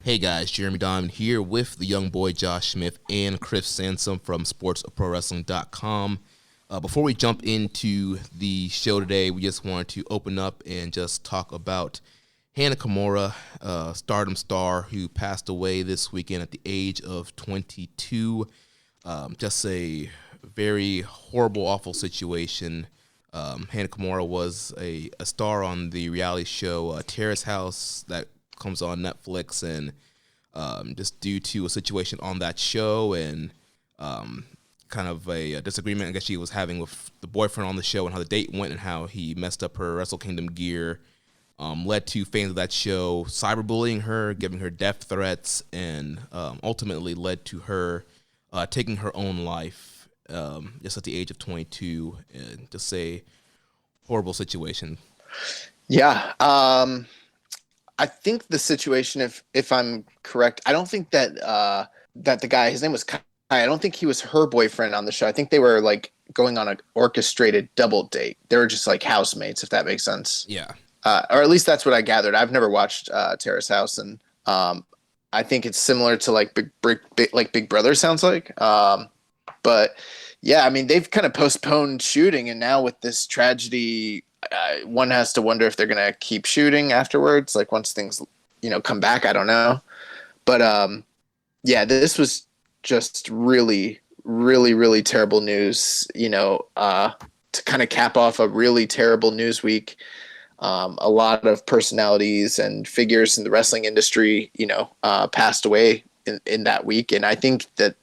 Hey guys, Jeremy Diamond here with the young boy Josh Smith and Chris Sansom from sportsprowrestling.com. Before we jump into the show today, we just wanted to open up and just talk about Hanna Kimura, Stardom star who passed away this weekend at the age of 22. Just a very horrible, awful situation. Hanna Kimura was a star on the reality show Terrace House that comes on Netflix, and just due to a situation on that show and kind of a disagreement I guess she was having with the boyfriend on the show and how the date went and how he messed up her Wrestle Kingdom gear, led to fans of that show cyberbullying her, giving her death threats, and ultimately led to her taking her own life just at the age of 22. And just a horrible situation. Yeah. I think the situation, if I'm correct, I don't think that that the guy, his name was Kai, I don't think he was her boyfriend on the show. I think they were like going on an orchestrated double date. They were just like housemates, if that makes sense. Yeah. Or at least that's what I gathered. I've never watched Terrace House, and I think it's similar to like Big Brother sounds like. But yeah, I mean, they've kind of postponed shooting, and now with this tragedy, one has to wonder if they're going to keep shooting afterwards, like once things, come back. I don't know. But yeah, this was just really, really, really terrible news, to kind of cap off a really terrible news week. A lot of personalities and figures in the wrestling industry, passed away in that week. And I think that,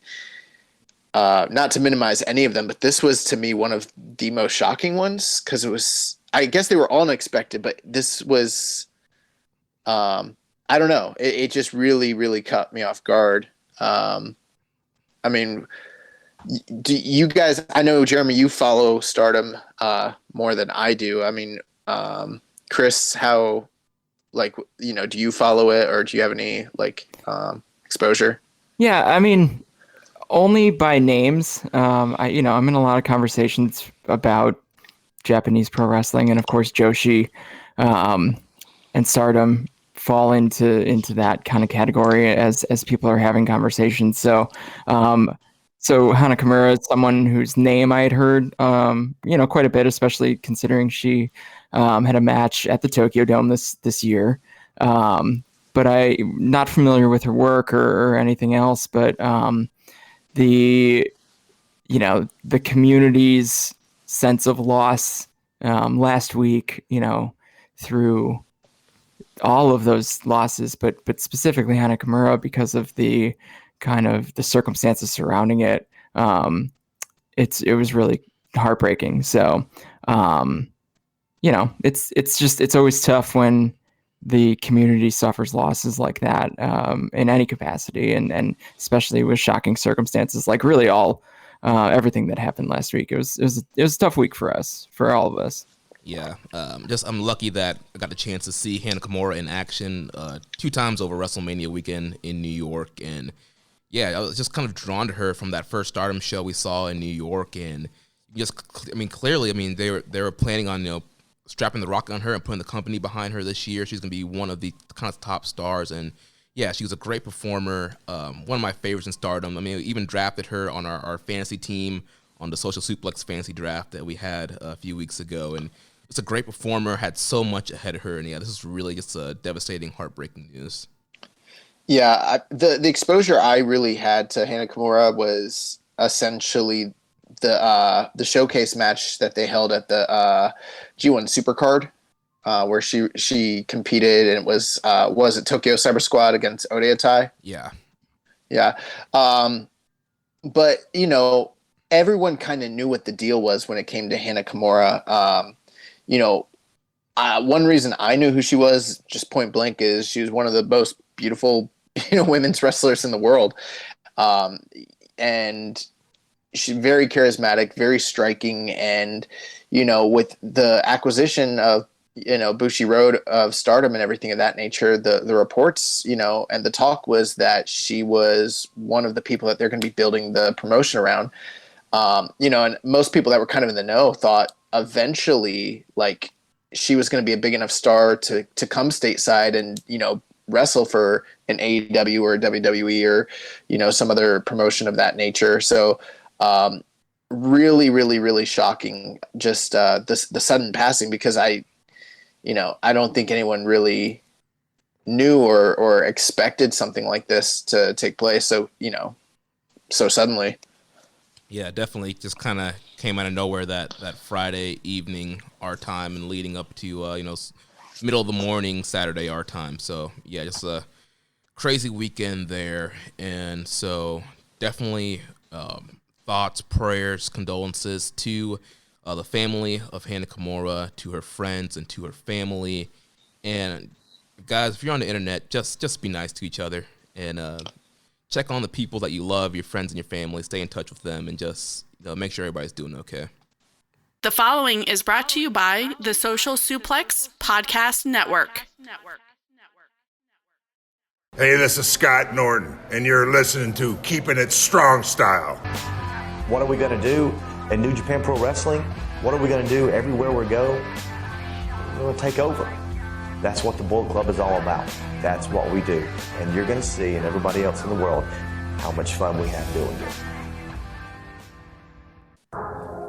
not to minimize any of them, but this was to me one of the most shocking ones, because it was, I guess they were all unexpected, but this was, I don't know. It just really, really caught me off guard. I mean, do you guys, I know, Jeremy, you follow Stardom more than I do. I mean, Chris, how, do you follow it, or do you have any exposure? Yeah, I mean, only by names. I'm in a lot of conversations about Japanese pro wrestling, and of course Joshi and Stardom fall into that kind of category as people are having conversations. So Hanna Kimura is someone whose name I had heard quite a bit, especially considering she had a match at the Tokyo Dome this year. But I'm not familiar with her work or anything else. But the community's sense of loss last week, through all of those losses, but specifically Hanna Kimura, because of the kind of the circumstances surrounding it, it was really heartbreaking. So, it's always tough when the community suffers losses like that in any capacity, and especially with shocking circumstances, like really everything that happened last week. It was a tough week for all of us. Yeah, I'm lucky that I got the chance to see Hanna Kimura in action 2 times over WrestleMania weekend in New York, and yeah, I was just kind of drawn to her from that first Stardom show we saw in New York, and clearly, they were planning on strapping the rocket on her and putting the company behind her this year. She's gonna be one of the kind of top stars, and yeah, she was a great performer. One of my favorites in Stardom. We even drafted her on our fantasy team on the Social Suplex fantasy draft that we had a few weeks ago, and it's a great performer, had so much ahead of her, and yeah, this is really just a devastating, heartbreaking news. Yeah, the exposure I really had to Hanna Kimura was essentially the showcase match that they held at the G1 Supercard, where she competed, and it was it Tokyo Cyber Squad against Odeatai? Yeah. But everyone kind of knew what the deal was when it came to Hanna Kimura. One reason I knew who she was, just point blank, is she was one of the most beautiful, women's wrestlers in the world. And she's very charismatic, very striking. And, with the acquisition of, Bushiroad of Stardom and everything of that nature, the reports, and the talk was that she was one of the people that they're going to be building the promotion around. And most people that were kind of in the know thought eventually, she was going to be a big enough star to come stateside and, wrestle for an AEW or a WWE or, some other promotion of that nature. So, really, really, really shocking. Just the sudden passing, because I don't think anyone really knew or expected something like this to take place. So, so suddenly. Yeah, definitely. Just kind of came out of nowhere that Friday evening our time and leading up to middle of the morning Saturday our time. So yeah, just a crazy weekend there, and so definitely thoughts, prayers, condolences to the family of Hanna Kimura, to her friends, and to her family. And guys, if you're on the internet, just be nice to each other and check on the people that you love, your friends and your family. Stay in touch with them and just make sure everybody's doing okay. The following is brought to you by the Social Suplex Podcast Network. Hey, this is Scott Norton, and you're listening to Keepin' It Strong Style. What are we going to do in New Japan Pro Wrestling? What are we going to do everywhere we go? We're going to take over. That's what the Bullet Club is all about. That's what we do. And you're going to see, and everybody else in the world, how much fun we have doing it.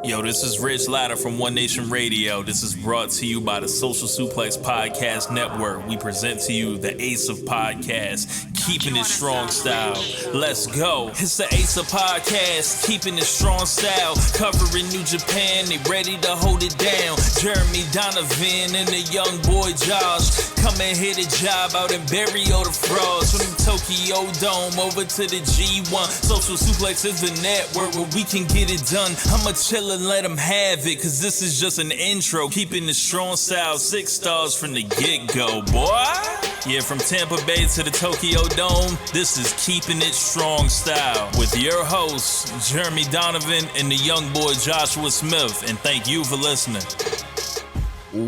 Yo, this is Rich Latter from One Nation Radio. This is brought to you by the Social Suplex Podcast Network. We present to you the Ace of Podcasts, Keeping It Strong Style. Let's go. It's the Ace of Podcasts, Keeping It Strong Style. Covering New Japan, they ready to hold it down. Jeremy Donovan and the young boy Josh. Come and hit a job out and bury all the frauds. From the Tokyo Dome over to the G1. Social Suplex is the network where we can get it done. I'ma chill and let them have it, cause this is just an intro. Keeping the strong style, 6 stars from the get-go, boy. Yeah, from Tampa Bay to the Tokyo Dome, this is Keeping It Strong Style with your hosts, Jeremy Donovan and the young boy Joshua Smith. And thank you for listening.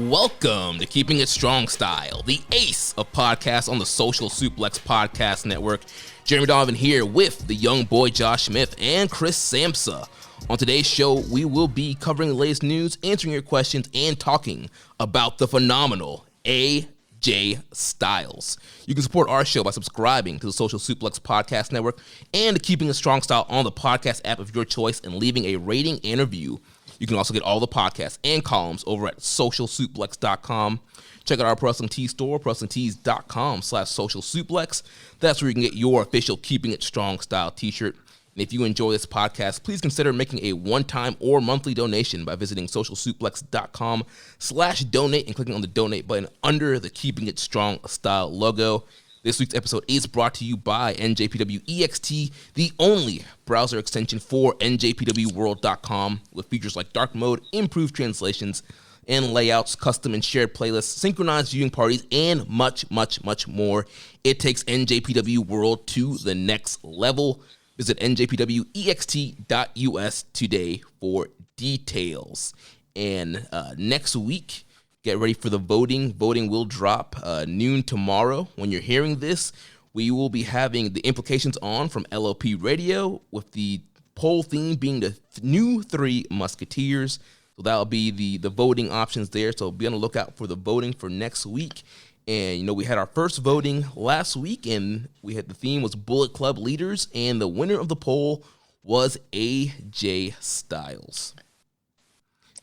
Welcome to Keeping It Strong Style, the ace of podcasts on the Social Suplex Podcast Network. Jeremy Donovan here with the young boy Josh Smith and Chris Samsa. On today's show, we will be covering the latest news, answering your questions, and talking about the phenomenal AJ Styles. You can support our show by subscribing to the Social Suplex Podcast Network and Keeping a Strong Style on the podcast app of your choice and leaving a rating and review. You can also get all the podcasts and columns over at socialsuplex.com. Check out our Pro Wrestling Tees store, ProWrestlingTees.com/socialsuplex. That's where you can get your official Keeping It Strong Style t-shirt. And if you enjoy this podcast, please consider making a one-time or monthly donation by visiting socialsuplex.com/donate and clicking on the donate button under the Keeping It Strong Style logo. This week's episode is brought to you by NJPW EXT, the only browser extension for NJPWworld.com, with features like dark mode, improved translations and layouts, custom and shared playlists, synchronized viewing parties, and much, much, much more. It takes NJPW World to the next level. Visit njpwext.us today for details. And next week, get ready for the voting. Voting will drop noon tomorrow. When you're hearing this, we will be having the implications on from LOP Radio, with the poll theme being the new Three Musketeers. So that'll be the voting options there. So be on the lookout for the voting for next week. And, we had our first voting last week, and the theme was Bullet Club leaders, and the winner of the poll was AJ Styles.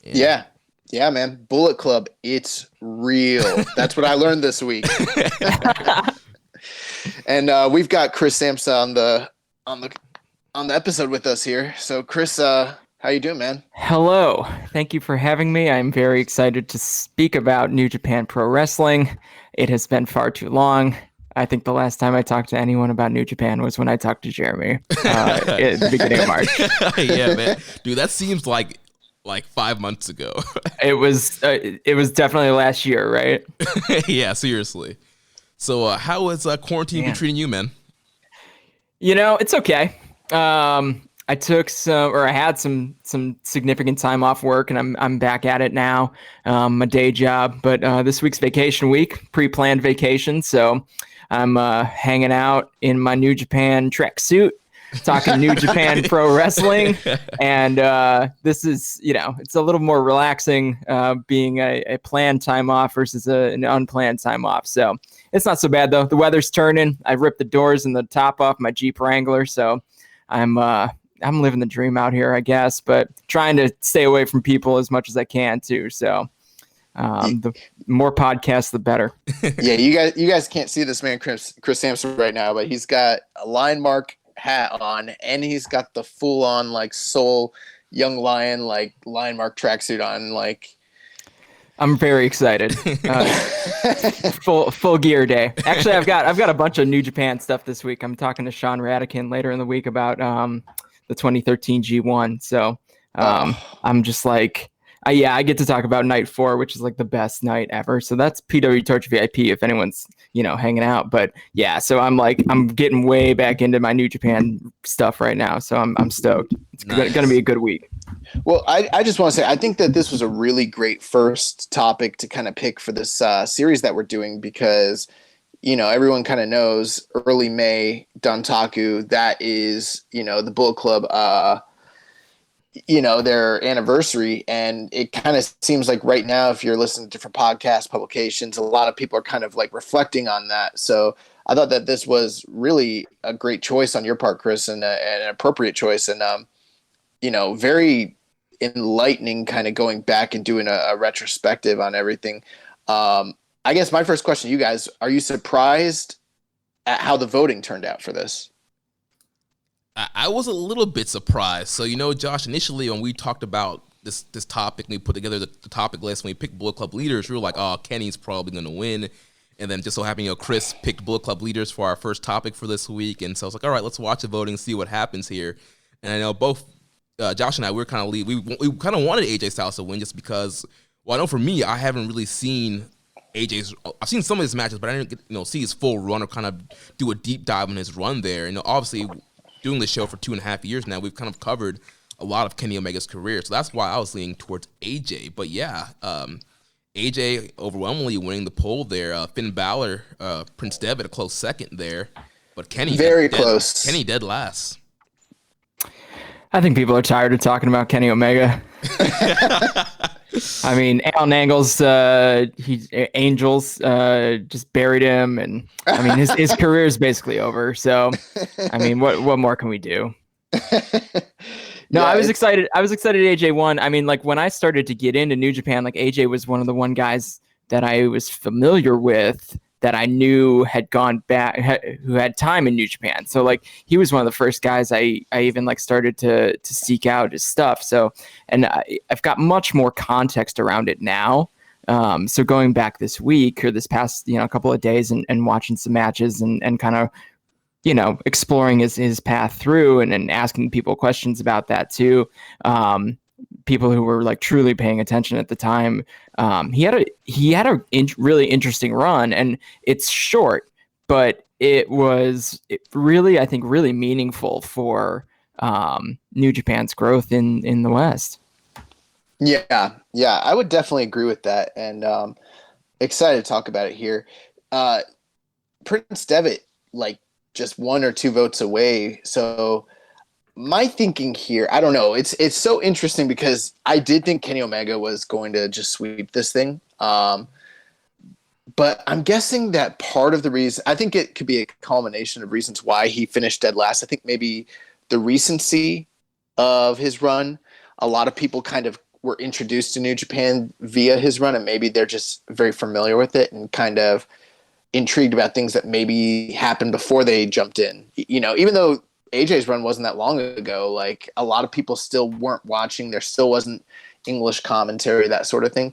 And Yeah, man. Bullet Club, it's real. That's what I learned this week. And we've got Chris Samsa on the episode with us here. So, Chris, how you doing, man? Hello. Thank you for having me. I'm very excited to speak about New Japan Pro Wrestling. It has been far too long. I think the last time I talked to anyone about New Japan was when I talked to Jeremy at the beginning of March. Yeah, man. Dude, that seems like 5 months ago. It was definitely last year, right? Yeah, seriously. So how has quarantine been treating you, man? It's okay. I took I had some significant time off work, and I'm back at it now, my day job. But this week's vacation week, pre-planned vacation, so I'm hanging out in my New Japan tracksuit, talking New Japan Pro Wrestling, and this is, it's a little more relaxing being a planned time off versus an unplanned time off. So it's not so bad though. The weather's turning. I ripped the doors and the top off my Jeep Wrangler, so I'm living the dream out here, I guess, but trying to stay away from people as much as I can too. So the more podcasts, the better. Yeah, you guys can't see this man, Chris Sampson, right now, but he's got a Lion Mark hat on, and he's got the full on like Soul Young Lion like Lion Mark tracksuit on. Like, I'm very excited. Full gear day. Actually, I've got a bunch of New Japan stuff this week. I'm talking to Sean Radican later in the week about the 2013 G1. So I'm just like, I get to talk about night 4, which is like the best night ever. So that's PW Torch VIP if anyone's, hanging out. But yeah, so I'm getting way back into my New Japan stuff right now. So I'm stoked. It's going to be a good week. Well, I just want to say, I think that this was a really great first topic to kind of pick for this series that we're doing, because, everyone kind of knows early May, Dantaku, that is, the Bullet Club, their anniversary. And it kind of seems like right now, if you're listening to different podcasts, publications, a lot of people are kind of like reflecting on that. So I thought that this was really a great choice on your part, Chris, and an appropriate choice. And, very enlightening, kind of going back and doing a retrospective on everything. I guess my first question to you guys, are you surprised at how the voting turned out for this? I was a little bit surprised. So, Josh, initially when we talked about this topic, we put together the topic list, when we picked Bullet Club leaders, we were like, oh, Kenny's probably going to win. And then just so happened, Chris picked Bullet Club leaders for our first topic for this week. And so I was like, all right, let's watch the voting, see what happens here. And I know both Josh and I, we kind of wanted AJ Styles to win, just because, well, I know for me, I haven't really seen I've seen some of his matches, but I didn't get, see his full run or kind of do a deep dive on his run there. Obviously, doing the show for 2.5 years now, we've kind of covered a lot of Kenny Omega's career. So that's why I was leaning towards AJ. But yeah, AJ overwhelmingly winning the poll there. Finn Balor, Prince Devitt a close second there. But Kenny very close. Kenny dead last. I think people are tired of talking about Kenny Omega. I mean, Alan Angles, Angels just buried him, and I mean his career is basically over. So, I mean, what more can we do? No, I was excited. AJ won. I mean, like when I started to get into New Japan, like AJ was one of the one guys that I was familiar with, that I knew had gone back, who had time in New Japan. So like he was one of the first guys I even like started to seek out his stuff. So, and I've got much more context around it now. So going back this week or this past, couple of days and watching some matches and kind of, exploring his path through and asking people questions about that too. People who were like truly paying attention at the time. He had a really interesting run, and it's short, but it was really, I think, really meaningful for New Japan's growth in the West. Yeah, I would definitely agree with that, and excited to talk about it here. Prince Devitt, like, just 1 or 2 votes away, so. My thinking here, I don't know. It's so interesting because I did think Kenny Omega was going to just sweep this thing. But I'm guessing that part of the reason, I think it could be a culmination of reasons why he finished dead last. I think maybe the recency of his run. A lot of people kind of were introduced to New Japan via his run, and maybe they're just very familiar with it and kind of intrigued about things that maybe happened before they jumped in. Even though AJ's run wasn't that long ago, like a lot of people still weren't watching. There still wasn't English commentary, that sort of thing.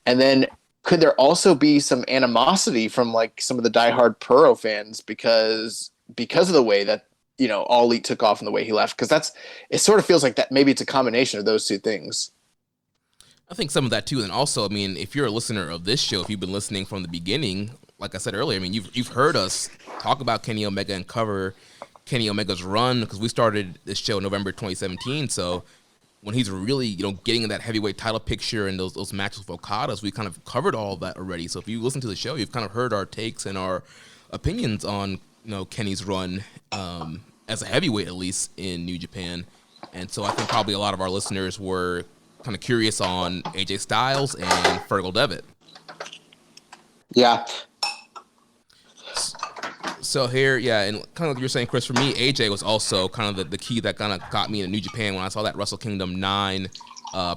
And then could there also be some animosity from like some of the diehard Puro fans because of the way that, All Elite took off and the way he left? Because it sort of feels like that maybe it's a combination of those two things. I think some of that too. And also, I mean, if you're a listener of this show, if you've been listening from the beginning, like I said earlier, I mean, you've heard us talk about Kenny Omega and cover Kenny Omega's run, because we started this show in November 2017. So when he's really, getting in that heavyweight title picture and those matches with Okadas, we kind of covered all of that already. So if you listen to the show, you've kind of heard our takes and our opinions on, Kenny's run as a heavyweight, at least in New Japan. And so I think probably a lot of our listeners were kind of curious on AJ Styles and Fergal Devitt. Yeah. So here, yeah, and kind of like you're saying, Chris, for me, AJ was also kind of the key that kind of got me into New Japan when I saw that Wrestle Kingdom 9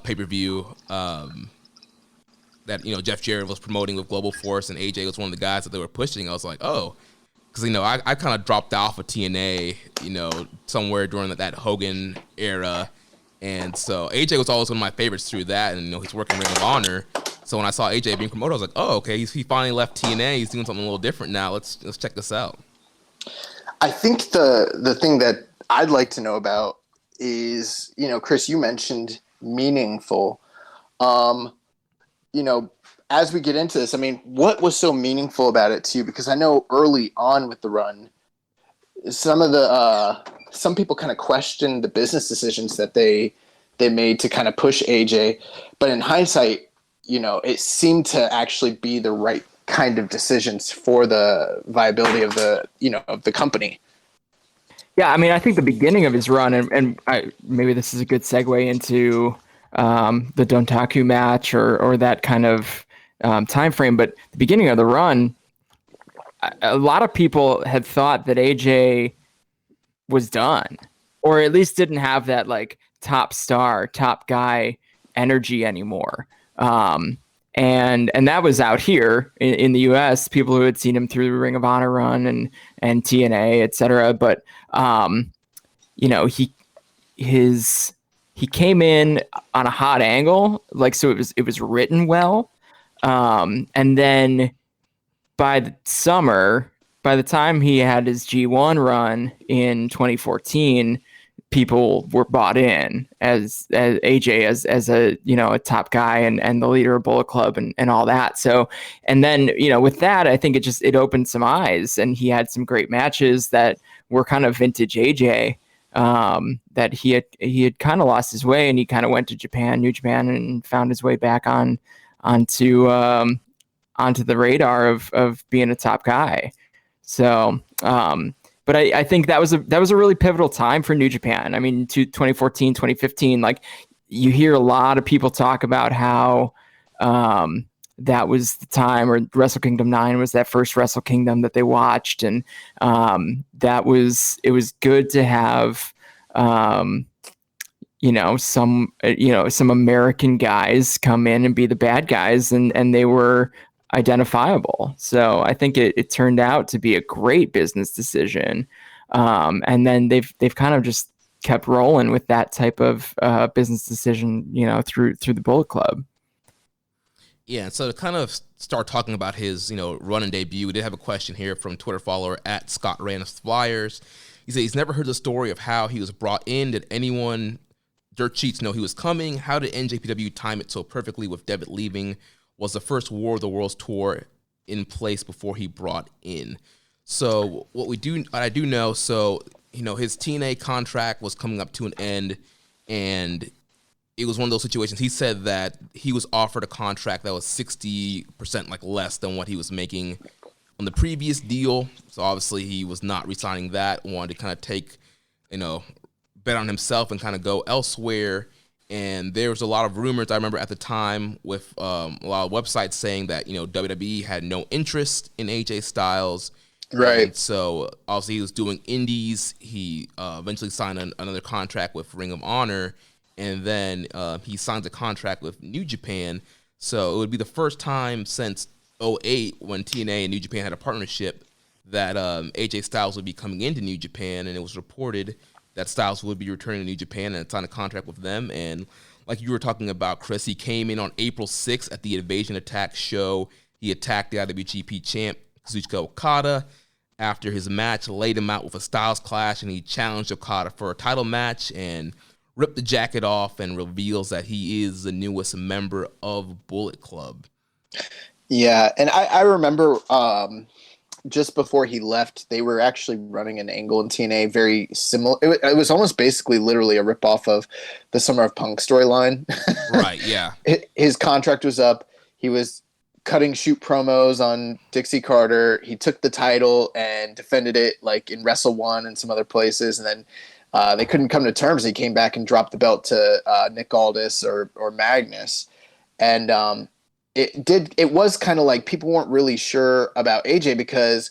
pay-per-view that, Jeff Jarrett was promoting with Global Force, and AJ was one of the guys that they were pushing. I was like, oh, because, I kind of dropped off of TNA, somewhere during that Hogan era. And so AJ was always one of my favorites through that, and, he's working Ring of Honor. So when I saw AJ being promoted, I was like, oh, okay, he finally left TNA. He's doing something a little different now. Let's check this out. I think the thing that I'd like to know about is, Chris, you mentioned meaningful. As we get into this, I mean, what was so meaningful about it to you? Because I know early on with the run, some people kind of questioned the business decisions that they made to kind of push AJ, but in hindsight, it seemed to actually be the right kind of decisions for the viability of the company. Yeah, I mean, I think the beginning of his run, and maybe this is a good segue into the Dontaku match or that kind of time frame, but the beginning of the run, a lot of people had thought that AJ was done, or at least didn't have that like top star, top guy energy anymore. And that was out here in the US, people who had seen him through the Ring of Honor run and TNA, et cetera. But, he came in on a hot angle, like, so it was written well. And then by the summer, by the time he had his G1 run in 2014, people were bought in as AJ as a a top guy and the leader of Bullet Club and all that. So, and then with that, I think it opened some eyes, and he had some great matches that were kind of vintage AJ. That he had kind of lost his way, and he kind of went to Japan, New Japan, and found his way back onto the radar of being a top guy. So, but I think that was a really pivotal time for New Japan. I mean, 2014, 2015, like, you hear a lot of people talk about how that was the time, or Wrestle Kingdom 9 was that first Wrestle Kingdom that they watched, and it was good to have some American guys come in and be the bad guys, and they were identifiable. So I think it turned out to be a great business decision. And then they've kind of just kept rolling with that type of business decision, through the Bullet Club. Yeah, so to kind of start talking about his, run and debut, we did have a question here from Twitter follower at Scott Rannis Flyers. He said he's never heard the story of how he was brought in. Did anyone dirt sheets know he was coming? How did NJPW time it so perfectly with Devitt leaving? Was the first War of the Worlds tour in place before he brought in? So what I do know, so, his TNA contract was coming up to an end, and it was one of those situations. He said that he was offered a contract that was 60% like less than what he was making on the previous deal. So obviously he was not re-signing that, wanted to kind of take, bet on himself and kind of go elsewhere. And there was a lot of rumors, I remember at the time, with a lot of websites saying that, WWE had no interest in AJ Styles. Right. And so obviously he was doing indies. He eventually signed another contract with Ring of Honor. And then he signed a contract with New Japan. So it would be the first time since 2008, when TNA and New Japan had a partnership, that AJ Styles would be coming into New Japan. And it was reported that Styles would be returning to New Japan and sign a contract with them. And like you were talking about, Chris, he came in on April 6th at the Invasion Attack show. He attacked the IWGP champ, Kazuchika Okada. After his match, laid him out with a Styles Clash, and he challenged Okada for a title match and ripped the jacket off and reveals that he is the newest member of Bullet Club. Yeah, and I remember just before he left, they were actually running an angle in TNA very similar. It was almost basically literally a ripoff of the Summer of Punk storyline. Right, yeah. His contract was up. He was cutting shoot promos on Dixie Carter. He took the title and defended it like in Wrestle One and some other places. And then they couldn't come to terms. He came back and dropped the belt to Nick Aldis or Magnus. And it was kind of like people weren't really sure about AJ because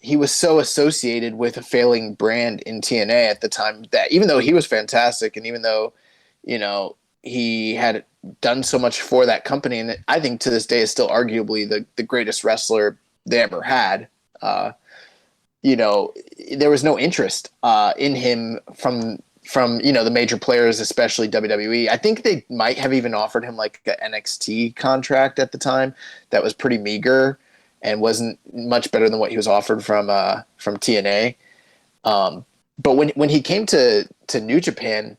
he was so associated with a failing brand in TNA at the time that even though he was fantastic and even though, you know, he had done so much for that company, and I think to this day is still arguably the greatest wrestler they ever had, you know, there was no interest in him from you know, the major players, especially WWE. I think they might have even offered him like an NXT contract at the time that was pretty meager and wasn't much better than what he was offered from TNA. But when he came to New Japan,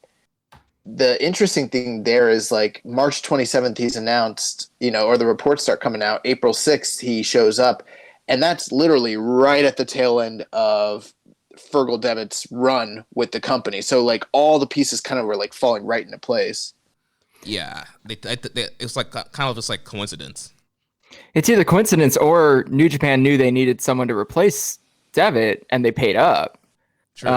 the interesting thing there is like March 27th, he's announced, you know, or the reports start coming out. April 6th, he shows up, and that's literally right at the tail end of Fergal Devitt's run with the company. So like all the pieces kind of were like falling right into place. Yeah, it's like kind of just like coincidence. It's either coincidence or New Japan knew they needed someone to replace Devitt and they paid up. True.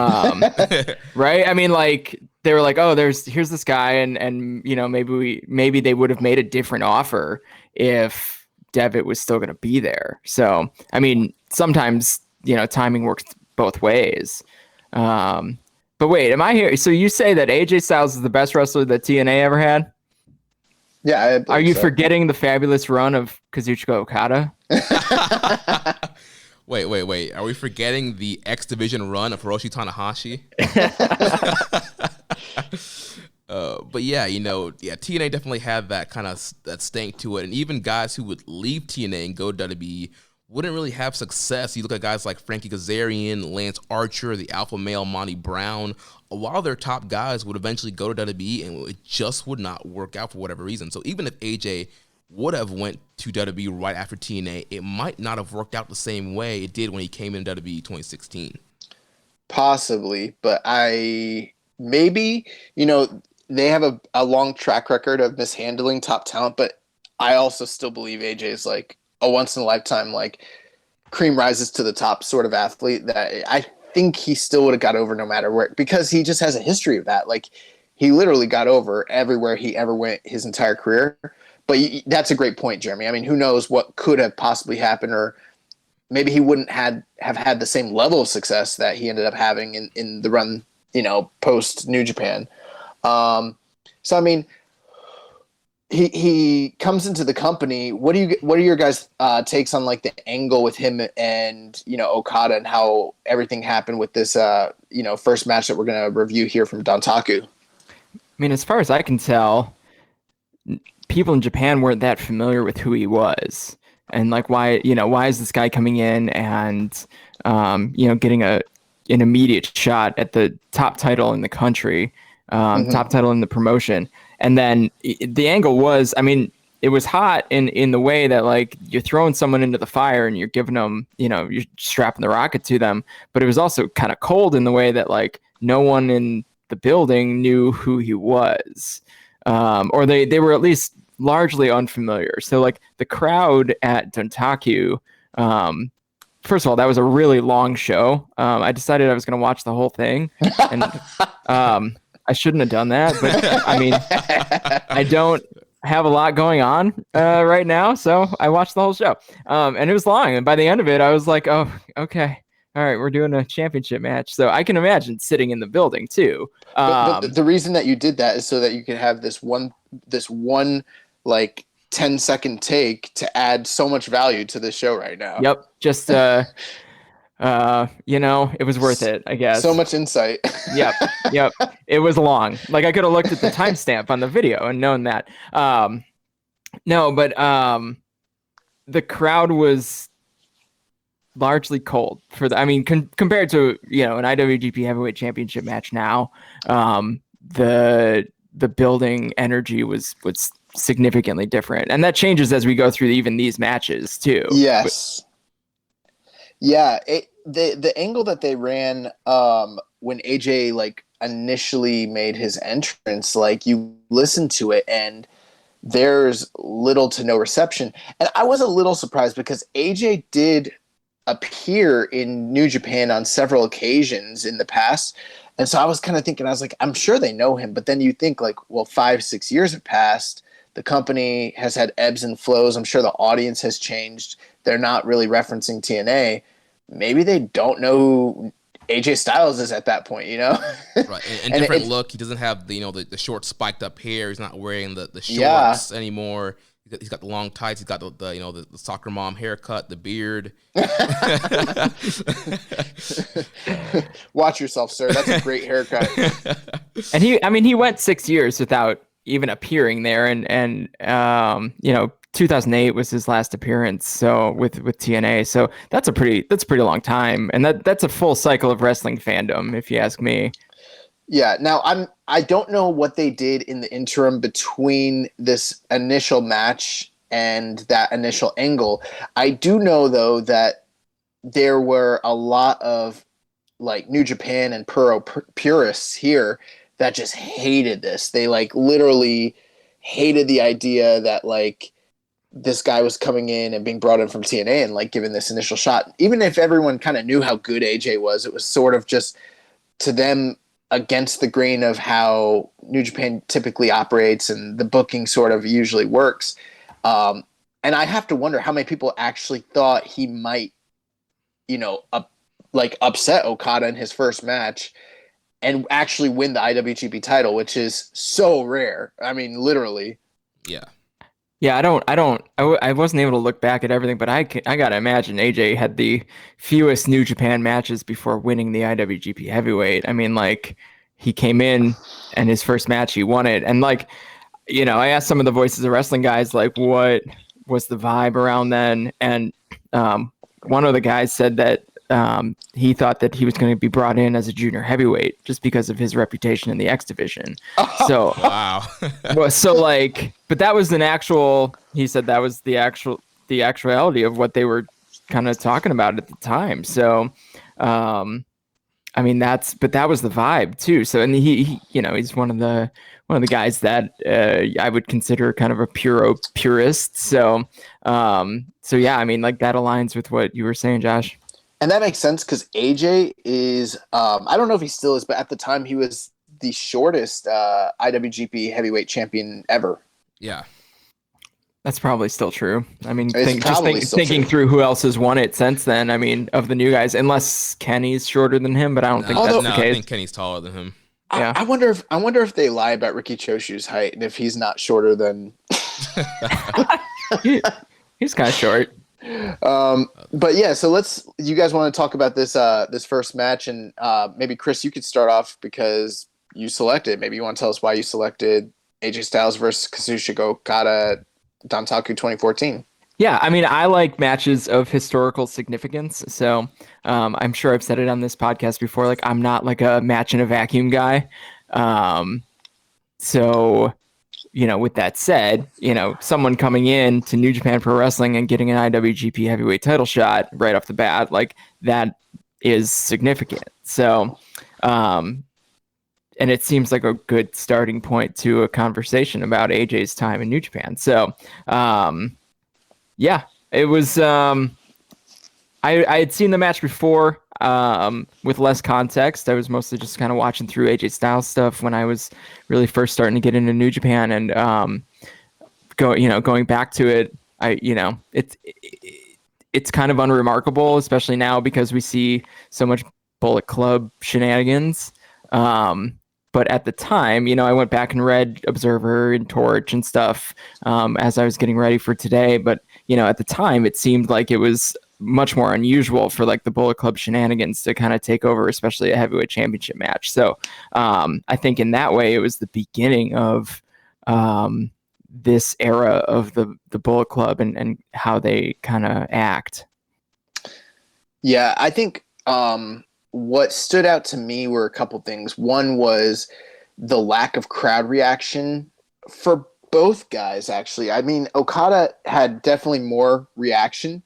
Right? I mean, like they were like, oh, here's this guy, and you know, maybe they would have made a different offer if Devitt was still going to be there. So I mean, sometimes, you know, timing works both ways. But wait, am I here? So you say that AJ Styles is the best wrestler that TNA ever had? Yeah. Are you forgetting the fabulous run of Kazuchika Okada? Wait. Are we forgetting the X Division run of Hiroshi Tanahashi? But yeah, you know, TNA definitely had that kind of that stank to it. And even guys who would leave TNA and go to WWE wouldn't really have success. You look at guys like Frankie Kazarian, Lance Archer, the alpha male Monty Brown. A lot of their top guys would eventually go to WWE, and it just would not work out for whatever reason. So even if AJ would have went to WWE right after TNA, it might not have worked out the same way it did when he came in WWE 2016. Possibly, but maybe, you know, they have a long track record of mishandling top talent, but I also still believe AJ is like a once in a lifetime, like cream rises to the top sort of athlete that I think he still would have got over no matter where, because he just has a history of that. Like he literally got over everywhere he ever went his entire career. But that's a great point, Jeremy. I mean, who knows what could have possibly happened, or maybe he wouldn't have had the same level of success that he ended up having in the run, you know, post New Japan. So, I mean, he comes into the company. What are your guys' takes on like the angle with him and, you know, Okada, and how everything happened with this, you know, first match that we're going to review here from Dontaku? I mean, as far as I can tell, people in Japan weren't that familiar with who he was, and like why is this guy coming in and you know, getting an immediate shot at the top title in the country, top title in the promotion. And then the angle was, I mean, it was hot in the way that like you're throwing someone into the fire and you're giving them, you know, you're strapping the rocket to them, but it was also kind of cold in the way that like no one in the building knew who he was. Or they were at least largely unfamiliar. So like the crowd at Dontaku, first of all, that was a really long show. I decided I was going to watch the whole thing, and I shouldn't have done that. But I mean, I don't have a lot going on right now, so I watched the whole show. And it was long, and by the end of it, I was like, oh, okay. All right, we're doing a championship match. So I can imagine sitting in the building too. But the reason that you did that is so that you could have this one like 10-second take to add so much value to this show right now. Yep. Just, you know, it was worth it, I guess. So much insight. Yep. It was long. Like I could have looked at the timestamp on the video and known that. No, but the crowd was largely cold for I mean, compared to, you know, an IWGP Heavyweight Championship match now, the building energy was significantly different, and that changes as we go through even these matches too. Yes. The angle that they ran when AJ like initially made his entrance, like you listen to it and there's little to no reception, and I was a little surprised because AJ did appear in New Japan on several occasions in the past. And so I was kind of thinking, I was like, I'm sure they know him. But then you think like, well, 5-6 years have passed. The company has had ebbs and flows. I'm sure the audience has changed. They're not really referencing TNA. maybe they don't know who AJ Styles is at that point, you know? Right, and different look. He doesn't have the short spiked up hair. He's not wearing the shorts anymore. He's got the long tights. He's got the soccer mom haircut, the beard. Watch yourself, sir. That's a great haircut. And he went 6 years without even appearing there, and 2008 was his last appearance. So with TNA, so that's a pretty long time, and that's a full cycle of wrestling fandom, if you ask me. Yeah. Now I don't know what they did in the interim between this initial match and that initial angle. I do know though that there were a lot of like New Japan and Puro purists here that just hated this. They like literally hated the idea that like this guy was coming in and being brought in from TNA and like given this initial shot. Even if everyone kind of knew how good AJ was, it was sort of just to them against the grain of how New Japan typically operates and the booking sort of usually works. And I have to wonder how many people actually thought he might, upset Okada in his first match and actually win the IWGP title, which is so rare. I mean, literally. Yeah. Yeah, I wasn't able to look back at everything, but I gotta imagine AJ had the fewest New Japan matches before winning the IWGP Heavyweight. I mean, like, he came in and his first match he won it, and like, I asked some of the Voices of Wrestling guys like, what was the vibe around then, and one of the guys said that he thought that he was going to be brought in as a junior heavyweight just because of his reputation in the X division. So wow. but that was he said that was the actuality of what they were kind of talking about at the time. So, that was the vibe too. So, and he he's one of the guys that I would consider kind of a purist. So yeah, I mean, like that aligns with what you were saying, Josh. And that makes sense because AJ is, I don't know if he still is, but at the time he was the shortest IWGP heavyweight champion ever. Yeah. That's probably still true. I mean, thinking through who else has won it since then. I mean, of the new guys, unless Kenny's shorter than him, but I don't think that's the case. I think Kenny's taller than him. Yeah. I wonder if they lie about Ricky Choshu's height and if he's not shorter than. He's kind of short. But yeah, so you guys want to talk about this first match, and maybe Chris, you could start off because you selected. Maybe you want to tell us why you selected AJ Styles versus Kazuchika Okada Dantaku 2014. Yeah, I mean, I like matches of historical significance. So I'm sure I've said it on this podcast before. Like, I'm not like a match in a vacuum guy. So, with that said, someone coming in to New Japan Pro Wrestling and getting an IWGP Heavyweight title shot right off the bat, like that is significant. So, and it seems like a good starting point to a conversation about AJ's time in New Japan. So, yeah, it was, I had seen the match before, with less context. I was mostly just kind of watching through AJ Styles stuff when I was really first starting to get into New Japan, and going back to it, it's kind of unremarkable, especially now because we see so much Bullet Club shenanigans. But at the time, I went back and read Observer and Torch and stuff as I was getting ready for today. But at the time, it seemed like it was much more unusual for like the Bullet Club shenanigans to kind of take over, especially a heavyweight championship match. So I think in that way, it was the beginning of this era of the Bullet Club and how they kind of act. Yeah, I think what stood out to me were a couple things. One was the lack of crowd reaction for both guys, actually. I mean, Okada had definitely more reaction,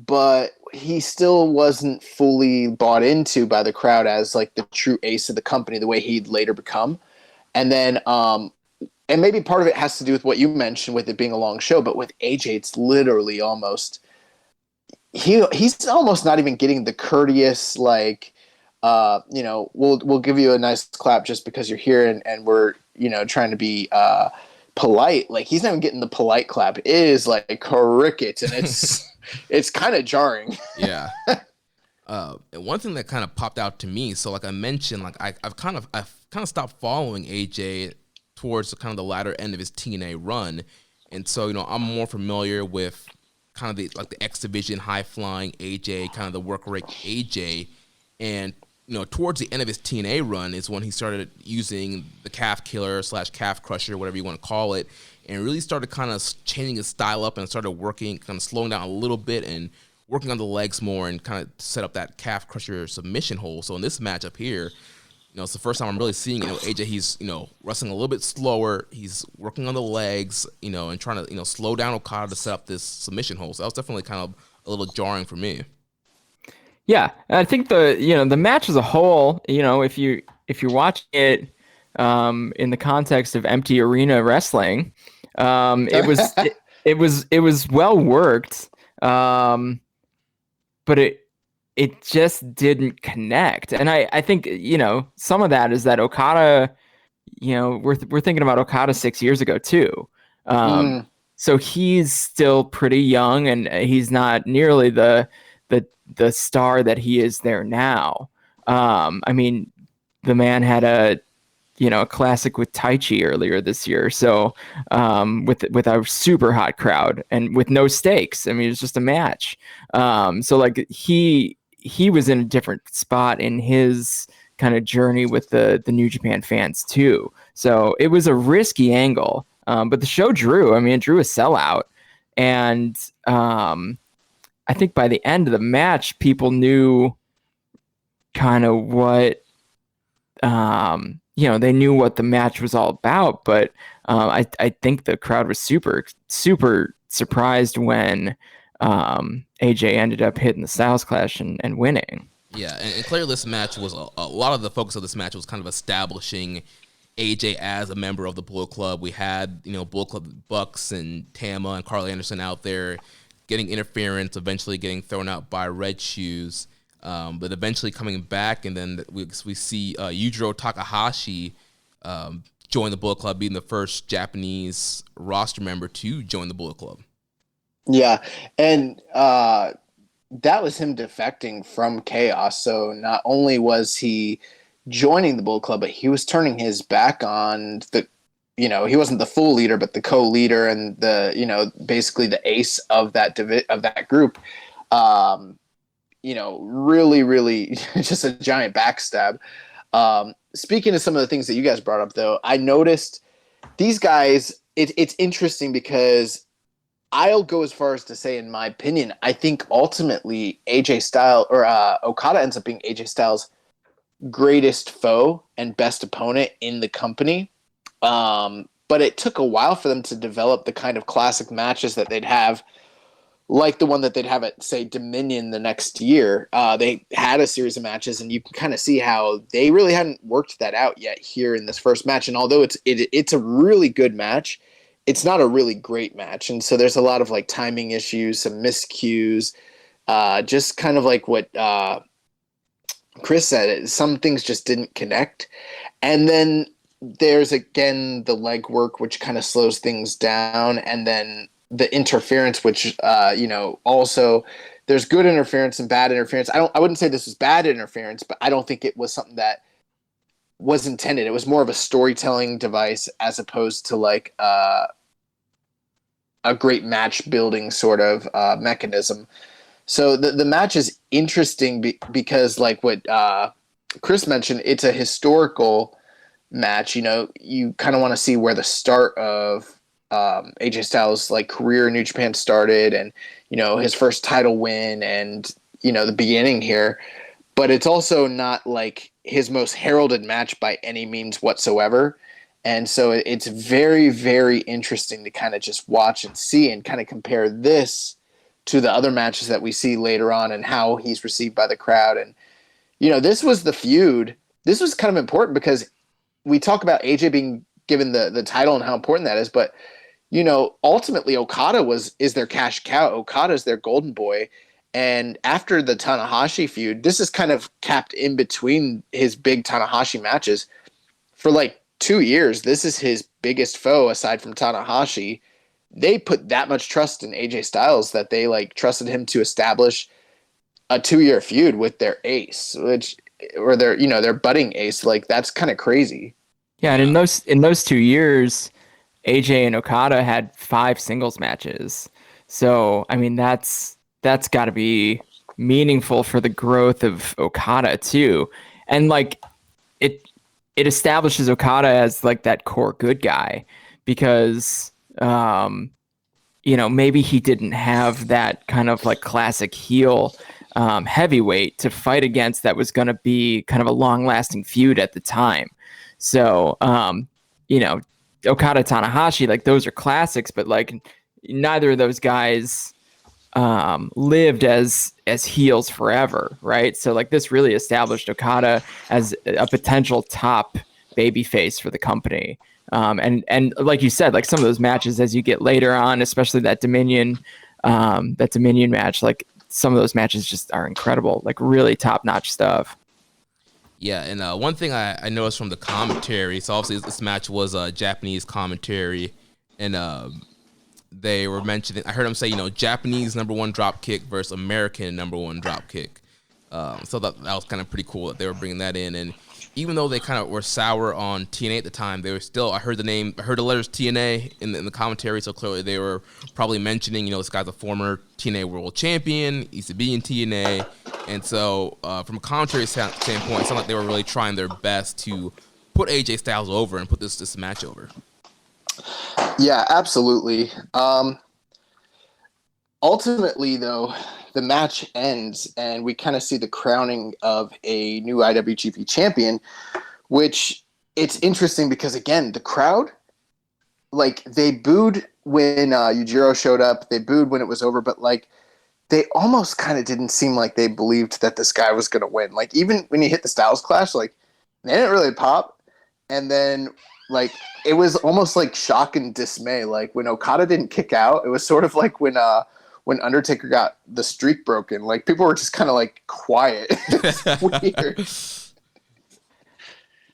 but he still wasn't fully bought into by the crowd as like the true ace of the company, the way he'd later become. And then, and maybe part of it has to do with what you mentioned with it being a long show, but with AJ, it's literally almost, he's almost not even getting the courteous, like, we'll give you a nice clap just because you're here and we're, trying to be, polite. Like, he's not even getting the polite clap. It is like crickets, and it's, it's kind of jarring. Yeah. And one thing that kind of popped out to me, so like I mentioned, like I've kind of stopped following AJ towards the kind of the latter end of his TNA run, and so I'm more familiar with kind of the X Division high flying AJ, kind of the work rate AJ, and towards the end of his TNA run is when he started using the calf killer / calf crusher, whatever you want to call it, and really started kind of changing his style up and started working, kind of slowing down a little bit and working on the legs more and kind of set up that calf crusher submission hold. So in this matchup here, it's the first time I'm really seeing AJ. He's wrestling a little bit slower. He's working on the legs, and trying to slow down Okada to set up this submission hold. So that was definitely kind of a little jarring for me. Yeah, I think the match as a whole, if you're watching it in the context of empty arena wrestling, it was well worked, but it just didn't connect. And I think some of that is that Okada, we're thinking about Okada 6 years ago too, so he's still pretty young and he's not nearly the star that he is there now. I mean, the man had a classic with Taichi earlier this year. So with a super hot crowd and with no stakes. I mean, it's just a match. So like he was in a different spot in his kind of journey with the New Japan fans too. So it was a risky angle, but the show drew. I mean, it drew a sellout, and I think by the end of the match, people knew kind of what, they knew what the match was all about. But I think the crowd was super, super surprised when AJ ended up hitting the Styles Clash and winning. Yeah, and clearly this match was a lot of the focus of this match was kind of establishing AJ as a member of the Bullet Club. We had, Bullet Club Bucks and Tama and Carl Anderson out there getting interference, eventually getting thrown out by Red Shoes, but eventually coming back, and then we see Yujiro Takahashi join the Bullet Club, being the first Japanese roster member to join the Bullet Club. Yeah, and that was him defecting from Chaos. So not only was he joining the Bullet Club, but he was turning his back on the he wasn't the full leader, but the co-leader and the, basically the ace of that group. Really, really just a giant backstab. Speaking of some of the things that you guys brought up, though, I noticed these guys, it's interesting because I'll go as far as to say, in my opinion, I think ultimately AJ Styles or Okada ends up being AJ Styles' greatest foe and best opponent in the company. But it took a while for them to develop the kind of classic matches that they'd have, like the one that they'd have at, say, Dominion the next year. They had a series of matches, and you can kind of see how they really hadn't worked that out yet here in this first match. And although it's a really good match, it's not a really great match. And so there's a lot of like timing issues, some miscues, just kind of like what Chris said. Some things just didn't connect. And then there's again the leg work, which kind of slows things down, and then the interference, which also there's good interference and bad interference. I wouldn't say this was bad interference, but I don't think it was something that was intended. It was more of a storytelling device as opposed to like a great match building sort of mechanism. So the match is interesting because, like what Chris mentioned, it's a historical match. You kind of want to see where the start of AJ Styles' like career in New Japan started, and his first title win, and the beginning here. But it's also not like his most heralded match by any means whatsoever. And so it's very, very interesting to kind of just watch and see and kind of compare this to the other matches that we see later on and how he's received by the crowd. And this was the feud. This was kind of important because we talk about AJ being given the title and how important that is, but ultimately Okada is their cash cow. Okada is their golden boy. And after the Tanahashi feud, this is kind of capped in between his big Tanahashi matches. For like 2 years, this is his biggest foe aside from Tanahashi. They put that much trust in AJ Styles that they like trusted him to establish a 2-year feud with their ace, or their budding ace. Like, that's kind of crazy. Yeah, and in those 2 years, AJ and Okada had 5 singles matches. So, I mean, that's got to be meaningful for the growth of Okada too. And like it establishes Okada as like that core good guy, because maybe he didn't have that kind of like classic heel heavyweight to fight against that was going to be kind of a long-lasting feud at the time. So, Okada Tanahashi, like those are classics, but like neither of those guys lived as heels forever, right? So like this really established Okada as a potential top babyface for the company. And like you said, like some of those matches as you get later on, especially that Dominion match, like some of those matches just are incredible, like really top-notch stuff. Yeah, and one thing I noticed from the commentary, so obviously this match was Japanese commentary, and they were mentioning, I heard them say, Japanese number 1 drop kick versus American number 1 drop kick. So that was kind of pretty cool that they were bringing that in. And even though they kind of were sour on TNA at the time, they were still, I heard the letters TNA in the commentary, so clearly they were probably mentioning, this guy's a former TNA world champion, he used to be in TNA. And so from a commentary standpoint, it sounded like they were really trying their best to put AJ Styles over and put this match over. Yeah, absolutely. Ultimately, though, the match ends and we kind of see the crowning of a new IWGP champion, which it's interesting because, again, the crowd, like, they booed when Yujiro showed up. They booed when it was over, but, like, they almost kind of didn't seem like they believed that this guy was going to win. Like, even when he hit the Styles Clash, like, they didn't really pop. And then, like, it was almost like shock and dismay. Like, when Okada didn't kick out, it was sort of like when Undertaker got the streak broken. Like, people were just kind of, like, quiet. It's weird.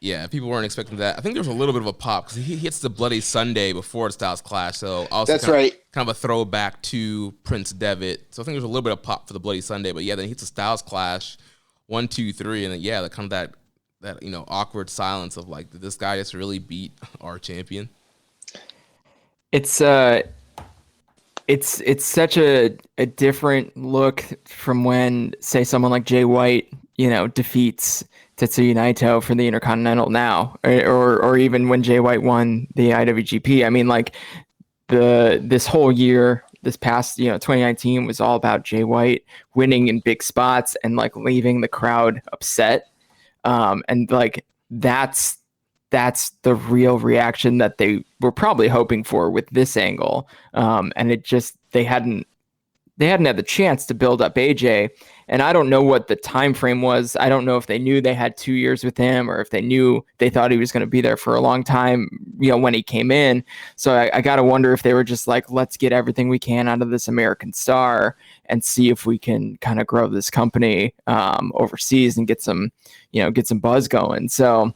Yeah, people weren't expecting that. I think there was a little bit of a pop because he hits the Bloody Sunday before the Styles Clash. So also that's right. Kind of a throwback to Prince Devitt. So I think there's a little bit of pop for the Bloody Sunday. But yeah, then he hits the Styles Clash, 1, 2, 3, and then yeah, kind of that awkward silence of like, did this guy just really beat our champion? It's such a different look from when, say, someone like Jay White, defeats Tetsuya Naito for the Intercontinental now, or even when Jay White won the IWGP. I mean, like this whole year, this past 2019 was all about Jay White winning in big spots and like leaving the crowd upset, and like that's the real reaction that they were probably hoping for with this angle, and it just they hadn't had the chance to build up AJ. And I don't know what the time frame was. I don't know if they knew they had 2 years with him, or if they thought he was going to be there for a long time, when he came in. So I got to wonder if they were just like, let's get everything we can out of this American star and see if we can kind of grow this company overseas and get some buzz going. So,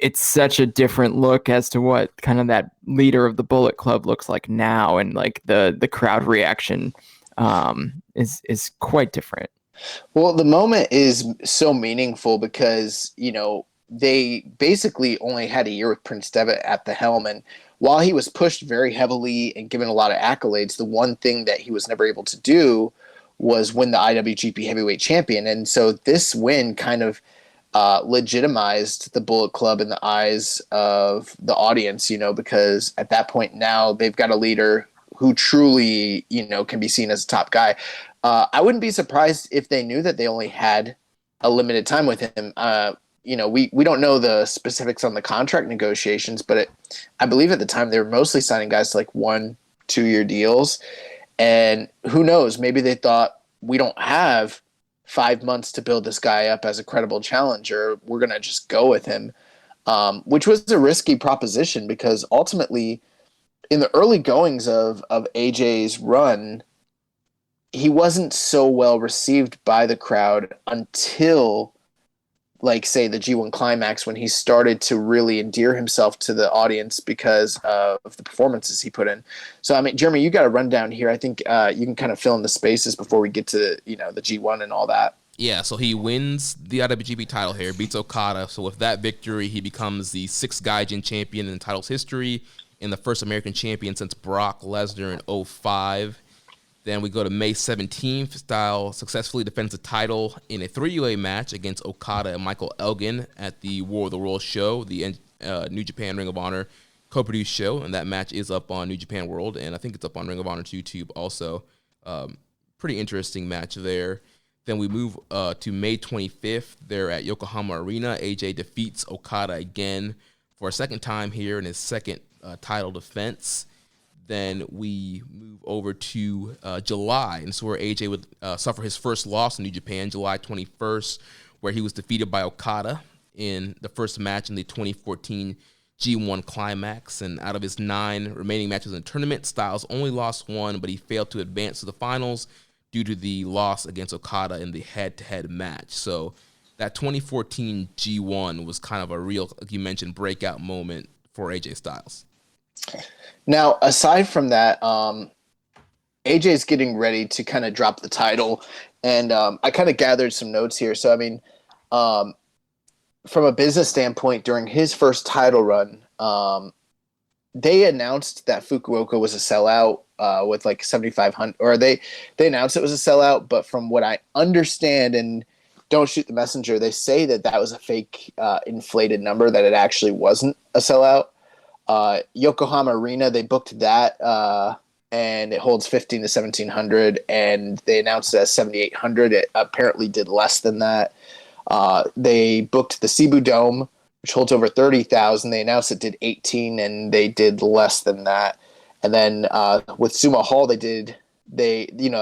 it's such a different look as to what kind of that leader of the Bullet Club looks like now, and like the crowd reaction is quite different. Well, the moment is so meaningful because they basically only had a year with Prince Devitt at the helm, and while he was pushed very heavily and given a lot of accolades, the one thing that he was never able to do was win the IWGP Heavyweight Champion. And so this win kind of legitimized the Bullet Club in the eyes of the audience, because at that point now they've got a leader who truly, can be seen as a top guy. I wouldn't be surprised if they knew that they only had a limited time with him. We don't know the specifics on the contract negotiations, but I believe at the time they were mostly signing guys to like 1-2 year deals. And who knows, maybe they thought, we don't have 5 months to build this guy up as a credible challenger. We're going to just go with him, which was a risky proposition because ultimately in the early goings of AJ's run, he wasn't so well received by the crowd until like say the G1 Climax when he started to really endear himself to the audience because of the performances he put in. So I mean, Jeremy, you got a rundown here. I think you can kind of fill in the spaces before we get to the G1 and all that. Yeah, so he wins the IWGP title here, beats Okada. So with that victory, he becomes the 6th Gaijin champion in the title's history and the first American champion since Brock Lesnar in 2005. Then we go to May 17th. Styles successfully defends the title in a 3-way match against Okada and Michael Elgin at the War of the Worlds show, the New Japan Ring of Honor co-produced show. And that match is up on New Japan World, and I think it's up on Ring of Honor's YouTube also. Pretty interesting match there. Then we move to May 25th. They're at Yokohama Arena. AJ defeats Okada again for a second time here in his second title defense. Then we move over to July, and so where AJ would suffer his first loss in New Japan, July 21st, where he was defeated by Okada in the first match in the 2014 G1 Climax. And out of his 9 remaining matches in the tournament, Styles only lost 1, but he failed to advance to the finals due to the loss against Okada in the head-to-head match. So that 2014 G1 was kind of a real, like you mentioned, breakout moment for AJ Styles. Now, aside from that, AJ is getting ready to kind of drop the title, and I kind of gathered some notes here. So, I mean, from a business standpoint, during his first title run, they announced that Fukuoka was a sellout with like 7,500, or they announced it was a sellout, but from what I understand, and don't shoot the messenger, they say that was a fake inflated number, that it actually wasn't a sellout. Yokohama Arena, they booked that, and it holds 15 to 1,700, and they announced it as 7,800. It apparently did less than that. They booked the Cebu Dome, which holds over 30,000. They announced it did 18, and they did less than that. And then with Sumo Hall, it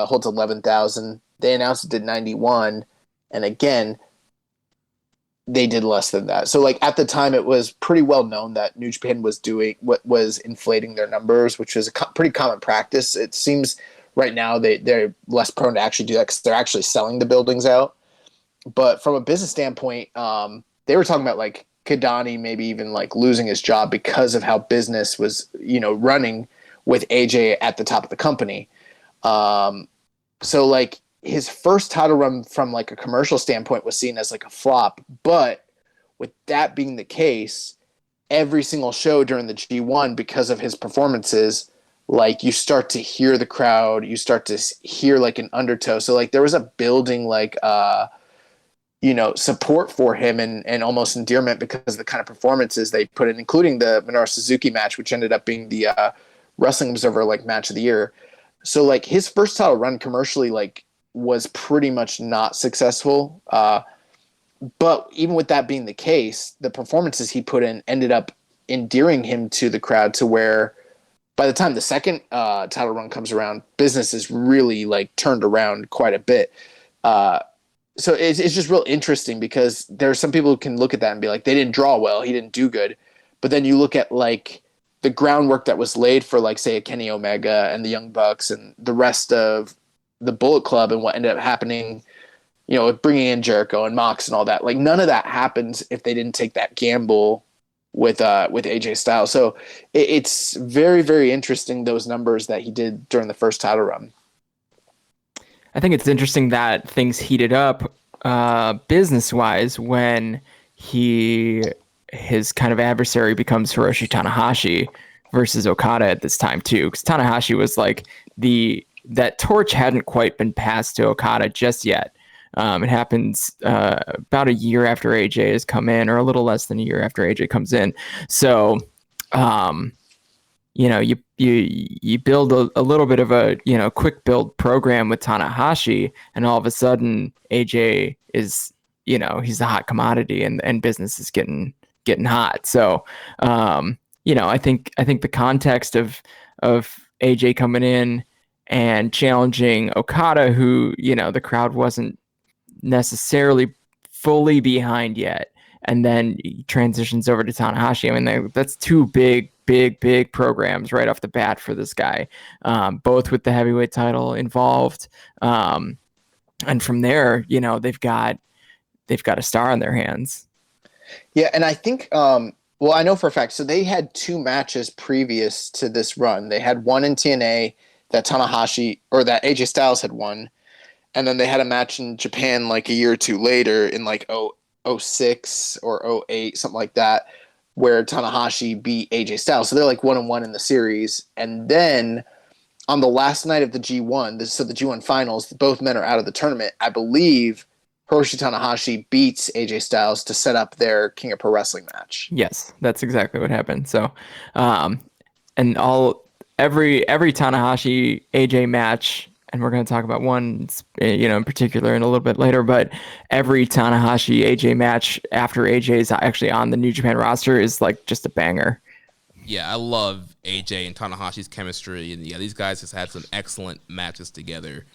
holds 11,000. They announced it did 91, and again, they did less than that. So, like, at the time, it was pretty well known that New Japan was doing what was inflating their numbers, which was a pretty common practice. It seems right now they're less prone to actually do that because they're actually selling the buildings out. But from a business standpoint, they were talking about like Kadani maybe even like losing his job because of how business was, running with AJ at the top of the company. So like, his first title run from like a commercial standpoint was seen as like a flop, but with that being the case, every single show during the G1, because of his performances, like you start to hear the crowd, you start to hear like an undertow. So like there was a building like, support for him and almost endearment because of the kind of performances they put in, including the Minoru Suzuki match, which ended up being the Wrestling Observer like match of the year. So like his first title run commercially, like, was pretty much not successful. But even with that being the case, the performances he put in ended up endearing him to the crowd to where by the time the second title run comes around, business is really like turned around quite a bit. So it's just real interesting because there are some people who can look at that and be like, they didn't draw well, he didn't do good. But then you look at like the groundwork that was laid for like, say, a Kenny Omega and the Young Bucks and the rest of the Bullet Club and what ended up happening, with bringing in Jericho and Mox and all that. Like none of that happens if they didn't take that gamble with AJ Styles. So it's very, very interesting, those numbers that he did during the first title run. I think it's interesting that things heated up business-wise when his kind of adversary becomes Hiroshi Tanahashi versus Okada at this time too, because Tanahashi was like that torch hadn't quite been passed to Okada just yet. It happens about a year after AJ has come in, or a little less than a year after AJ comes in. So, you build a little bit of a quick build program with Tanahashi, and all of a sudden AJ is he's the hot commodity, and business is getting hot. So, I think the context of AJ coming in and challenging Okada, who, the crowd wasn't necessarily fully behind yet, and then he transitions over to Tanahashi. I mean, that's two big programs right off the bat for this guy, both with the heavyweight title involved. And from there, they've got they've got a star on their hands. Yeah, and I think well, I know for a fact. So they had 2 matches previous to this run. They had one in TNA that Tanahashi or that AJ Styles had won, and then they had a match in Japan like a year or 2 later in like 06 or 08, something like that, where Tanahashi beat AJ Styles. So they're like 1-1 in the series. And then on the last night of the G1, so the G1 finals, both men are out of the tournament. I believe Hiroshi Tanahashi beats AJ Styles to set up their King of Pro Wrestling match. Yes, that's exactly what happened. So, and every Tanahashi AJ match, and we're going to talk about one, in particular in a little bit later, but every Tanahashi AJ match after AJ is actually on the New Japan roster is like just a banger. Yeah, I love AJ and Tanahashi's chemistry, and yeah, these guys just had some excellent matches together.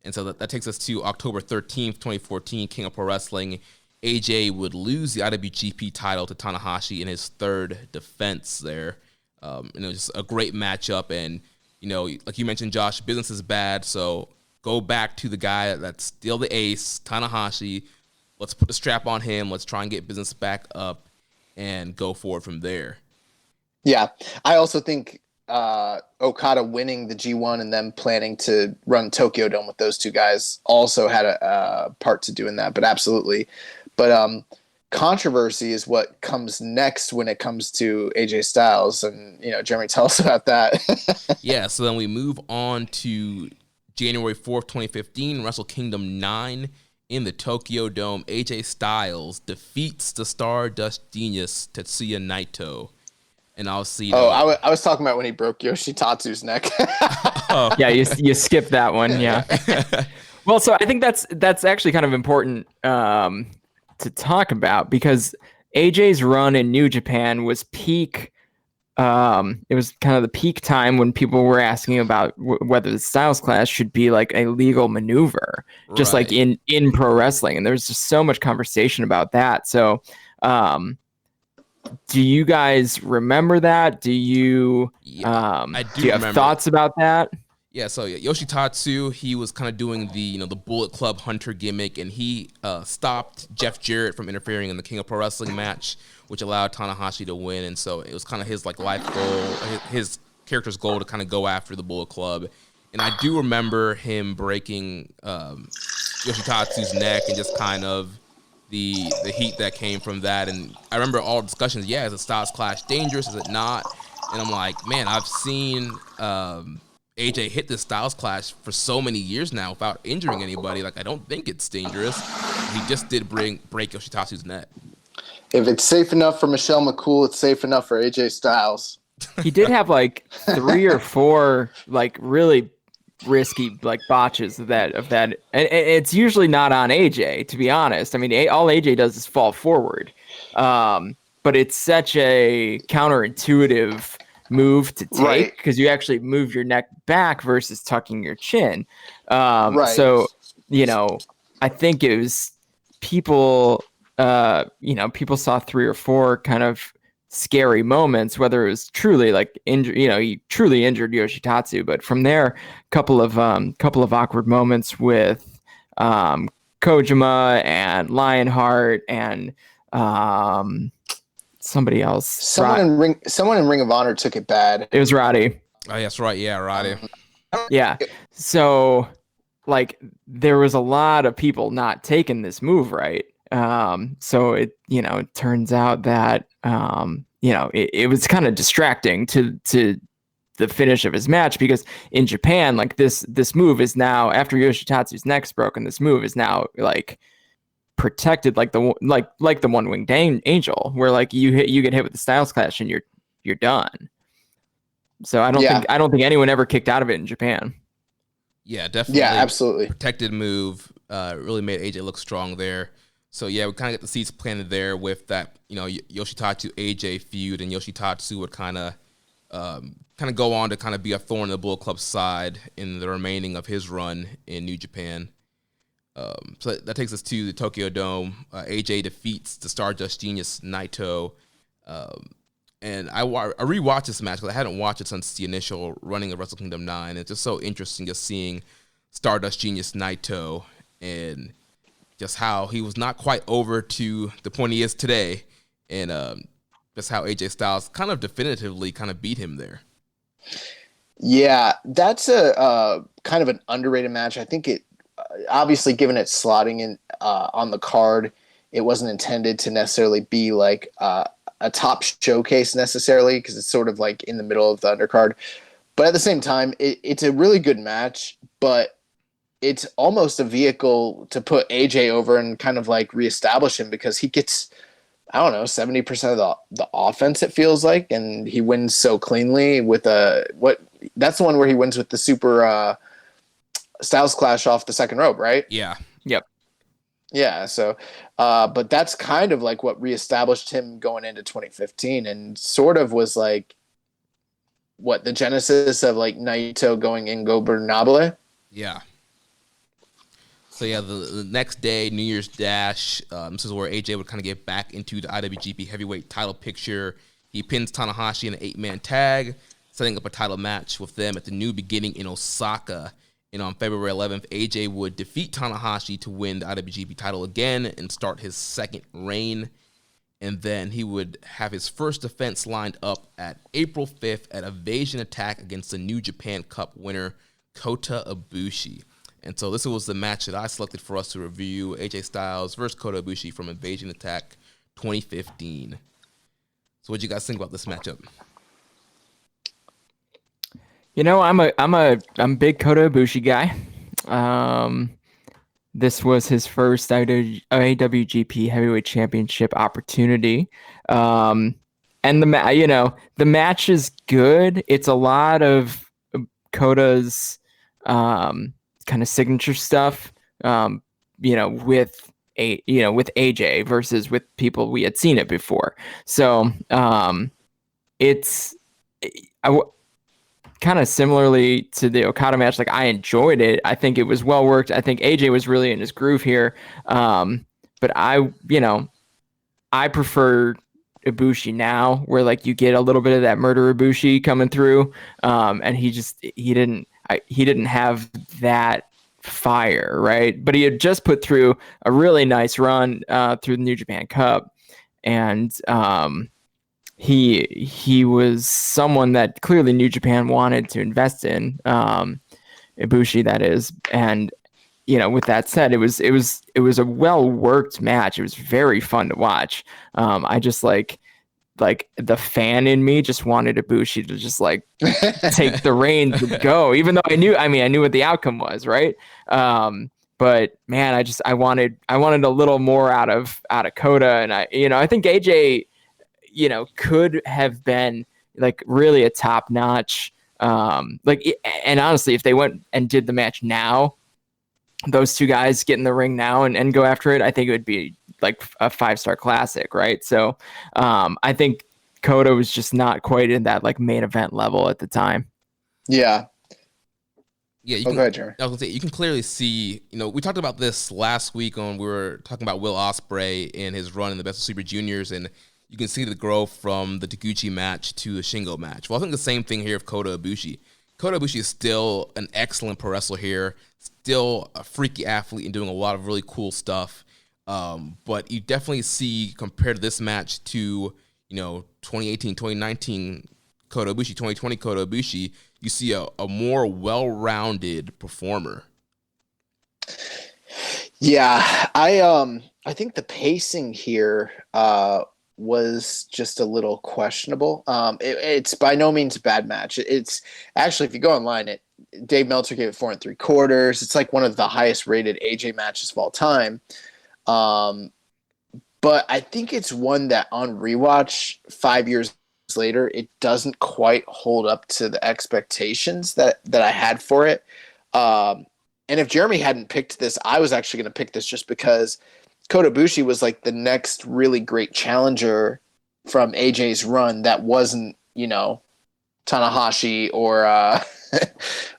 And so that takes us to October 13th, 2014, King of Pro Wrestling. AJ would lose the IWGP title to Tanahashi in his 3rd defense there. And it was just a great matchup. And, like you mentioned, Josh, business is bad. So go back to the guy that's still the ace, Tanahashi. Let's put the strap on him. Let's try and get business back up and go forward from there. Yeah, I also think Okada winning the G1 and them planning to run Tokyo Dome with those 2 guys also had a part to do in that, but absolutely. But controversy is what comes next when it comes to AJ Styles, and Jeremy, tell us about that. Yeah, so then we move on to January 4th, 2015, Wrestle Kingdom 9 in the Tokyo Dome. AJ Styles defeats the Stardust Genius Tetsuya Naito. And I'll see. I was talking about when he broke Yoshitatsu's neck. Yeah, you skipped that one. Yeah. Well, so I think that's actually kind of important to talk about, because AJ's run in New Japan was peak. It was kind of the peak time when people were asking about whether the Styles Clash should be like a legal maneuver, just like in pro wrestling. And there's just so much conversation about that. So, do you guys remember that? Do you I do you have remember. Thoughts about that? Yeah, so Yoshitatsu, he was kind of doing the the Bullet Club Hunter gimmick, and he stopped Jeff Jarrett from interfering in the King of Pro Wrestling match, which allowed Tanahashi to win. And so it was kind of his like life goal, his character's goal to kind of go after the Bullet Club. And I do remember him breaking Yoshitatsu's neck and just kind of the heat that came from that. And I remember all discussions, is the Styles Clash dangerous? Is it not? And I'm like, man, I've seen AJ hit this Styles Clash for so many years now without injuring anybody. Like, I don't think it's dangerous. He just did break Yoshitatsu's neck. If it's safe enough for Michelle McCool, it's safe enough for AJ Styles. He did have like 3 or 4 like really risky like botches of that, and it's usually not on AJ, to be honest. I mean, all AJ does is fall forward, but it's such a counterintuitive move to take because you actually move your neck back versus tucking your chin. So I think it was people saw 3 or 4 kind of scary moments, whether it was truly like he truly injured Yoshitatsu, but from there, couple of awkward moments with Kojima and Lionheart and somebody else. Someone in Ring of Honor took it bad. It was Roddy. Oh, that's right. Yeah, Roddy. Yeah. So like there was a lot of people not taking this move right. So it turns out that it was kind of distracting to the finish of his match, because in Japan, like this move is now, after Yoshitatsu's neck's broken, this move is now like protected like the one-winged angel, where like you get hit with the Styles Clash and you're done. So I don't think anyone ever kicked out of it in Japan. Yeah, definitely. Yeah, absolutely. Protected move. Really made AJ look strong there. So yeah, we kind of get the seeds planted there with that, Yoshitatsu AJ feud, and Yoshitatsu would kind of go on to kind of be a thorn in the Bullet Club's side in the remaining of his run in New Japan. So that takes us to the Tokyo Dome. AJ defeats the Stardust Genius Naito. And I rewatched this match because I hadn't watched it since the initial running of Wrestle Kingdom 9. It's just so interesting just seeing Stardust Genius Naito and just how he was not quite over to the point he is today, and just how AJ Styles kind of definitively kind of beat him there. Yeah, that's a kind of an underrated match. I think it obviously, given its slotting in on the card, it wasn't intended to necessarily be like a top showcase necessarily, because it's sort of like in the middle of the undercard. But at the same time, it's a really good match, but it's almost a vehicle to put AJ over and kind of like reestablish him, because he gets, I don't know, 70% of the offense, it feels like, and he wins so cleanly with that's the one where he wins with the super Styles Clash off the second rope, right? Yeah. Yep. Yeah, so but that's kind of like what reestablished him going into 2015, and sort of was like what the genesis of like Naito going ingobernable. Yeah. So yeah, the next day, New Year's Dash, this is where AJ would kind of get back into the IWGP Heavyweight title picture. He pins Tanahashi in an 8-man tag, setting up a title match with them at the New Beginning in Osaka. And on February 11th, AJ would defeat Tanahashi to win the IWGP title again and start his second reign. And then he would have his first defense lined up at April 5th at Evasion Attack against the New Japan Cup winner, Kota Ibushi. And so this was the match that I selected for us to review, AJ Styles versus Kota Ibushi from Evasion Attack 2015. So what do you guys think about this matchup? You know, I'm a big Kota Ibushi guy. This was his first IWGP Heavyweight Championship opportunity, and the match is good. It's a lot of Kota's kind of signature stuff, with AJ versus with people we had seen it before. So it's kind of similarly to the Okada match. Like, I enjoyed it. I think it was well worked. I think AJ was really in his groove here. But I prefer Ibushi now, where like you get a little bit of that murder Ibushi coming through. And he didn't have that fire, right? But he had just put through a really nice run through the New Japan Cup. And he was someone that clearly New Japan wanted to invest in, Ibushi, that is. And with that said, it was a well worked match. It was very fun to watch. I just like the fan in me just wanted Ibushi to just like take the reins and go, even though I knew what the outcome was, right? But man, I wanted a little more out of Kota, and I think AJ could have been like really a top notch, and honestly, if they went and did the match now, those two guys get in the ring now and go after it, I think it would be like a 5-star classic, right? So I think Kota was just not quite in that like main event level at the time. Yeah. Yeah, go ahead, Jeremy. I was gonna say, you can clearly see, we talked about this last week when we were talking about Will Ospreay and his run in the Best of Super Juniors, and you can see the growth from the Taguchi match to the Shingo match. Well, I think the same thing here of Kota Ibushi. Kota Ibushi is still an excellent pro wrestler here, still a freaky athlete and doing a lot of really cool stuff. But you definitely see, compared to this match to, 2018, 2019 Kota Ibushi, 2020 Kota Ibushi, you see a more well-rounded performer. Yeah, I think the pacing here was just a little questionable. It's by no means a bad match. It's actually, if you go online, Dave Meltzer gave it 4 3/4. It's like one of the highest rated AJ matches of all time. But I think it's one that on rewatch 5 years later, it doesn't quite hold up to the expectations that I had for it. And if Jeremy hadn't picked this, I was actually going to pick this just because Kota Ibushi was like the next really great challenger from AJ's run that wasn't, Tanahashi or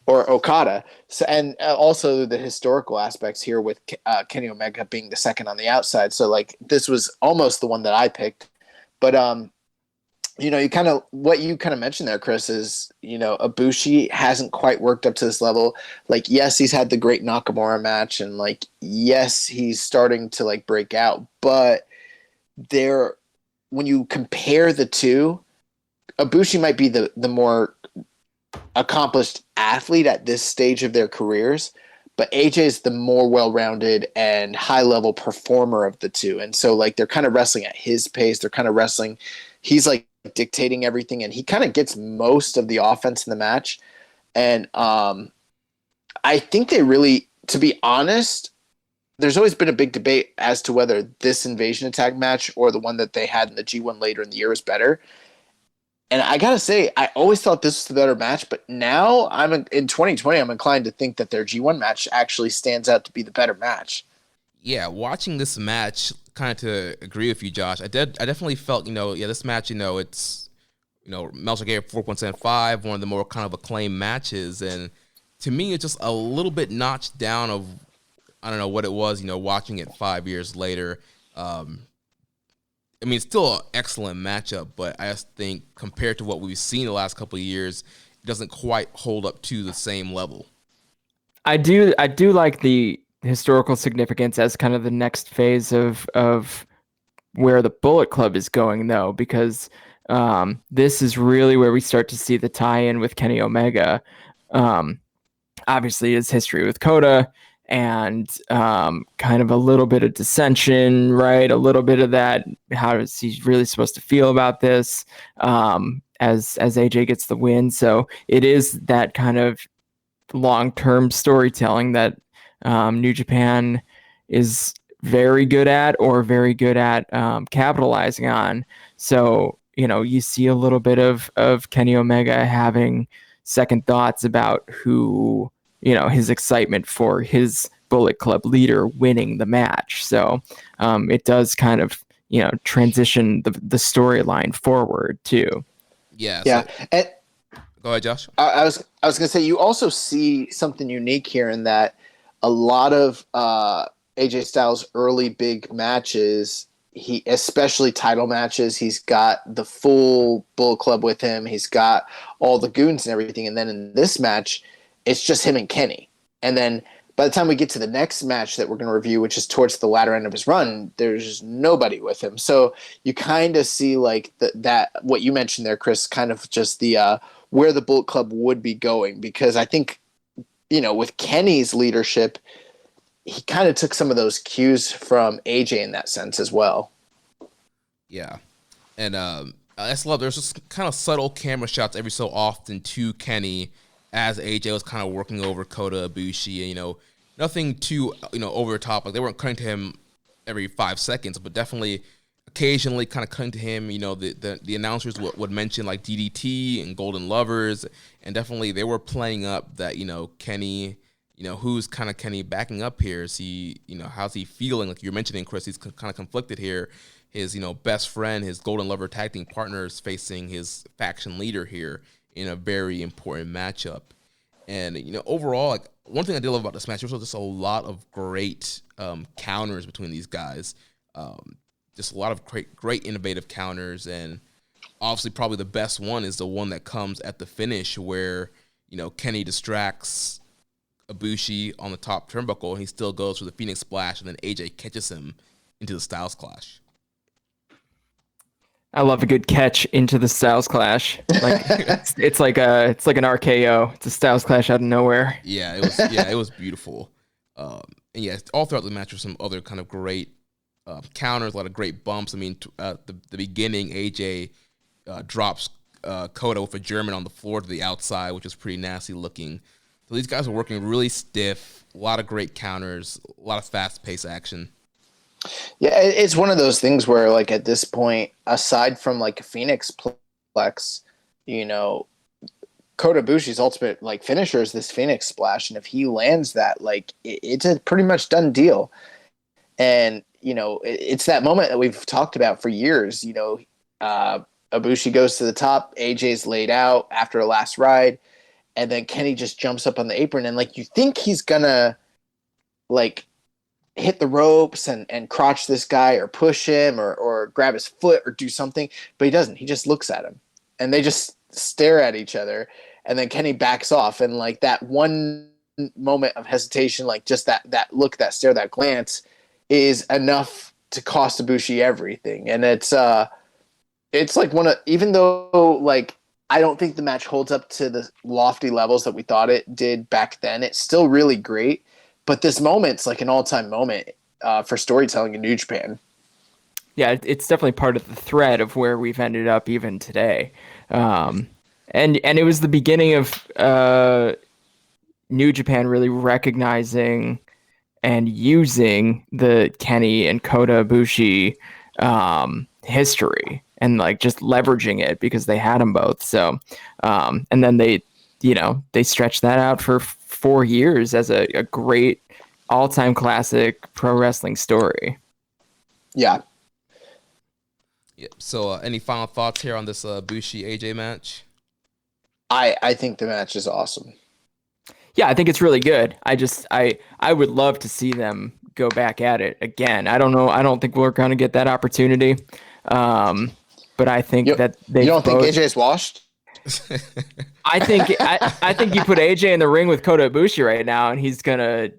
Okada. So, and also the historical aspects here with Kenny Omega being the second on the outside. So like this was almost the one that I picked. But you kind of what you kind of mentioned there, Chris, is Ibushi hasn't quite worked up to this level. Like, yes, he's had the great Nakamura match, and like, yes, he's starting to like break out. But when you compare the two, Ibushi might be the more accomplished athlete at this stage of their careers, but AJ is the more well-rounded and high-level performer of the two. And so like they're kind of wrestling at his pace. They're kind of wrestling. He's like dictating everything, and he kind of gets most of the offense in the match. And I think they really, to be honest, there's always been a big debate as to whether this Invasion Attack match or the one that they had in the G1 later in the year was better. And I gotta say, I always thought this was the better match, but now in 2020, I'm inclined to think that their G1 match actually stands out to be the better match. Yeah, watching this match, kind of to agree with you, Josh, I definitely felt, this match, it's, Meltzer gave 4.75, one of the more kind of acclaimed matches, and to me, it's just a little bit notched down of, I don't know what it was, watching it 5 years later. I mean, it's still an excellent matchup, but I just think compared to what we've seen the last couple of years, it doesn't quite hold up to the same level. I do like the historical significance as kind of the next phase of where the Bullet Club is going, though, because this is really where we start to see the tie-in with Kenny Omega. Obviously, his history with Kota, and kind of a little bit of dissension, right? A little bit of that, how is he really supposed to feel about this as AJ gets the win. So it is that kind of long-term storytelling that New Japan is very good at capitalizing on. So, you see a little bit of Kenny Omega having second thoughts about who, his excitement for his Bullet Club leader winning the match. So it does kind of, transition the storyline forward too. Yeah. Yeah. And go ahead, Josh. I was going to say, you also see something unique here in that a lot of AJ Styles' early big matches, especially title matches, he's got the full Bullet Club with him. He's got all the goons and everything. And then in this match, it's just him and Kenny. And then by the time we get to the next match that we're going to review, which is towards the latter end of his run, there's nobody with him. So you kind of see like that what you mentioned there, Chris, kind of just the where the Bullet Club would be going. Because I think, with Kenny's leadership, he kind of took some of those cues from AJ in that sense as well. Yeah. And I just love, there's just kind of subtle camera shots every so often to Kenny as AJ was kind of working over Kota Ibushi, and, nothing too, over the top. Like, they weren't cutting to him every 5 seconds, but definitely occasionally kind of cutting to him. The announcers would mention like DDT and Golden Lovers, and definitely they were playing up that, Kenny, who's kind of Kenny backing up here? Is he, how's he feeling? Like you're mentioning, Chris, he's kind of conflicted here. His, best friend, his Golden Lover tag team partner is facing his faction leader here in a very important matchup. And, overall, like, one thing I did love about this match was just a lot of great counters between these guys. Just a lot of great innovative counters. And obviously probably the best one is the one that comes at the finish where, Kenny distracts Ibushi on the top turnbuckle, and he still goes for the Phoenix Splash, and then AJ catches him into the Styles Clash. I love a good catch into the Styles Clash. Like it's like an RKO. It's a Styles Clash out of nowhere. Yeah, it was beautiful. And yeah, all throughout the match were some other kind of great counters, a lot of great bumps. I mean, the beginning, AJ drops Kota with a German on the floor to the outside, which was pretty nasty looking. So these guys are working really stiff. A lot of great counters, a lot of fast-paced action. Yeah, it's one of those things where, like, at this point, aside from like a Phoenix Plex, Kota Ibushi's ultimate like finisher is this Phoenix Splash, and if he lands that, like, it's a pretty much done deal. And it's that moment that we've talked about for years. Ibushi goes to the top, AJ's laid out after a last ride, and then Kenny just jumps up on the apron, and like you think he's gonna like hit the ropes and crotch this guy or push him or grab his foot or do something, but he doesn't. He just looks at him and they just stare at each other. And then Kenny backs off, and like that one moment of hesitation, like just that look, that stare, that glance is enough to cost Ibushi everything. And it's like even though like I don't think the match holds up to the lofty levels that we thought it did back then, it's still really great. But this moment's like an all-time moment for storytelling in New Japan. Yeah, it's definitely part of the thread of where we've ended up even today. And it was the beginning of New Japan really recognizing and using the Kenny and Kota Ibushi history and like just leveraging it because they had them both. So, and then they stretched that out for 4 years as a great all-time classic pro wrestling story. Yeah. Yep. So, any final thoughts here on this Ibushi AJ match? I think the match is awesome. Yeah, I think it's really good. I would love to see them go back at it again. I don't know. I don't think we're going to get that opportunity. But I think that they. You don't think AJ's washed? I think you put AJ in the ring with Kota Ibushi right now, and he's gonna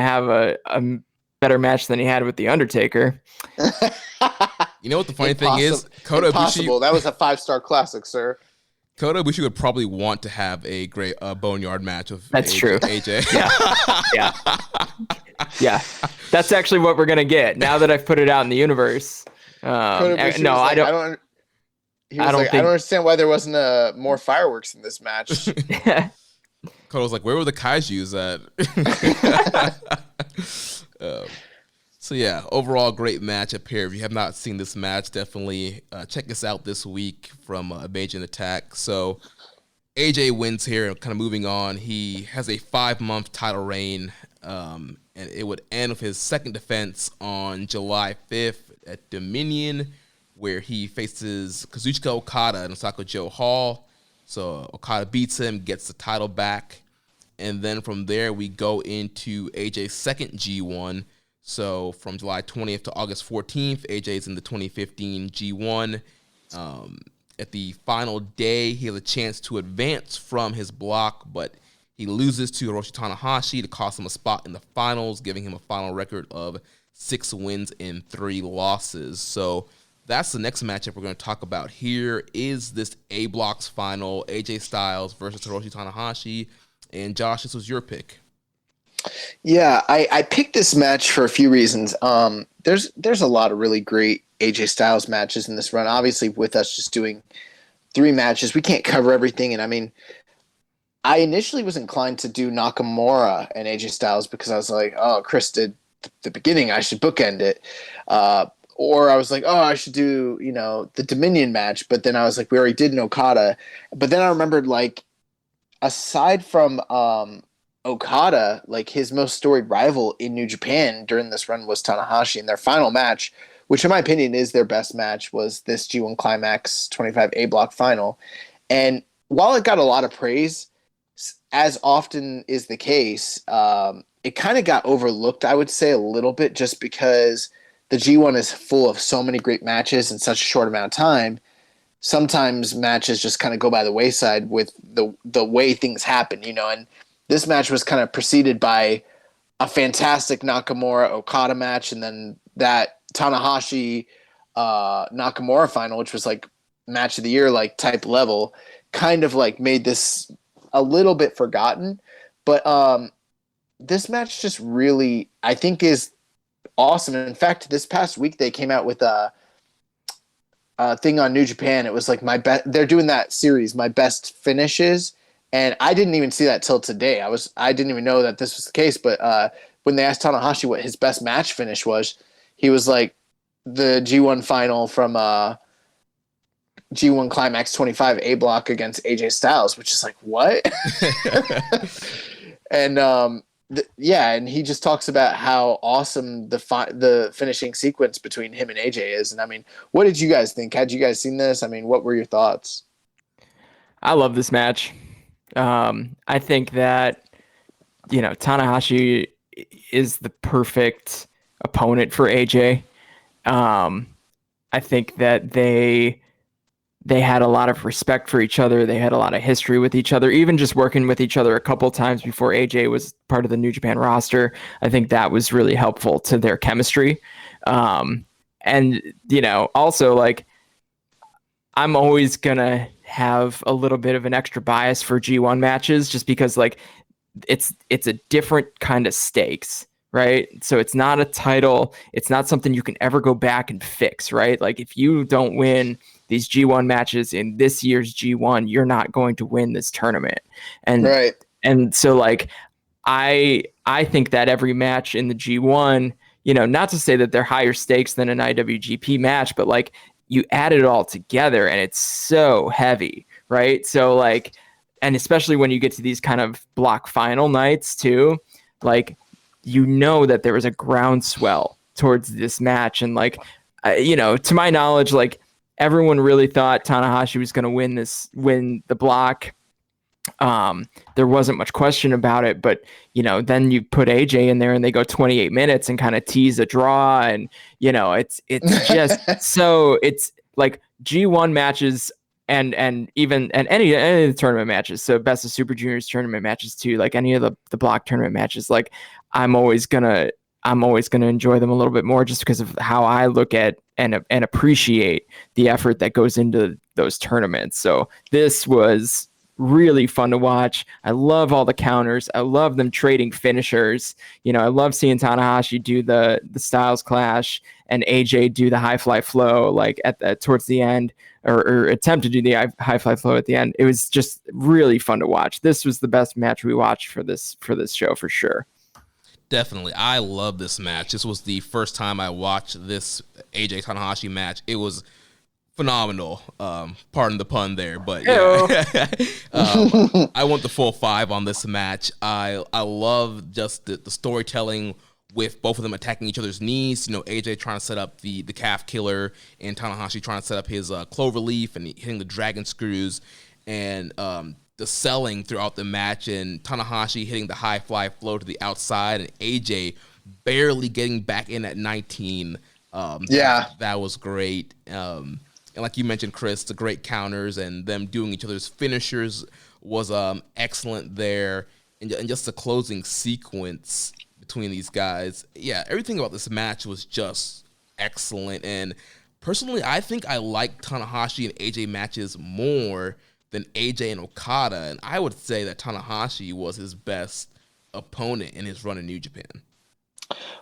have a better match than he had with the Undertaker. You know what the funny thing is? Kota Ibushi. That was a 5-star classic, sir. Kota Ibushi would probably want to have a great boneyard match with AJ. Yeah. That's actually what we're gonna get now that I've put it out in the universe. I don't understand why there wasn't more fireworks in this match. Kota was like, "Where were the kaijus at?" So yeah, overall great matchup here. If you have not seen this match, definitely check us out this week from Major Attack. So AJ wins here, kind of moving on. He has a 5-month title reign, and it would end with his second defense on July 5th at Dominion, where he faces Kazuchika Okada in Osaka Joe Hall. So Okada beats him, gets the title back, and then from there we go into AJ's second G1. So from July 20th to August 14th, AJ's in the 2015 G1. At the final day, he has a chance to advance from his block, but he loses to Hiroshi Tanahashi to cost him a spot in the finals, giving him a final record of 6 wins and 3 losses. So that's the next matchup we're going to talk about here. Is this A Block's final, AJ Styles versus Hiroshi Tanahashi? And Josh, this was your pick. Yeah, I picked this match for a few reasons. There's a lot of really great AJ Styles matches in this run. Obviously, with us just doing 3 matches, we can't cover everything. And I mean, I initially was inclined to do Nakamura and AJ Styles because I was like, oh, Chris did the beginning, I should bookend it. Or I was like, oh, I should do, the Dominion match. But then I was like, we already did an Okada. But then I remembered, like, aside from Okada, like his most storied rival in New Japan during this run was Tanahashi, and their final match, which in my opinion is their best match, was this G1 Climax 25 A Block final. And while it got a lot of praise, as often is the case, it kind of got overlooked, I would say, a little bit, just because the G1 is full of so many great matches in such a short amount of time. Sometimes matches just kind of go by the wayside with the way things happen, and this match was kind of preceded by a fantastic Nakamura-Okada match, and then that Tanahashi Nakamura final, which was like match of the year, like type level, kind of like made this a little bit forgotten. But this match just really, I think, is awesome. In fact, this past week they came out with a thing on New Japan. It was like they're doing that series, My Best Finishes. And I didn't even see that till today. I didn't even know that this was the case. But when they asked Tanahashi what his best match finish was, he was like the G1 final from G1 Climax 25 A Block against AJ Styles, which is like, what? And and he just talks about how awesome the finishing sequence between him and AJ is. And I mean, what did you guys think? Had you guys seen this? I mean, what were your thoughts? I love this match. I think that, Tanahashi is the perfect opponent for AJ. I think that they had a lot of respect for each other. They had a lot of history with each other, even just working with each other a couple times before AJ was part of the New Japan roster. I think that was really helpful to their chemistry. And, you know, also, like, I'm always going to have a little bit of an extra bias for G1 matches just because, like, it's a different kind of stakes, right? So it's not a title. It's not something you can ever go back and fix, right? Like, if you don't win these G1 matches in this year's G1, you're not going to win this tournament. And right. And so, like, I think that every match in the G1, you know, not to say that they're higher stakes than an IWGP match, but like, you add it all together and it's so heavy, right? So, like, and especially when you get to these kind of block final nights too, like, you know that there was a groundswell towards this match. And like, you know, to my knowledge, like, everyone really thought Tanahashi was going to win the block. There wasn't much question about it, but, you know, then you put AJ in there and they go 28 minutes and kind of tease a draw. And, you know, it's just, so it's like G1 matches and any of the tournament matches. So Best of Super Juniors tournament matches too, like any of the block tournament matches, like, I'm always gonna enjoy them a little bit more just because of how I look at and appreciate the effort that goes into those tournaments. So this was really fun to watch. I love all the counters. I love them trading finishers. You know, I love seeing Tanahashi do the Styles Clash and AJ do the high fly flow, like towards the end, or attempt to do the high fly flow at the end. It was just really fun to watch. This was the best match we watched for this show for sure. Definitely. I love this match. This was the first time I watched this AJ Tanahashi match. It was phenomenal. Pardon the pun there, but yeah. I want the full 5 on this match. I love just the storytelling with both of them attacking each other's knees. You know, AJ trying to set up the calf killer and Tanahashi trying to set up his cloverleaf and hitting the dragon screws, and the selling throughout the match, and Tanahashi hitting the high fly flow to the outside, and AJ barely getting back in at 19. That was great. And like you mentioned, Chris, the great counters and them doing each other's finishers was excellent there. And just the closing sequence between these guys. Yeah, everything about this match was just excellent. And personally, I think I like Tanahashi and AJ matches more than AJ and Okada, and I would say that Tanahashi was his best opponent in his run in New Japan.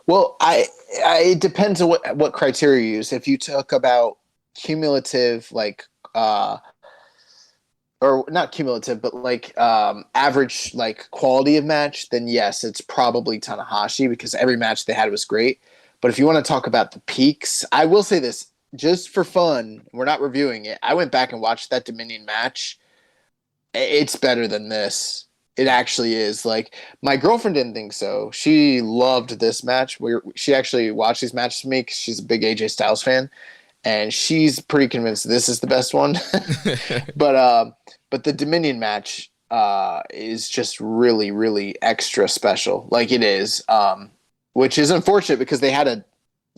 Well, it depends on what criteria you use. If you talk about cumulative, like, or not cumulative, but like average, like, quality of match, then yes, it's probably Tanahashi because every match they had was great. But if you want to talk about the peaks, I will say this. Just for fun, we're not reviewing it. I went back and watched that Dominion match. It's better than this. It actually is. Like, my girlfriend didn't think so. She loved this match. She actually watched these matches with me because she's a big AJ Styles fan, and she's pretty convinced this is the best one. But the Dominion match is just really, really extra special. Like, it is, which is unfortunate because they had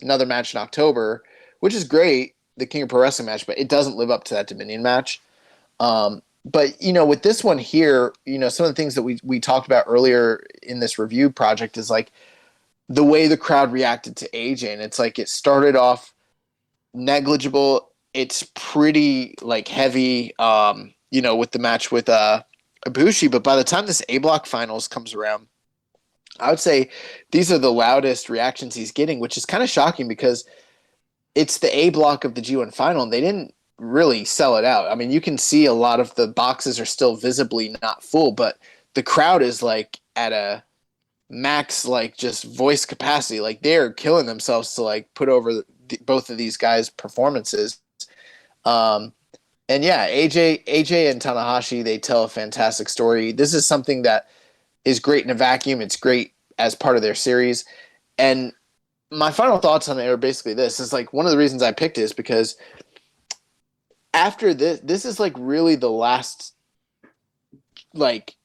another match in October, which is great, the King of Pro Wrestling match, but it doesn't live up to that Dominion match. But, you know, with this one here, you know, some of the things that we talked about earlier in this review project is, like, the way the crowd reacted to AJ. And it's like, it started off negligible. It's pretty, like, heavy, you know, with the match with Ibushi. But by the time this A-Block Finals comes around, I would say these are the loudest reactions he's getting, which is kind of shocking because it's the A block of the G1 final, and they didn't really sell it out. I mean, you can see a lot of the boxes are still visibly not full, but the crowd is, like, at a max, like, just voice capacity. Like, they're killing themselves to, like, put over both of these guys' performances. And yeah, AJ and Tanahashi, they tell a fantastic story. This is something that is great in a vacuum. It's great as part of their series. And my final thoughts on it are basically this. Is, like, one of the reasons I picked it is because after this is, like, really the last, like,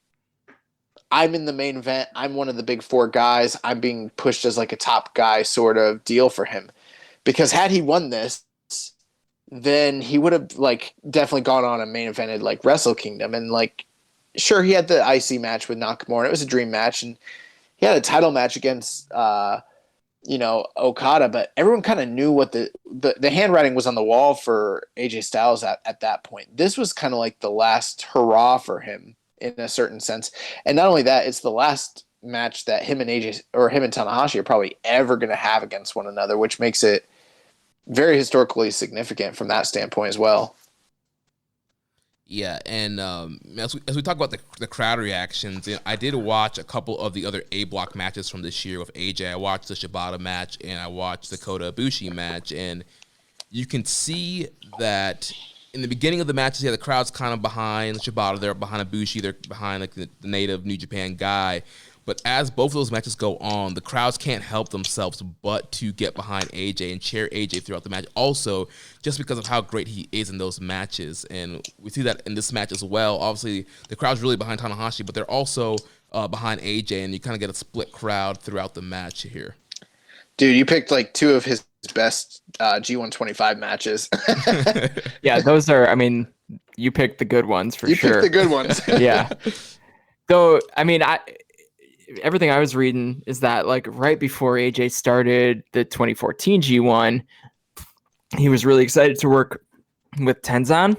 I'm in the main event. I'm one of the big four guys. I'm being pushed as like a top guy sort of deal for him. Because had he won this, then he would have like definitely gone on and main evented like Wrestle Kingdom. And like, sure, he had the IC match with Nakamura. And it was a dream match. And he had a title match against, Okada, but everyone kind of knew what the handwriting was on the wall for AJ Styles at that point. This was kind of like the last hurrah for him in a certain sense. And not only that, it's the last match that him and Tanahashi are probably ever going to have against one another, which makes it very historically significant from that standpoint as well. Yeah, and as we talk about the crowd reactions, I did watch a couple of the other A block matches from this year with AJ. I watched the Shibata match and I watched the Kota Ibushi match, and you can see that in the beginning of the matches, the crowd's kind of behind Shibata, they're behind Ibushi, they're behind like the native New Japan guy. But as both of those matches go on, the crowds can't help themselves but to get behind AJ and cheer AJ throughout the match. Also, just because of how great he is in those matches. And we see that in this match as well. Obviously, the crowd's really behind Tanahashi, but they're also behind AJ, and you kind of get a split crowd throughout the match here. Dude, you picked like two of his best G125 matches. Yeah, those are, I mean, you picked the good ones for sure. You picked the good ones. Yeah. Though, I mean, everything I was reading is that like right before AJ started the 2014 G1, he was really excited to work with Tenzan.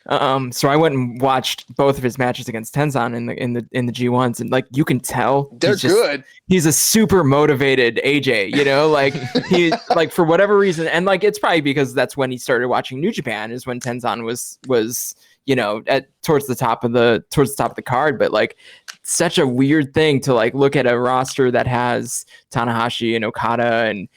So I went and watched both of his matches against Tenzan in the G1s, and like you can tell they're good. He's a super motivated AJ, like he like for whatever reason, and like it's probably because that's when he started watching New Japan, is when Tenzan was towards the top of the card. But like such a weird thing to like look at a roster that has Tanahashi and Okada and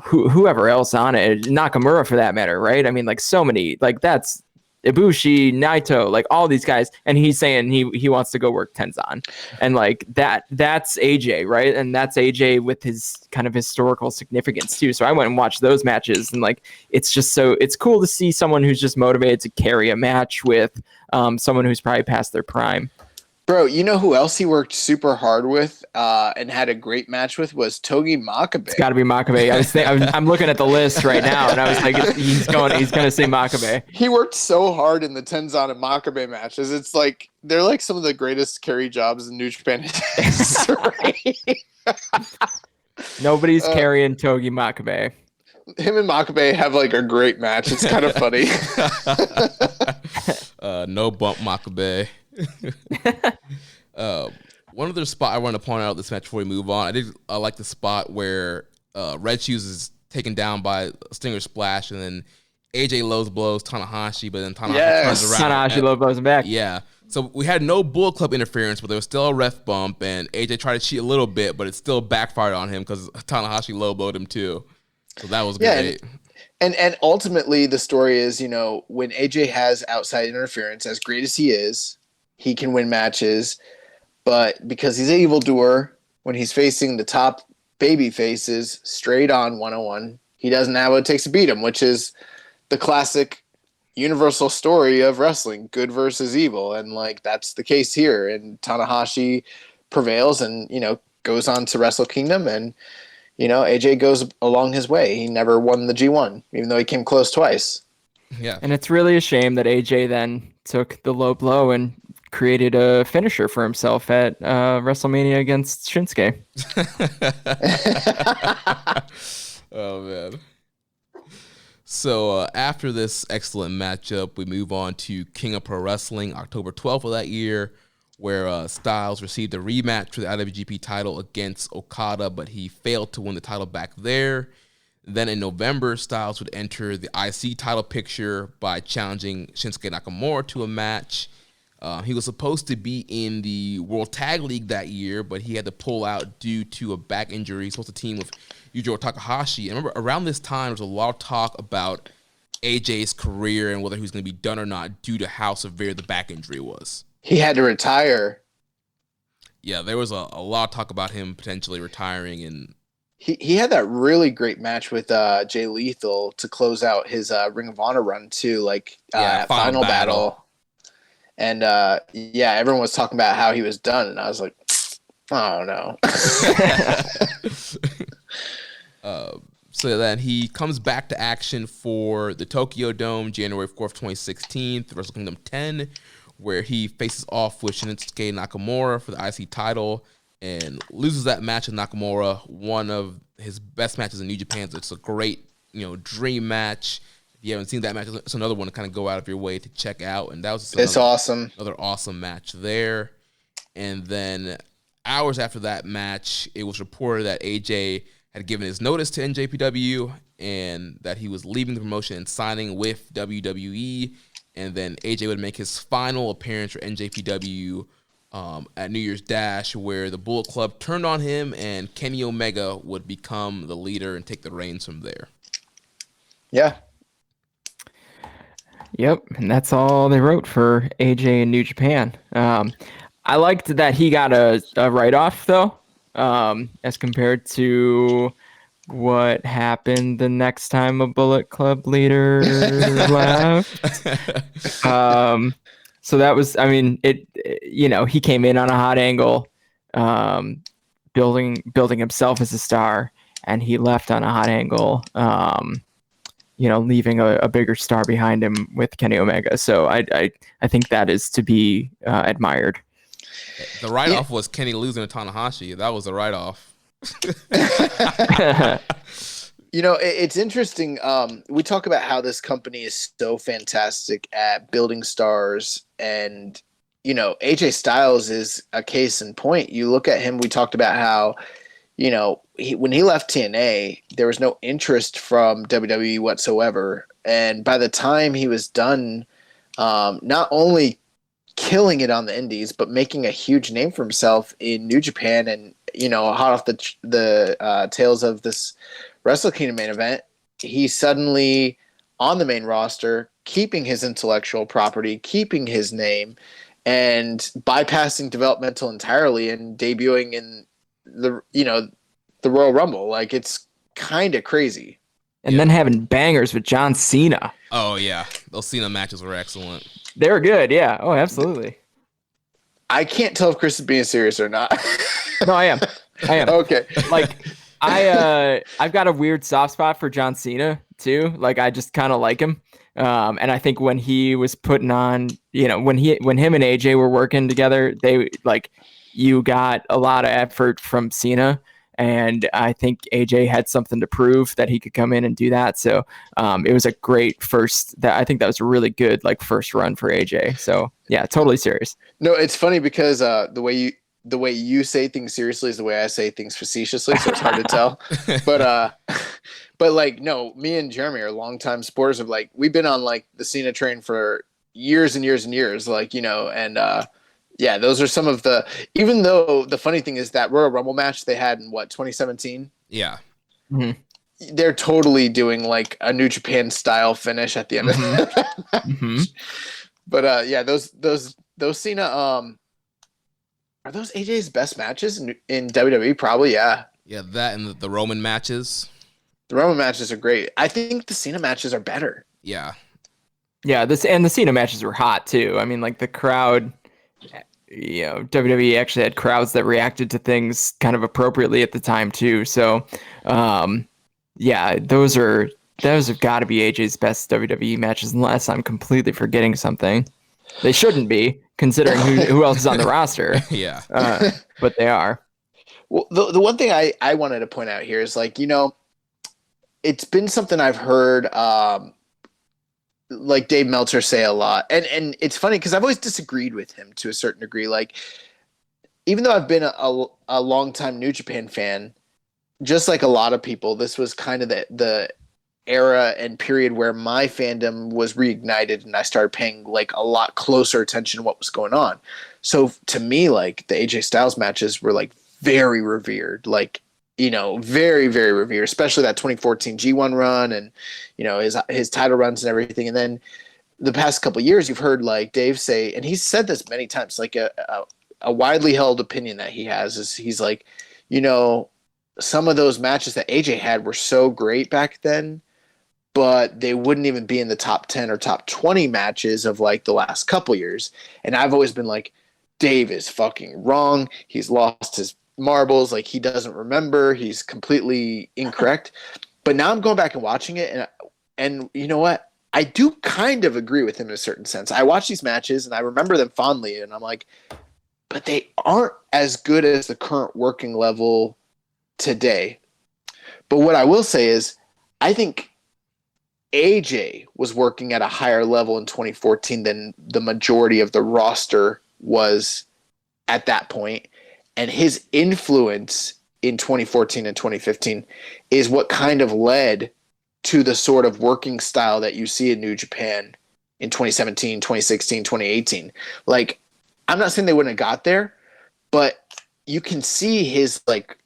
whoever else on it, Nakamura for that matter, right? I mean, like so many, like that's Ibushi, Naito, like all these guys, and he's saying he wants to go work Tenzan, and like that's AJ, right? And that's AJ with his kind of historical significance too. So I went and watched those matches, and like it's cool to see someone who's just motivated to carry a match with someone who's probably past their prime. Bro, you know who else he worked super hard with and had a great match with was Togi Makabe. It's got to be Makabe. I'm looking at the list right now, and I was like, he's going to say Makabe. He worked so hard in the Tenzan and Makabe matches. It's like they're like some of the greatest carry jobs in New Japan history. Nobody's carrying Togi Makabe. Him and Makabe have like a great match. It's kind of funny. No bump Makabe. One other spot I want to point out this match before we move on. I like the spot where Red Shoes is taken down by a Stinger Splash, and then AJ low blows Tanahashi, but then Tanahashi turns around. Tanahashi low blows him back. Yeah. So we had no Bullet Club interference, but there was still a ref bump, and AJ tried to cheat a little bit, but it still backfired on him because Tanahashi low blowed him too. So that was great. And ultimately the story is, when AJ has outside interference, as great as he is, he can win matches, but because he's an evildoer, when he's facing the top baby faces straight on 101, he doesn't have what it takes to beat him, which is the classic universal story of wrestling, good versus evil. And like, that's the case here. And Tanahashi prevails and, goes on to Wrestle Kingdom, and, AJ goes along his way. He never won the G1, even though he came close twice. Yeah. And it's really a shame that AJ then took the low blow and created a finisher for himself at WrestleMania against Shinsuke. Oh, man. So after this excellent matchup, we move on to King of Pro Wrestling, October 12th of that year, where Styles received a rematch for the IWGP title against Okada, but he failed to win the title back there. Then in November, Styles would enter the IC title picture by challenging Shinsuke Nakamura to a match. He was supposed to be in the World Tag League that year, but he had to pull out due to a back injury. He's supposed to team with Yujiro Takahashi. And remember, around this time, there was a lot of talk about AJ's career and whether he was going to be done or not due to how severe the back injury was. He had to retire. Yeah, there was a lot of talk about him potentially retiring. And he had that really great match with Jay Lethal to close out his Ring of Honor run, too, Final Battle. And yeah, everyone was talking about how he was done, and I was like, oh no. So then he comes back to action for the Tokyo Dome, January 4th, 2016, Wrestle Kingdom 10, where he faces off with Shinsuke Nakamura for the IC title and loses that match with Nakamura, one of his best matches in New Japan. So it's a great, dream match. If you haven't seen that match, it's another one to kind of go out of your way to check out. And that was it's awesome. Another awesome match there. And then hours after that match, it was reported that AJ had given his notice to NJPW and that he was leaving the promotion and signing with WWE. And then AJ would make his final appearance for NJPW at New Year's Dash, where the Bullet Club turned on him and Kenny Omega would become the leader and take the reins from there. Yeah. Yep, and that's all they wrote for AJ in New Japan. I liked that he got a write-off, though, as compared to what happened the next time a Bullet Club leader left. So that was, he came in on a hot angle, building himself as a star, and he left on a hot angle, leaving a bigger star behind him with Kenny Omega. So I think that is to be admired. The write-off was Kenny losing to Tanahashi. That was the write-off. It's interesting. We talk about how this company is so fantastic at building stars, and AJ Styles is a case in point. You look at him. We talked about how when he left TNA, there was no interest from WWE whatsoever, and by the time he was done, not only killing it on the indies, but making a huge name for himself in New Japan, and hot off the tails of this Wrestle Kingdom main event, he's suddenly on the main roster, keeping his intellectual property, keeping his name, and bypassing developmental entirely and debuting in the Royal Rumble. Like, it's kind of crazy. And then having bangers with John Cena. Oh yeah, those Cena matches were excellent. They were good, yeah. Oh, absolutely. I can't tell if Chris is being serious or not. No, I am. Okay. Like, I've got a weird soft spot for John Cena too. Like, I just kind of like him. And I think when he was putting on, when him and AJ were working together, you got a lot of effort from Cena. And I think AJ had something to prove that he could come in and do that. So it was a great I think that was a really good first run for AJ. So yeah, totally serious. No, it's funny because the way you say things seriously is the way I say things facetiously, so it's hard to tell. But no, me and Jeremy are longtime supporters of we've been on the Cena train for years and years and years, and yeah, those are some of the, even though the funny thing is that Royal Rumble match they had in 2017? Yeah. Mm-hmm. They're totally doing a New Japan style finish at the end of that match. Mm-hmm. But yeah, those Cena, are those AJ's best matches in WWE? Probably, yeah. Yeah, that and the Roman matches. The Roman matches are great. I think the Cena matches are better. Yeah. Yeah, the Cena matches were hot too. I mean, the crowd, WWE actually had crowds that reacted to things kind of appropriately at the time too. So, yeah, those have got to be AJ's best WWE matches, unless I'm completely forgetting something. They shouldn't be, considering who else is on the roster. Yeah. But they are. Well, the one thing I wanted to point out here is it's been something I've heard Dave Meltzer say a lot. And it's funny because I've always disagreed with him to a certain degree. Even though I've been a long-time New Japan fan, just like a lot of people, this was kind of the era and period where my fandom was reignited and I started paying a lot closer attention to what was going on. So to me, the AJ Styles matches were very revered, very, very revered, especially that 2014 G1 run and, his title runs and everything. And then the past couple of years, you've heard Dave say, and he's said this many times, a widely held opinion that he has is he's some of those matches that AJ had were so great back then, but they wouldn't even be in the top 10 or top 20 matches of like the last couple years. And I've always been like, Dave is fucking wrong. He's lost his marbles. Like, he doesn't remember. He's completely incorrect. But now I'm going back and watching it, and you know what? I do kind of agree with him in a certain sense. I watch these matches and I remember them fondly, and I'm like, but they aren't as good as the current working level today. But what I will say is, I think AJ was working at a higher level in 2014 than the majority of the roster was at that point. And his influence in 2014 and 2015 is what kind of led to the sort of working style that you see in New Japan in 2017, 2016, 2018. Like, I'm not saying they wouldn't have got there, but you can see his like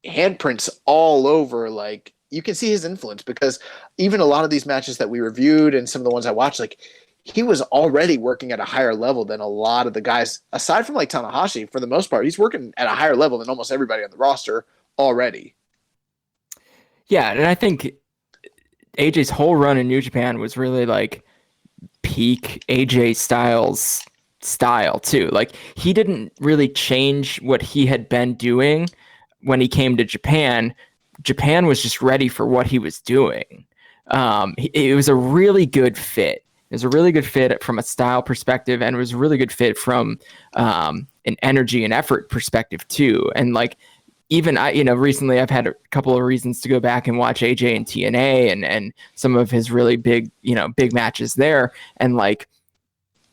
handprints all over. Like, you can see his influence, because even a lot of these matches that we reviewed and some of the ones I watched, like, he was already working at a higher level than a lot of the guys, aside from like Tanahashi. For the most part, he's working at a higher level than almost everybody on the roster already. Yeah, and I think AJ's whole run in New Japan was really like peak AJ Styles style too. Like, he didn't really change what he had been doing when he came to Japan. Japan was just ready for what he was doing. It was a really good fit. It was a really good fit from a style perspective, and it was a really good fit from an energy and effort perspective too. And like, even recently I've had a couple of reasons to go back and watch AJ and TNA and some of his really big matches there. And like,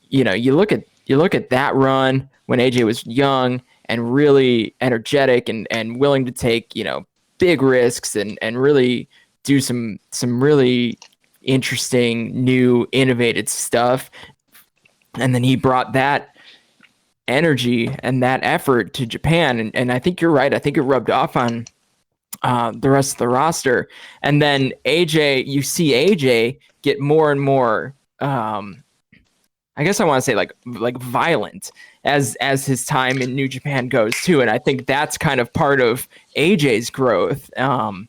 you look at that run when AJ was young and really energetic and willing to take, big risks and really do some really interesting, new, innovative stuff. And then he brought that energy and that effort to Japan. And I think you're right. I think it rubbed off on the rest of the roster. And then you see AJ get more and more, I guess I want to say like violent as his time in New Japan goes too. And I think that's kind of part of AJ's growth. And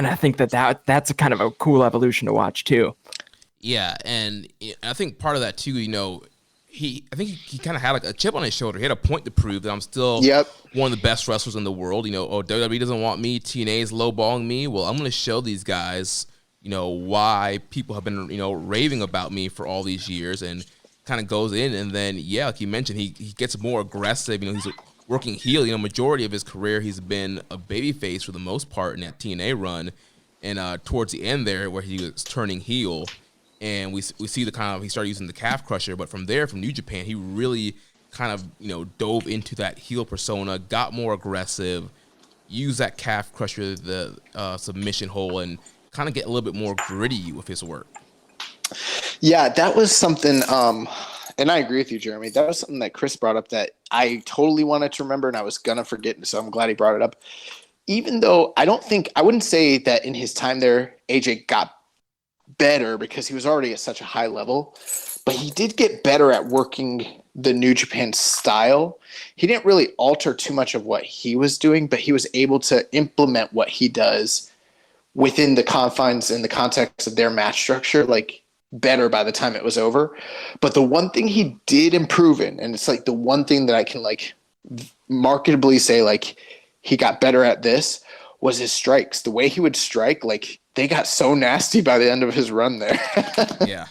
I think that's a kind of a cool evolution to watch too. Yeah, and I think part of that too, he kind of had like a chip on his shoulder. He had a point to prove that I'm still one of the best wrestlers in the world. WWE doesn't want me. TNA is lowballing me. Well, I'm going to show these guys, why people have been, raving about me for all these years, and kind of goes in. And then, yeah, like you mentioned, he gets more aggressive. He's a working heel. Majority of his career, he's been a babyface for the most part in that TNA run. And towards the end there, where he was turning heel, and we see he started using the calf crusher. But from there, from New Japan, he really kind of, dove into that heel persona, got more aggressive, used that calf crusher, the submission hole, and kind of get a little bit more gritty with his work. Yeah, that was something, and I agree with you, Jeremy. That was something that Chris brought up that I totally wanted to remember, and I was going to forget, so I'm glad he brought it up. Even though I wouldn't say that in his time there, AJ got better, because he was already at such a high level, but he did get better at working the New Japan style. He didn't really alter too much of what he was doing, but he was able to implement what he does within the confines and the context of their match structure, like, better by the time it was over. But the one thing he did improve in, and it's like the one thing that I can like marketably say like he got better at this, was his strikes. The way he would strike, like, they got so nasty by the end of his run there. Yeah.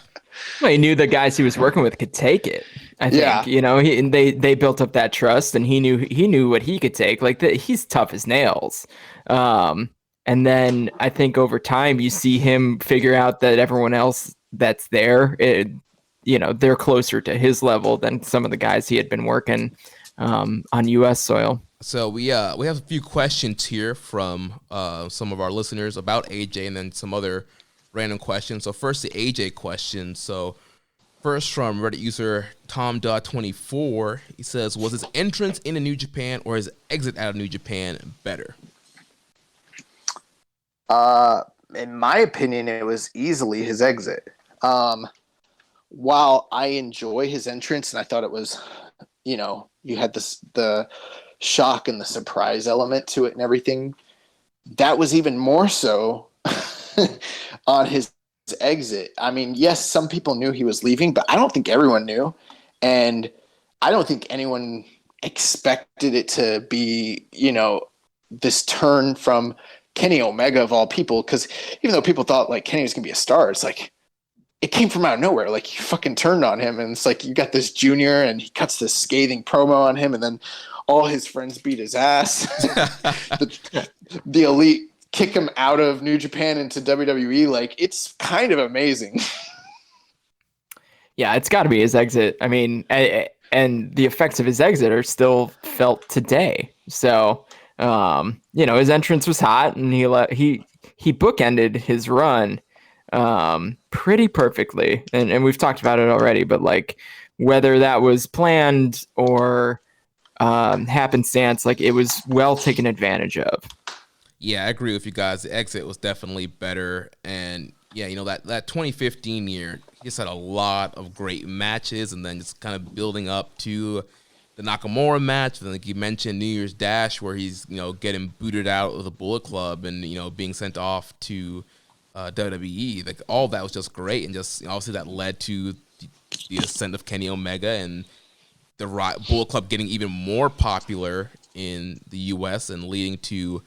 Well, he knew the guys he was working with could take it. I think, they built up that trust, and he knew what he could take. Like, he's tough as nails. And then I think over time you see him figure out that everyone else that's there, they're closer to his level than some of the guys he had been working on U.S. soil. So we have a few questions here from some of our listeners about AJ, and then some other random questions. So first, the AJ question. So first, from Reddit user Tom.24, he says, was his entrance into New Japan or his exit out of New Japan better? In my opinion, it was easily his exit. While I enjoy his entrance, and I thought it was, you had the shock and the surprise element to it and everything, that was even more so on his exit, I mean, yes, some people knew he was leaving, but I don't think everyone knew. And I don't think anyone expected it to be, this turn from Kenny Omega of all people. Because even though people thought like Kenny was going to be a star, it's like it came from out of nowhere. Like, you fucking turned on him, and it's like you got this junior, and he cuts this scathing promo on him, and then all his friends beat his ass. the Elite kick him out of New Japan into WWE. Like, it's kind of amazing. Yeah, it's got to be his exit. I mean, and the effects of his exit are still felt today. So, his entrance was hot, and he bookended his run pretty perfectly. And we've talked about it already, but like whether that was planned or happenstance, like it was well taken advantage of. Yeah, I agree with you guys. The exit was definitely better. And yeah, that 2015 year, he just had a lot of great matches, and then just kind of building up to the Nakamura match. And like you mentioned, New Year's Dash, where he's, getting booted out of the Bullet Club and, being sent off to WWE. Like, all that was just great. And just, obviously that led to the ascent of Kenny Omega and the Bullet Club getting even more popular in the U.S. and leading to,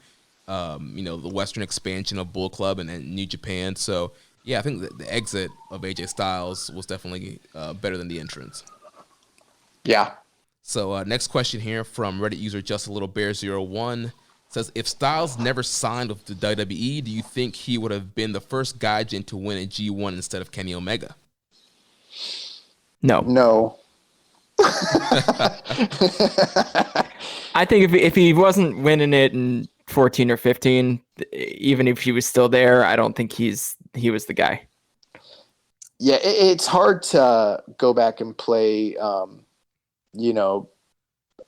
the Western expansion of Bullet Club and New Japan. So, yeah, I think the exit of AJ Styles was definitely better than the entrance. Yeah. So, next question here from Reddit user Just a Little Bear 01 says, if Styles never signed with the WWE, do you think he would have been the first Gaijin to win a G1 instead of Kenny Omega? No. I think if he wasn't winning it in 14 or 15, even if he was still there, I don't think he was the guy. Yeah, it's hard to go back and play,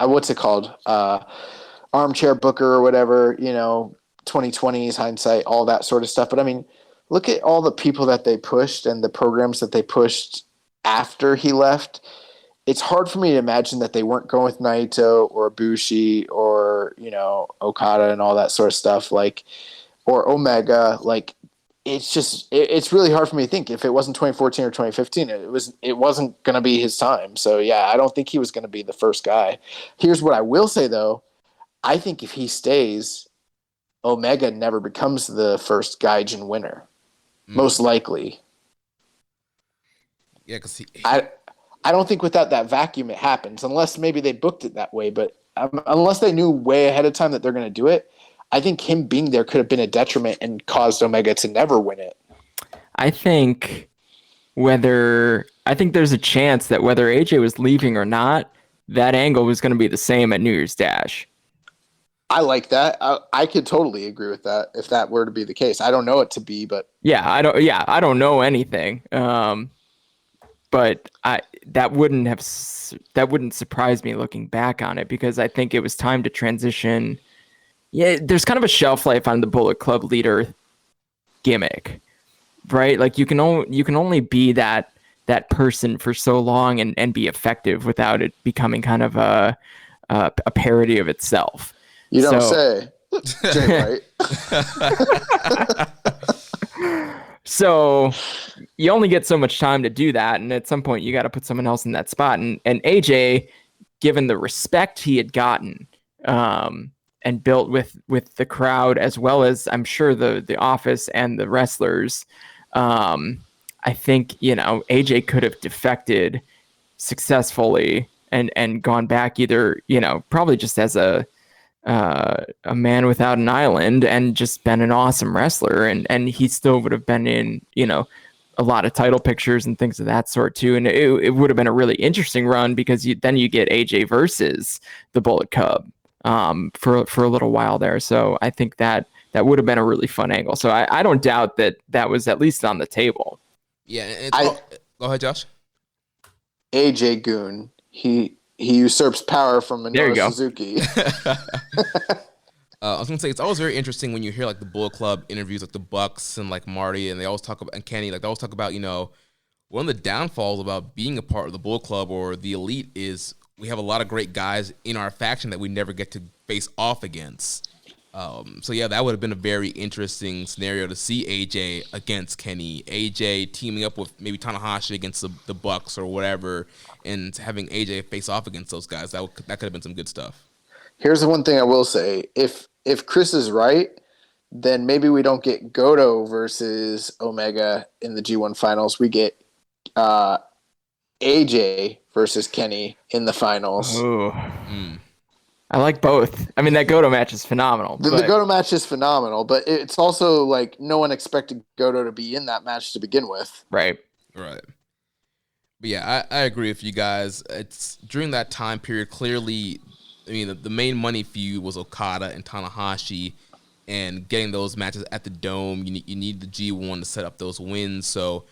what's it called? Armchair Booker or whatever, 2020's hindsight, all that sort of stuff. But I mean, look at all the people that they pushed and the programs that they pushed after he left. It's hard for me to imagine that they weren't going with Naito or Ibushi or, Okada and all that sort of stuff, like, or Omega. Like, it's really hard for me to think if it wasn't 2014 or 2015, it wasn't going to be his time. So yeah, I don't think he was going to be the first guy. Here's what I will say though. I think if he stays, Omega never becomes the first Gaijin winner. Most likely. Yeah, because I don't think without that vacuum it happens, unless maybe they booked it that way. But unless they knew way ahead of time that they're going to do it, I think him being there could have been a detriment and caused Omega to never win it. I think there's a chance that whether AJ was leaving or not, that angle was going to be the same at New Year's Dash. I like that. I could totally agree with that if that were to be the case. I don't know it to be, but I don't know anything. But that wouldn't surprise me looking back on it, because I think it was time to transition. Yeah, there's kind of a shelf life on the Bullet Club leader gimmick, right? Like you can only be that person for so long and be effective without it becoming kind of a parody of itself. You don't say, Jay White. So you only get so much time to do that, and at some point you got to put someone else in that spot. And AJ, given the respect he had gotten and built with the crowd, as well as I'm sure the office and the wrestlers, I think AJ could have defected successfully and gone back either probably just as a man without an island and just been an awesome wrestler, and he still would have been in a lot of title pictures and things of that sort too, and it would have been a really interesting run, because then you get AJ versus the Bullet Club for a little while there. So I think that would have been a really fun angle. So I don't doubt that was at least on the table. Yeah, go ahead, Josh. AJ Goon, he usurps power from Minoru Suzuki. I was gonna say, it's always very interesting when you hear like the Bullet Club interviews, like the Bucks and like Marty, and they always talk about, and Kenny, like they always talk about, one of the downfalls about being a part of the Bullet Club or the Elite is we have a lot of great guys in our faction that we never get to face off against. So yeah, that would have been a very interesting scenario to see AJ against Kenny. AJ teaming up with maybe Tanahashi against the Bucks or whatever, and having AJ face off against those guys. That could have been some good stuff. Here's the one thing I will say: if Chris is right, then maybe we don't get Goto versus Omega in the G1 finals. We get AJ versus Kenny in the finals. Ooh. I like both. I mean, that Goto match is phenomenal. The Goto match is phenomenal, but it's also like no one expected Goto to be in that match to begin with. Right. But yeah, I agree with you guys. It's during that time period, clearly, I mean, the main money feud was Okada and Tanahashi, and getting those matches at the Dome, you need the G1 to set up those wins. So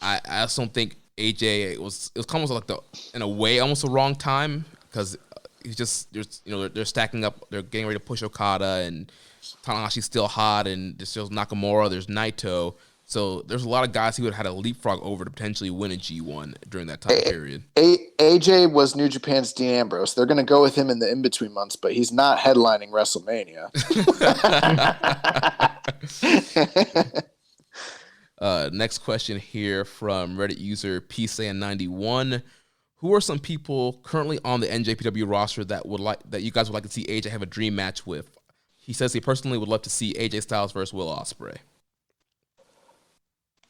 I also don't think AJ, it was almost like in a way, almost the wrong time, because he's just, they're stacking up, they're getting ready to push Okada, and Tanahashi's still hot, and there's still Nakamura, there's Naito. So there's a lot of guys who would have had a leapfrog over to potentially win a G1 during that time period. AJ was New Japan's Dean Ambrose. They're going to go with him in the in-between months, but he's not headlining WrestleMania. Next question here from Reddit user PSAN91. Who are some people currently on the NJPW roster that you guys would like to see AJ have a dream match with? He says he personally would love to see AJ Styles versus Will Ospreay.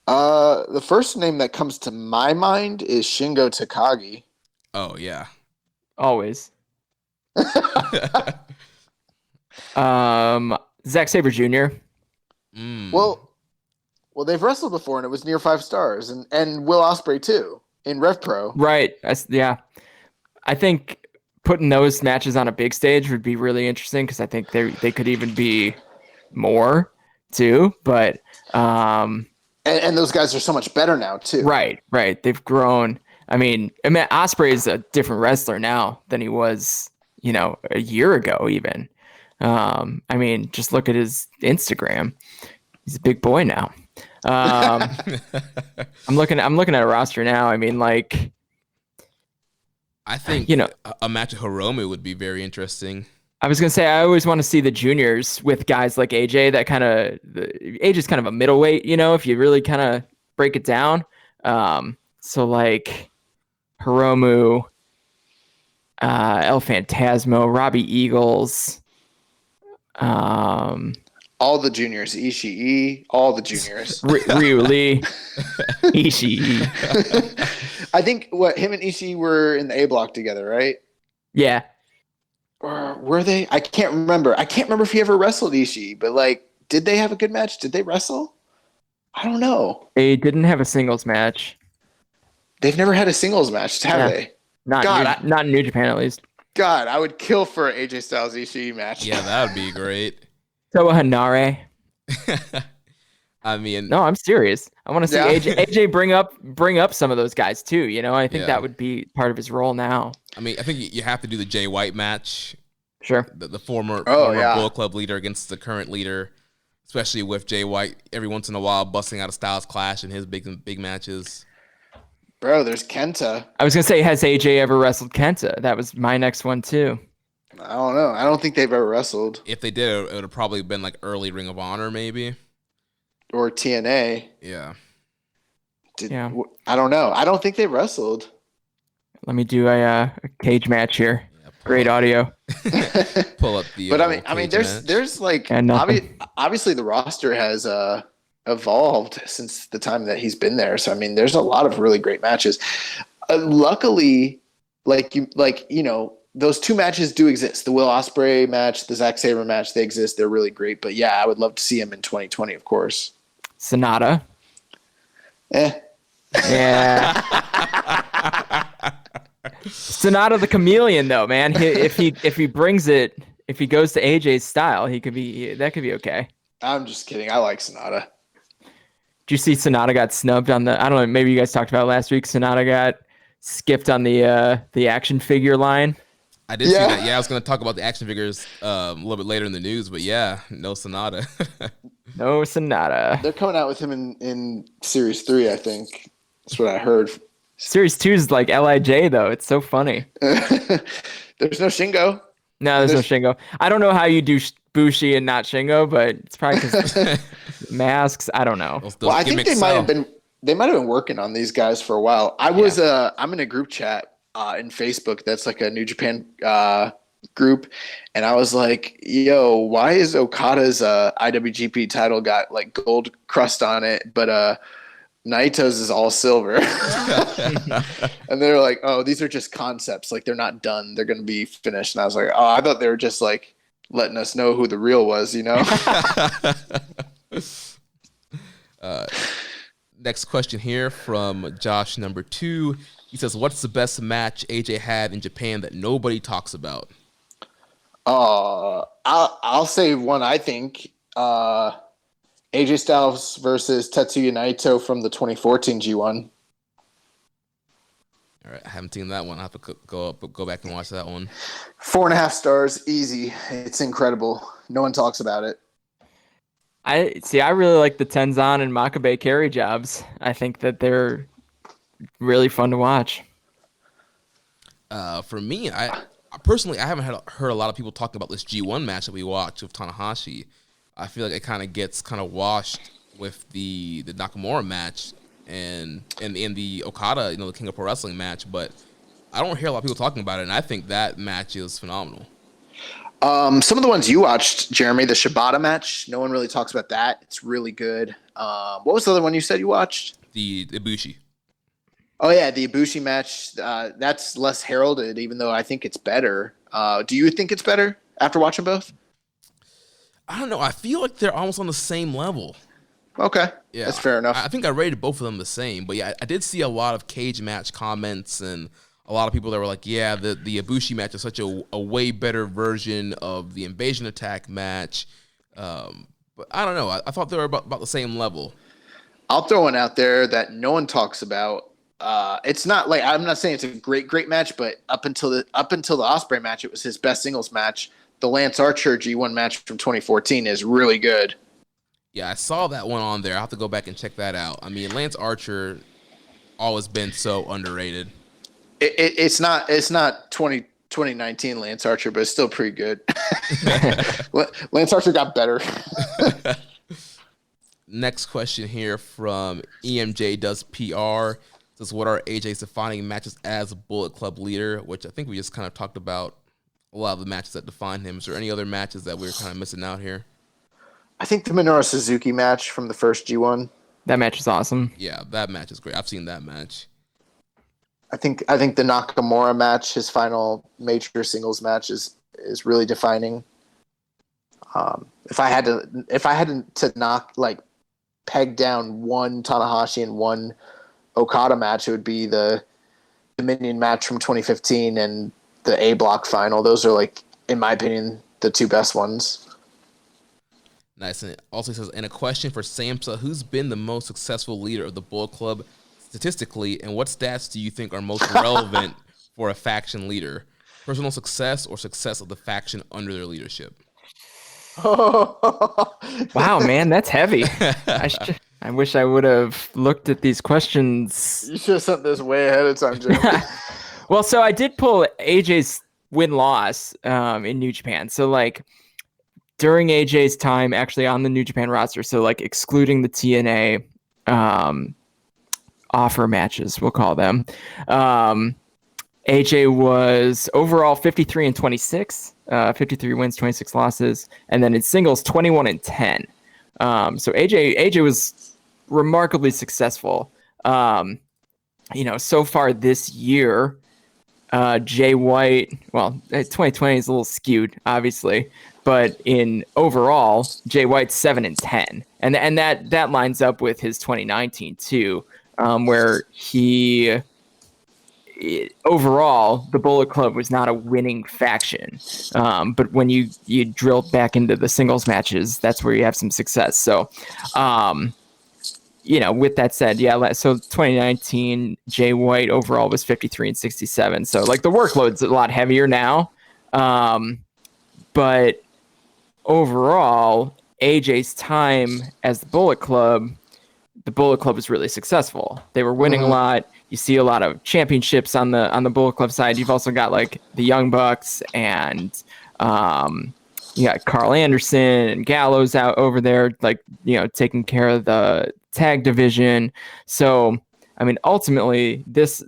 The first name that comes to my mind is Shingo Takagi. Oh yeah, always. Zack Sabre Jr. Well, they've wrestled before and it was near 5 stars, and Will Ospreay too in Rev Pro. Right. Yeah. I think putting those matches on a big stage would be really interesting, because I think they could even be more too. But and those guys are so much better now too. Right. They've grown. I mean, Ospreay is a different wrestler now than he was, a year ago even. I mean, just look at his Instagram. He's a big boy now. I'm looking at a roster now. I mean, like, I think a match of Hiromu would be very interesting. I was gonna say, I always want to see the juniors with guys like AJ. That AJ's kind of a middleweight, if you really kind of break it down. So like Hiromu, El Phantasmo, Robbie Eagles, all the juniors, Ishii, all the juniors, Ryu Lee, Ishii. I think him and Ishii were in the A block together, right? Yeah. Or were they? I can't remember. I can't remember if he ever wrestled Ishii, but like, did they have a good match? Did they wrestle? I don't know. They didn't have a singles match. They've never had a singles match, have they? Not in New Japan, at least. God, I would kill for an AJ Styles Ishii match. Yeah, that would be great. Toa Hanare. I mean, no, I'm serious. I want to see AJ bring up some of those guys too. I think that would be part of his role now. I mean, I think you have to do the Jay White match. Sure. The former Bullet Club leader against the current leader, especially with Jay White every once in a while busting out a Styles Clash in his big matches. Bro, there's Kenta. I was gonna say, has AJ ever wrestled Kenta? That was my next one too. I don't know. I don't think they've ever wrestled. If they did, it would have probably been like early Ring of Honor, maybe. Or TNA. Yeah. I don't know. I don't think they wrestled. Let me do a cage match here. Yeah, great audio. Pull up the. But I mean, there's like obviously the roster has evolved since the time that he's been there. So I mean, there's a lot of really great matches. Luckily, those 2 matches do exist. The Will Ospreay match, the Zack Sabre match, they exist. They're really great. But yeah, I would love to see him in 2020, of course. Sonata. Yeah. Sonata the Chameleon, though, man. If he brings it, if he goes to AJ's style, that could be okay. I'm just kidding. I like Sonata. Did you see Sonata got snubbed on the? I don't know. Maybe you guys talked about it last week. Sonata got skipped on the action figure line. I did see that. Yeah, I was going to talk about the action figures a little bit later in the news, but yeah, no Sonata. No Sonata. They're coming out with him in Series 3, I think. That's what I heard. Series 2 is like LIJ, though. It's so funny. There's no Shingo. No, there's no Shingo. I don't know how you do Bushi and not Shingo, but it's probably because masks. I don't know. Well, I think they might have been working on these guys for a while. I'm in a group chat in Facebook that's like a New Japan group, and I was like, yo, why is Okada's IWGP title got like gold crust on it, but Naito's is all silver? And they're like, oh, these are just concepts, like they're not done, they're gonna be finished. And I was like, oh, I thought they were just like letting us know who the real was, you know. Next question here from Josh number 2. He says, what's the best match AJ had in Japan that nobody talks about? I'll say one. I think AJ Styles versus Tetsuya Naito from the 2014 G1. All right, I haven't seen that one. I have to go back and watch that one. 4.5 stars, easy. It's incredible. No one talks about it. I really like the Tenzan and Makabe carry jobs. I think that they're really fun to watch. For me, I personally haven't heard a lot of people talking about this G1 match that we watched with Tanahashi. I feel like it kind of gets washed with the Nakamura match and the Okada, the King of Pro Wrestling match. But I don't hear a lot of people talking about it, and I think that match is phenomenal. Some of the ones you watched, Jeremy, the Shibata match, no one really talks about that. It's really good. What was the other one you said you watched? The Ibushi. Oh, yeah, the Ibushi match. That's less heralded, even though I think it's better. Do you think it's better after watching both? I don't know. I feel like they're almost on the same level. Okay. Yeah, that's fair enough. I think I rated both of them the same. But, yeah, I did see a lot of cage match comments and a lot of people that were like, yeah, the Ibushi match is such a way better version of the Invasion Attack match. But I don't know. I thought they were about the same level. I'll throw one out there that no one talks about. It's not like, I'm not saying it's a great match, but up until the Ospreay match, it was his best singles match. The Lance Archer G1 match from 2014 is really good. Yeah, I saw that one on there. I'll have to go back and check that out. I mean, Lance Archer always been so underrated. It's not 2019 Lance Archer, but it's still pretty good. Lance Archer got better. Next question here from EMJ Does PR. Says, what are AJ's defining matches as a Bullet Club leader? Which I think we just kind of talked about a lot of the matches that define him. Is there any other matches that we're kind of missing out here? I think the Minoru Suzuki match from the first G1. That match is awesome. Yeah, that match is great. I've seen that match. I think the Nakamura match, his final major singles match, is really defining. If I had to knock, like, peg down one Tanahashi and one Okada match, it would be the Dominion match from 2015 and the A Block final. Those are, like, in my opinion, the two best ones. Nice. And it also says, and a question for Samsa, who's been the most successful leader of the Bullet Club statistically, and what stats do you think are most relevant for a faction leader? Personal success or success of the faction under their leadership? Wow, man, that's heavy. I wish I would have looked at these questions. You should have sent this way ahead of time, Jeremy. Well, so I did pull AJ's win-loss in New Japan. So, like, during AJ's time actually on the New Japan roster, so, like, excluding the TNA offer matches, we'll call them, AJ was overall 53-26, 53 wins, 26 losses, and then in singles 21-10. So AJ was remarkably successful. So far this year, Jay White, well, 2020 is a little skewed, obviously, but in overall, Jay White's 7-10, and that lines up with his 2019 too, where he. Overall, the Bullet Club was not a winning faction, but when you drill back into the singles matches, that's where you have some success. So, with that said, yeah, so 2019, Jay White overall was 53-67. So, like, the workload's a lot heavier now, but overall, AJ's time as the Bullet Club was really successful. They were winning a lot. You see a lot of championships on the Bullet Club side. You've also got, like, the Young Bucks and You got Carl Anderson and Gallows out over there, like, taking care of the tag division. So, I mean, ultimately, this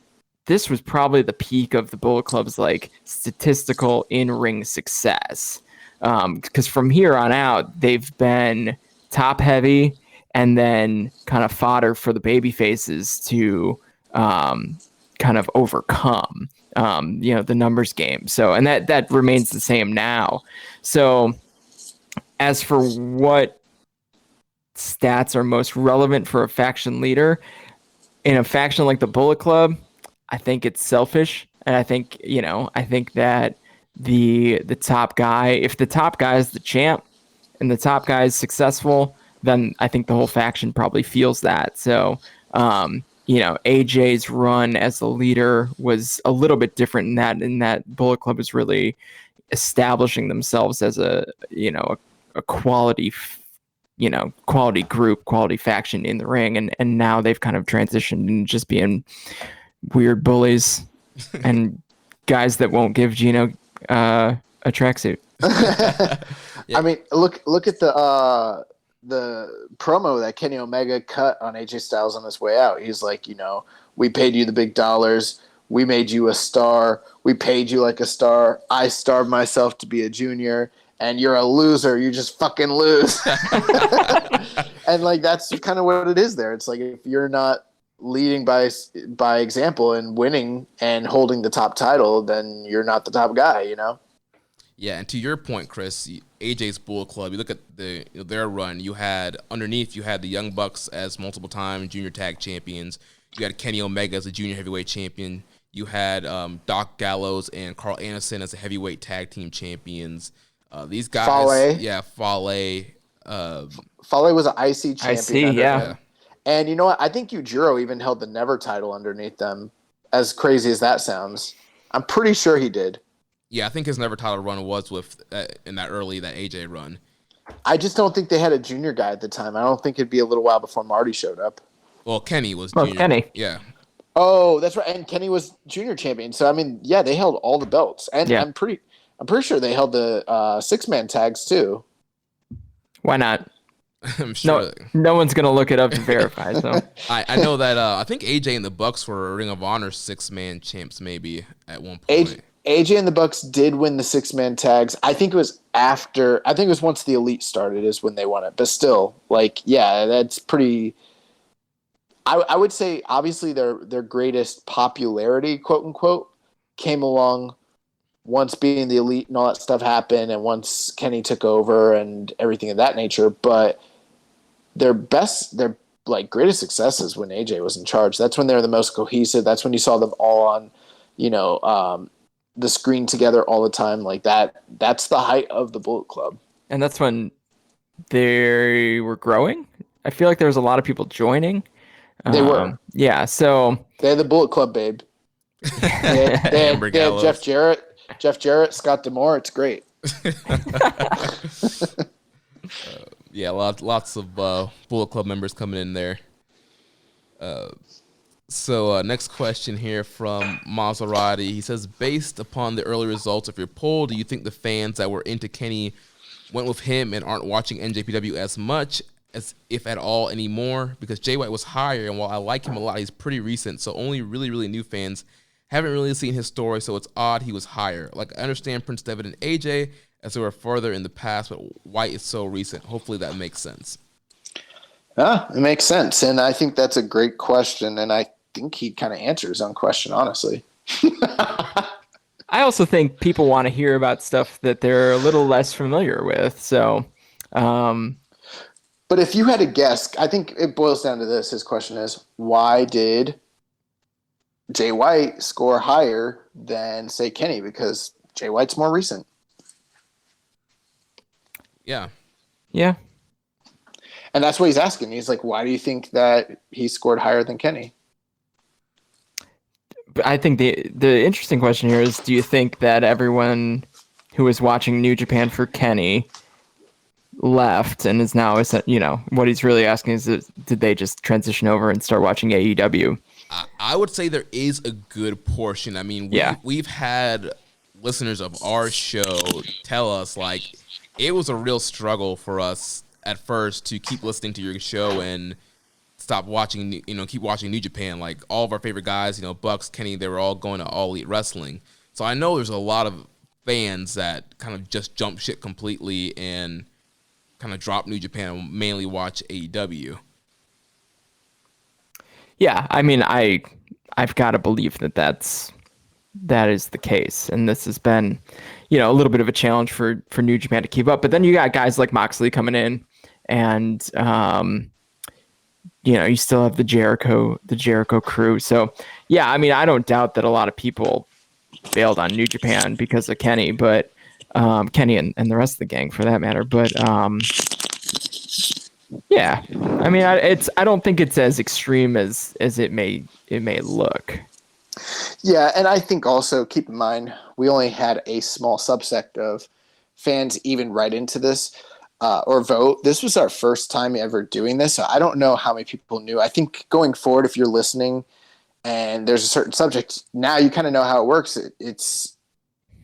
was probably the peak of the Bullet Club's like statistical in-ring success. Because from here on out, they've been top heavy and then kind of fodder for the baby faces to kind of overcome the numbers game. So, and that remains the same now. So as for what stats are most relevant for a faction leader in a faction like the Bullet Club, I think it's selfish. And I think that the top guy, if the top guy is the champ and the top guy is successful, then I think the whole faction probably feels that. So, AJ's run as the leader was a little bit different in that Bullet Club was really establishing themselves as a quality, quality group, quality faction in the ring. And now they've kind of transitioned into just being weird bullies and guys that won't give Gino a tracksuit. I mean, look at the promo that Kenny Omega cut on AJ Styles on his way out. He's like, we paid you the big dollars. We made you a star. We paid you like a star. I starved myself to be a junior, and you're a loser. You just fucking lose. And like, that's kind of what it is there. It's like, if you're not leading by example and winning and holding the top title, then you're not the top guy, Yeah, and to your point, Chris, AJ's Bullet Club, you look at their run, you had the Young Bucks as multiple-time junior tag champions. You had Kenny Omega as a junior heavyweight champion. You had Doc Gallows and Carl Anderson as the heavyweight tag team champions. These guys... Fale. Fale. Fale was an IC champion. Yeah. And you know what? I think Yujiro even held the Never title underneath them, as crazy as that sounds. I'm pretty sure he did. Yeah, I think his Never title run was with in that AJ run. I just don't think they had a junior guy at the time. I don't think it'd be a little while before Marty showed up. Well, Kenny was junior. Kenny. Yeah. Oh, that's right. And Kenny was junior champion. So, I mean, yeah, they held all the belts. And yeah. I'm pretty sure they held the six-man tags, too. Why not? I'm sure. No one's going to look it up to verify. So I know that I think AJ and the Bucks were Ring of Honor six-man champs maybe at one point. AJ and the Bucks did win the six-man tags. I think it was once the Elite started is when they won it. But still, like, yeah, that's pretty... I would say, obviously, their greatest popularity, quote-unquote, came along once being the Elite and all that stuff happened, and once Kenny took over and everything of that nature. But their greatest successes when AJ was in charge. That's when they were the most cohesive. That's when you saw them all on, the screen together all the time. Like that. That's the height of the Bullet Club. And that's when they were growing. I feel like there was a lot of people joining. They were. Yeah, so... They had the Bullet Club, babe. They had Jeff Jarrett, Scott D'Amore. It's great. Yeah, lots of Bullet Club members coming in there. So next question here from Maserati. He says, based upon the early results of your poll, do you think the fans that were into Kenny went with him and aren't watching NJPW as much, as if at all, anymore? Because Jay White was higher, and while I like him a lot, he's pretty recent, so only really, really new fans haven't really seen his story, so it's odd he was higher. Like, I understand Prince Devitt and AJ as they were further in the past, but White is so recent. Hopefully that makes sense. Yeah, it makes sense, and I think that's a great question, and I think he kind of answered his own question, honestly. I also think people want to hear about stuff that they're a little less familiar with, so... But if you had to guess, I think it boils down to this. His question is, why did Jay White score higher than, say, Kenny? Because Jay White's more recent. Yeah. Yeah. And that's what he's asking. He's like, why do you think that he scored higher than Kenny? But I think the interesting question here is, do you think that everyone who was watching New Japan for Kenny left and is now, what he's really asking is, did they just transition over and start watching AEW? I would say there is a good portion. I mean, we've had listeners of our show tell us, like, it was a real struggle for us at first to keep listening to your show and stop watching, keep watching New Japan. Like, all of our favorite guys, Bucks, Kenny, they were all going to All Elite Wrestling. So I know there's a lot of fans that kind of just jump shit completely and kind of drop New Japan and mainly watch AEW. Yeah, I mean, I've got to believe that is the case, and this has been, a little bit of a challenge for New Japan to keep up. But then you got guys like Moxley coming in, and you still have the Jericho crew. So yeah, I mean, I don't doubt that a lot of people bailed on New Japan because of Kenny, but Kenny and the rest of the gang for that matter. But yeah, I mean, I don't think it's as extreme as it may look. Yeah, and I think also keep in mind we only had a small subsect of fans even write into this or vote. This was our first time ever doing this, so I don't know how many people knew. I think going forward, if you're listening and there's a certain subject, now you kind of know how it works. It's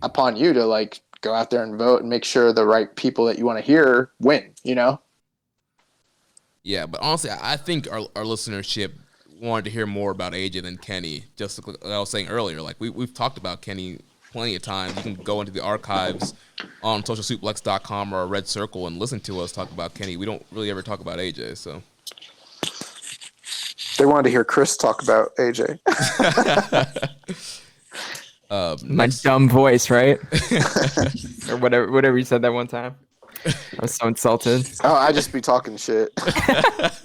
upon you to like go out there and vote and make sure the right people that you want to hear win. Yeah, but honestly, I think our listenership wanted to hear more about AJ than Kenny. Just like I was saying earlier, like we've talked about Kenny plenty of times. You can go into the archives on socialsuplex.com or Red Circle and listen to us talk about Kenny. We don't really ever talk about AJ, so. They wanted to hear Chris talk about AJ. My dumb voice, right? Or whatever you said that one time. I was so insulted. Oh, I just be talking shit. Just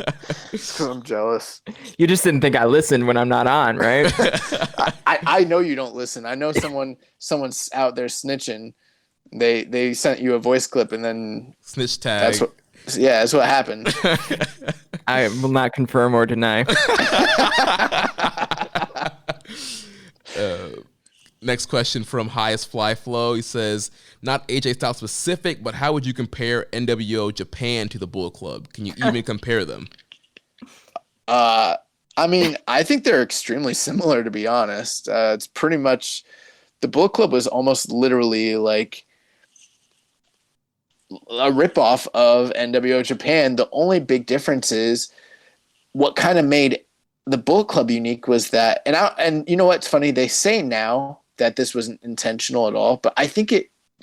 because I'm jealous. You just didn't think I listened when I'm not on, right? I know you don't listen. I know someone's out there snitching. They sent you a voice clip and then snitch tag. That's what happened. I will not confirm or deny. Next question from Highest Fly Flow. He says, not AJ Styles specific, but how would you compare NWO Japan to the Bullet Club? Can you even compare them? I mean, I think they're extremely similar, to be honest. It's pretty much the Bullet Club was almost literally like a ripoff of NWO Japan. The only big difference is what kind of made the Bullet Club unique was that, and you know what's funny? They say now that this wasn't intentional at all, but I think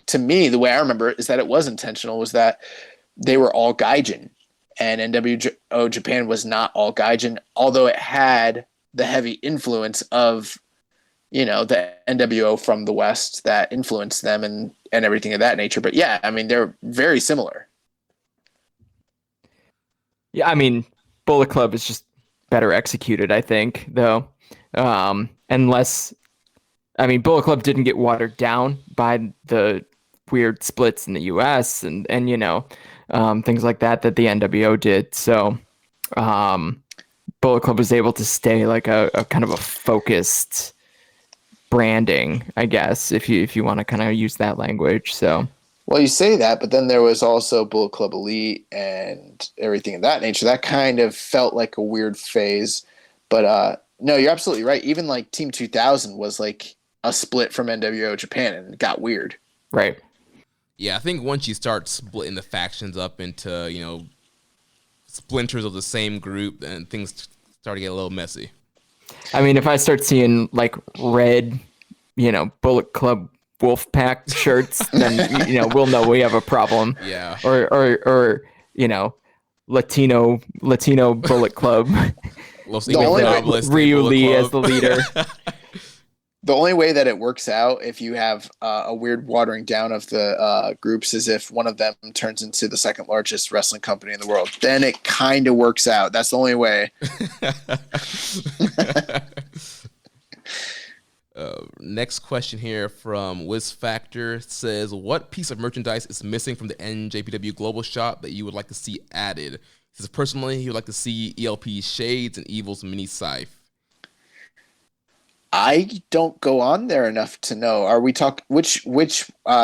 to me, the way I remember it is that it was intentional, was that they were all Gaijin, and NWO Japan was not all Gaijin, although it had the heavy influence of, the NWO from the West that influenced them and everything of that nature. But yeah, I mean, they're very similar. Yeah, I mean, Bullet Club is just better executed, I think, though. Bullet Club didn't get watered down by the weird splits in the U.S. and things like that the NWO did. So Bullet Club was able to stay like a kind of a focused branding, I guess, if you want to kind of use that language. So. Well, you say that, but then there was also Bullet Club Elite and everything of that nature. That kind of felt like a weird phase. But no, you're absolutely right. Even like Team 2000 was like a split from NWO Japan, and it got weird. Right. Yeah, I think once you start splitting the factions up into, splinters of the same group, then things start to get a little messy. I mean, if I start seeing like red, Bullet Club Wolfpack shirts, then we'll know we have a problem. Yeah. Or Latino Bullet Club. Ryu Lee as the leader. The only way that it works out if you have a weird watering down of the groups is if one of them turns into the second largest wrestling company in the world. Then it kind of works out. That's the only way. Next question here from Wiz Factor says, what piece of merchandise is missing from the NJPW Global Shop that you would like to see added? He says, personally, he would like to see ELP's shades and Evil's mini scythe. I don't go on there enough to know. Are we talking which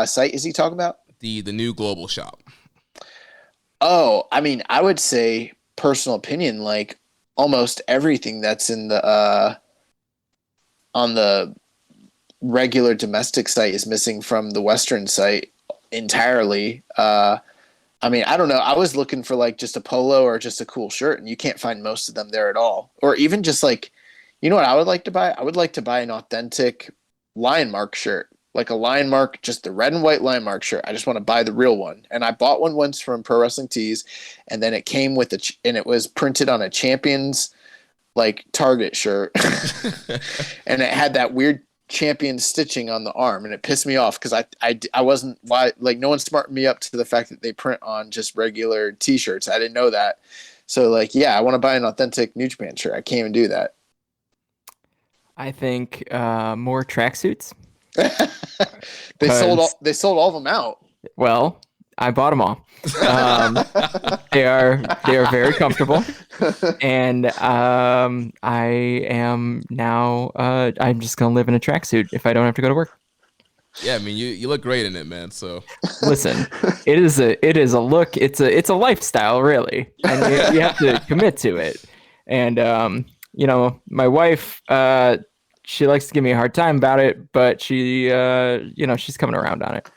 site is he talking about? The new Global Shop. Oh, I mean, I would say personal opinion, like almost everything that's in the on the regular domestic site is missing from the Western site entirely. I mean, I don't know. I was looking for like just a polo or just a cool shirt, and you can't find most of them there at all. Or even just like, you know what I would like to buy? I would like to buy an authentic Lion Mark shirt, like a Lion Mark, just the red and white Lion Mark shirt. I just want to buy the real one. And I bought one once from Pro Wrestling Tees, and then it came with and it was printed on a Champions like Target shirt, and it had that weird Champion stitching on the arm, and it pissed me off because I wasn't like no one smartened me up to the fact that they print on just regular T-shirts. I didn't know that, so like I want to buy an authentic New Japan shirt. I can't even do that. I think more tracksuits. They sold all of them out. Well, I bought them all. They are very comfortable, and I am now. I'm just gonna live in a tracksuit if I don't have to go to work. Yeah, I mean, you look great in it, man. So listen, it is a look. It's a lifestyle, really, and you have to commit to it. And my wife, she likes to give me a hard time about it, but she, she's coming around on it.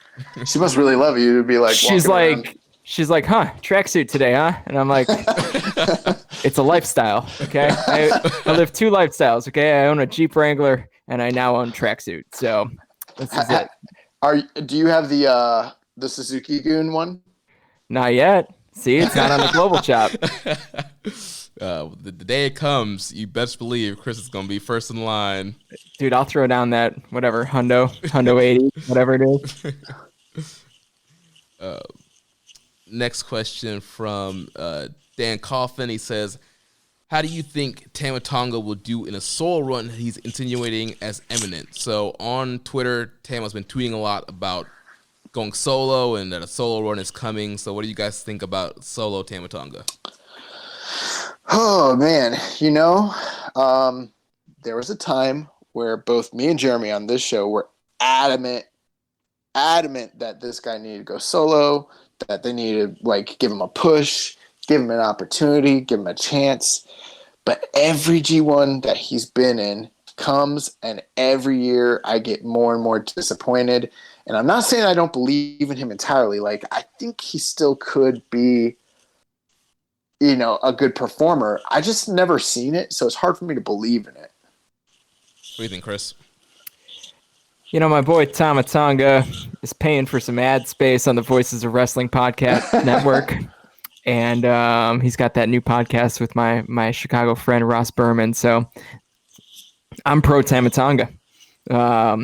She must really love you to be like. She's like, huh? Tracksuit today, huh? And I'm like, it's a lifestyle, okay? I live two lifestyles, okay? I own a Jeep Wrangler, and I now own tracksuit. So this is it. Do you have the Suzuki Goon one? Not yet. See, it's not on the global shop. The day it comes, you best believe Chris is gonna be first in line. Dude, I'll throw down that whatever Hundo 80, whatever it is. Next question from Dan Coffin. He says, how do you think Tama Tonga will do in a solo run he's insinuating as imminent? So on Twitter, Tama's been tweeting a lot about going solo and that a solo run is coming. So what do you guys think about solo Tama Tonga? Oh, man. There was a time where both me and Jeremy on this show were adamant that this guy needed to go solo, that they needed to give him a push, give him an opportunity, give him a chance. But every G1 that he's been in comes, and every year I get more and more disappointed. And I'm not saying I don't believe in him entirely. I think he still could be, a good performer. I just never seen it, so it's hard for me to believe in it. What do you think, Chris? My boy Tama Tonga is paying for some ad space on the Voices of Wrestling podcast network. And he's got that new podcast with my Chicago friend Ross Berman. So I'm pro Tama Tonga. I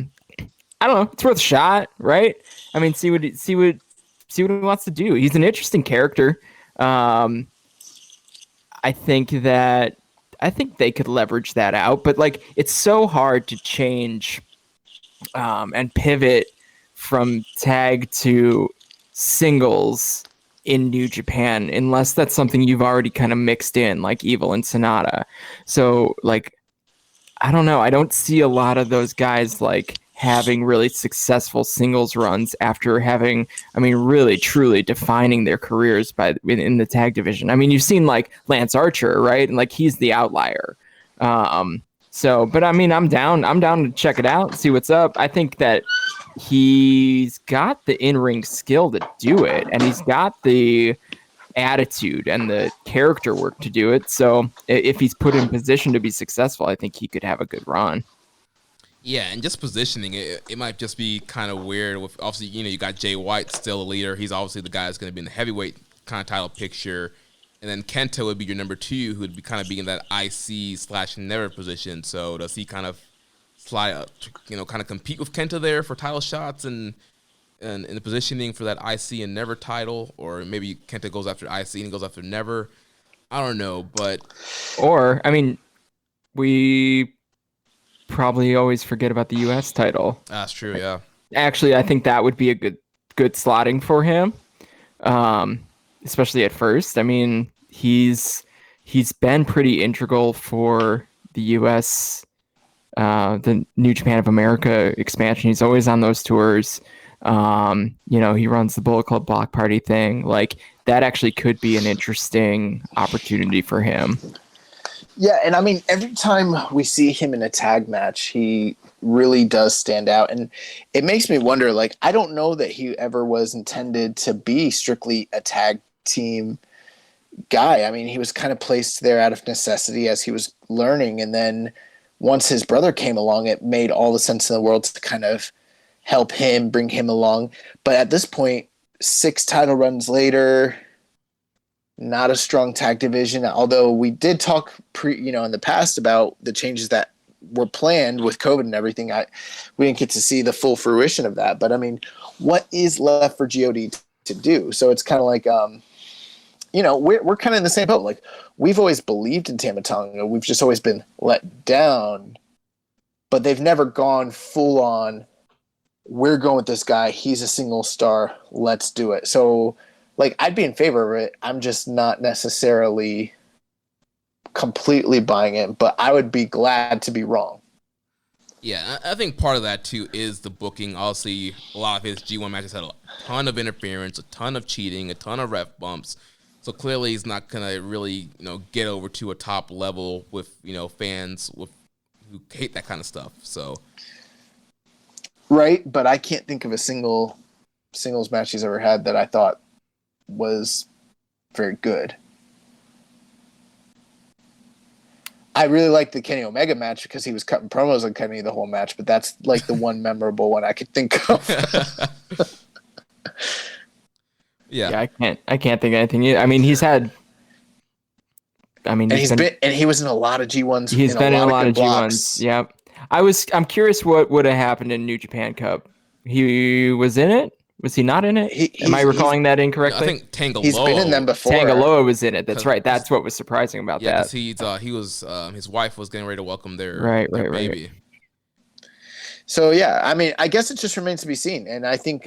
don't know. It's worth a shot, right? I mean, see what he wants to do. He's an interesting character. I think they could leverage that out, but it's so hard to change and pivot from tag to singles in New Japan unless that's something you've already kind of mixed in, like Evil and Sonata. So I don't know. I don't see a lot of those guys having really successful singles runs after having, really truly defining their careers in the tag division. I mean, you've seen Lance Archer, right? And he's the outlier. But I'm down to check it out, see what's up. I think that he's got the in-ring skill to do it, and he's got the attitude and the character work to do it. So if he's put in position to be successful, I think he could have a good run. Yeah, and just positioning, it might just be kind of weird. With obviously, you got Jay White still a leader. He's obviously the guy that's going to be in the heavyweight kind of title picture. And then Kenta would be your number 2, who would be kind of being in that IC/never position. So does he kind of slide up, kind of compete with Kenta there for title shots and in the positioning for that IC and never title? Or maybe Kenta goes after IC and he goes after never. I don't know, but... Or, we probably always forget about the U.S. title. That's true, yeah. Actually, I think that would be a good slotting for him, especially at first. He's been pretty integral for the U.S., the New Japan of America expansion. He's always on those tours. He runs the Bullet Club Block Party thing. That actually could be an interesting opportunity for him. Yeah, and every time we see him in a tag match, he really does stand out. And it makes me wonder, like, I don't know that he ever was intended to be strictly a tag team guy. I mean, he was kind of placed there out of necessity as he was learning. And then once his brother came along, it made all the sense in the world to kind of help him, bring him along. But at this point, 6 title runs later, not a strong tag division. Although we did talk in the past about the changes that were planned with COVID and everything. We didn't get to see the full fruition of that. But I mean, what is left for GOD to do? So it's kind of like, we're kind of in the same boat. Like, we've always believed in Tama Tonga. We've just always been let down, but they've never gone full on. We're going with this guy. He's a single star. Let's do it. So, like, I'd be in favor of it. I'm just not necessarily completely buying it, but I would be glad to be wrong. Yeah, I think part of that, too, is the booking. Obviously, a lot of his G1 matches had a ton of interference, a ton of cheating, a ton of ref bumps. So clearly he's not going to really, get over to a top level with, fans who hate that kind of stuff. So, right, but I can't think of a singles match he's ever had that I thought was very good. I really liked the Kenny Omega match because he was cutting promos on Kenny the whole match, but that's like the one memorable one I could think of. Yeah, I can't think of anything. I mean, he was in a lot of G1s. He's been in a lot of G1s. Yeah. I'm curious what would have happened in New Japan Cup. He was in it? Was he not in it? Am I recalling that incorrectly? I think Tangaloa. He's been in them before. Tangaloa was in it. That's right. That's what was surprising about that. Yeah, he was. His wife was getting ready to welcome their baby. Right. So yeah, I mean, I guess it just remains to be seen, and I think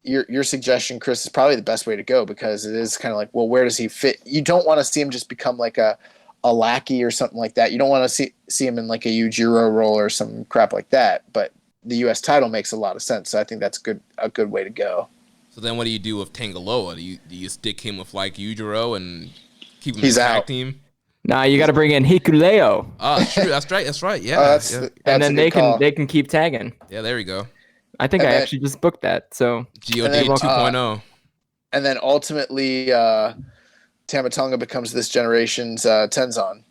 your suggestion, Chris, is probably the best way to go because it is kind of like, well, where does he fit? You don't want to see him just become like a lackey or something like that. You don't want to see him in like a Yujiro role or some crap like that. But the U.S. title makes a lot of sense. So I think that's a good way to go. So then what do you do with Tangaloa? Do you stick him with like Yujiro and keep him in He's the tag out. team? Nah, you got to bring in Hikuleo. Oh, true. That's right. Yeah. And then they can keep tagging. Yeah, there you go. I think I actually just booked that. So GOD 2.0. And then ultimately, Tama Tonga becomes this generation's Tenzan.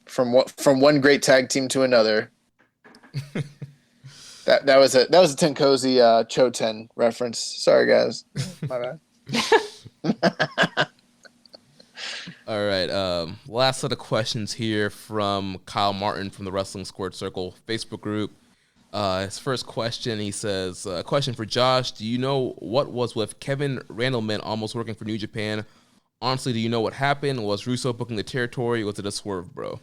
From one great tag team to another. that was a Tenkozi Choten reference. Sorry guys, my bad. All right. Last set of questions here from Kyle Martin from the Wrestling Squared Circle Facebook group. His first question, he says, a question for Josh. Do you know what was with Kevin Randleman almost working for New Japan? Honestly, do you know what happened? Was Russo booking the territory? Was it a swerve, bro?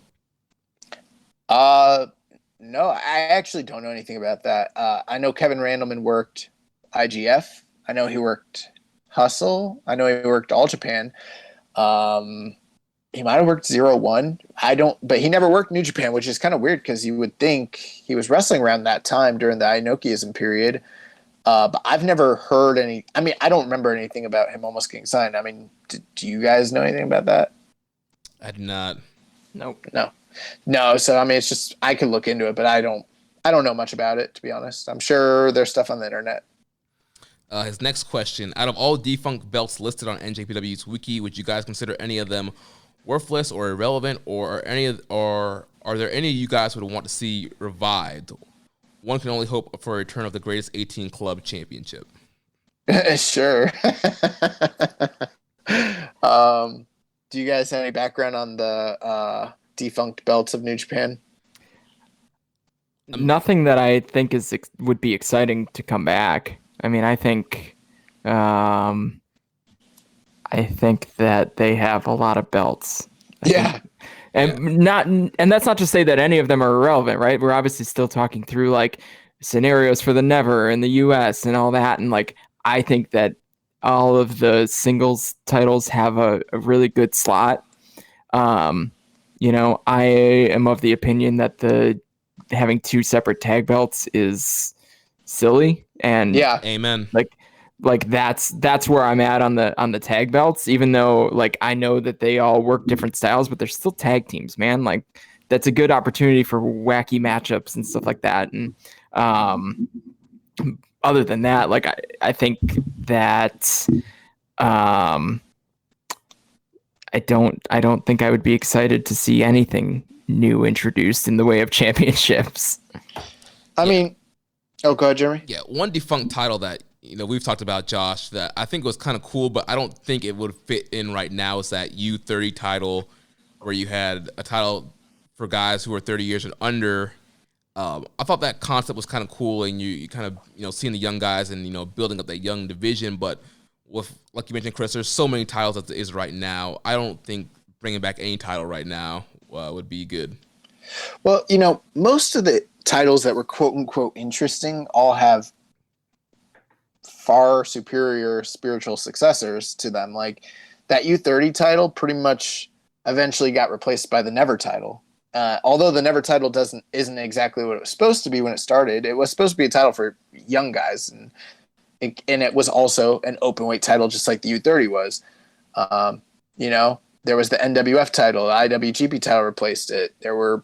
No, I actually don't know anything about that. I know Kevin Randleman worked IGF. I know he worked Hustle. I know he worked All Japan. He might have worked 0-1. But he never worked New Japan, which is kind of weird because you would think he was wrestling around that time during the Inokiism period. But I've never heard any. I mean, I don't remember anything about him almost getting signed. I mean, do you guys know anything about that? I did not. Nope. No. So I mean, it's just I could look into it, but I don't know much about it, to be honest. I'm sure there's stuff on the internet. His next question: out of all defunct belts listed on NJPW's wiki, would you guys consider any of them worthless or irrelevant, or are there any you guys would want to see revived? One can only hope for a return of the greatest 18 club championship. Sure. Do you guys have any background on the defunct belts of New Japan? Nothing that I think would be exciting to come back. I mean, I think that they have a lot of belts. And that's not to say that any of them are irrelevant, right? We're obviously still talking through like scenarios for the Never in the US and all that. And like, I think that all of the singles titles have a really good slot. I am of the opinion that having 2 separate tag belts is silly. And amen. Like that's where I'm at on the tag belts, even though like I know that they all work different styles, but they're still tag teams, man. Like that's a good opportunity for wacky matchups and stuff like that. And other than that, like I think that I don't think I would be excited to see anything new introduced in the way of championships. I mean, go ahead, Jeremy. Yeah, one defunct title that we've talked about, Josh, that I think was kind of cool, but I don't think it would fit in right now is that U30 title, where you had a title for guys who were 30 years and under. I thought that concept was kind of cool, and you kind of seeing the young guys and building up that young division. But with, like you mentioned, Chris, there's so many titles as it is right now. I don't think bringing back any title right now would be good. Well, most of the titles that were quote unquote interesting all have far superior spiritual successors to them. Like that U30 title pretty much eventually got replaced by the Never title. Although the Never title isn't exactly what it was supposed to be when it started. It was supposed to be a title for young guys, and it was also an open weight title, just like the U30 was. There was the NWF title, the IWGP title replaced it. There were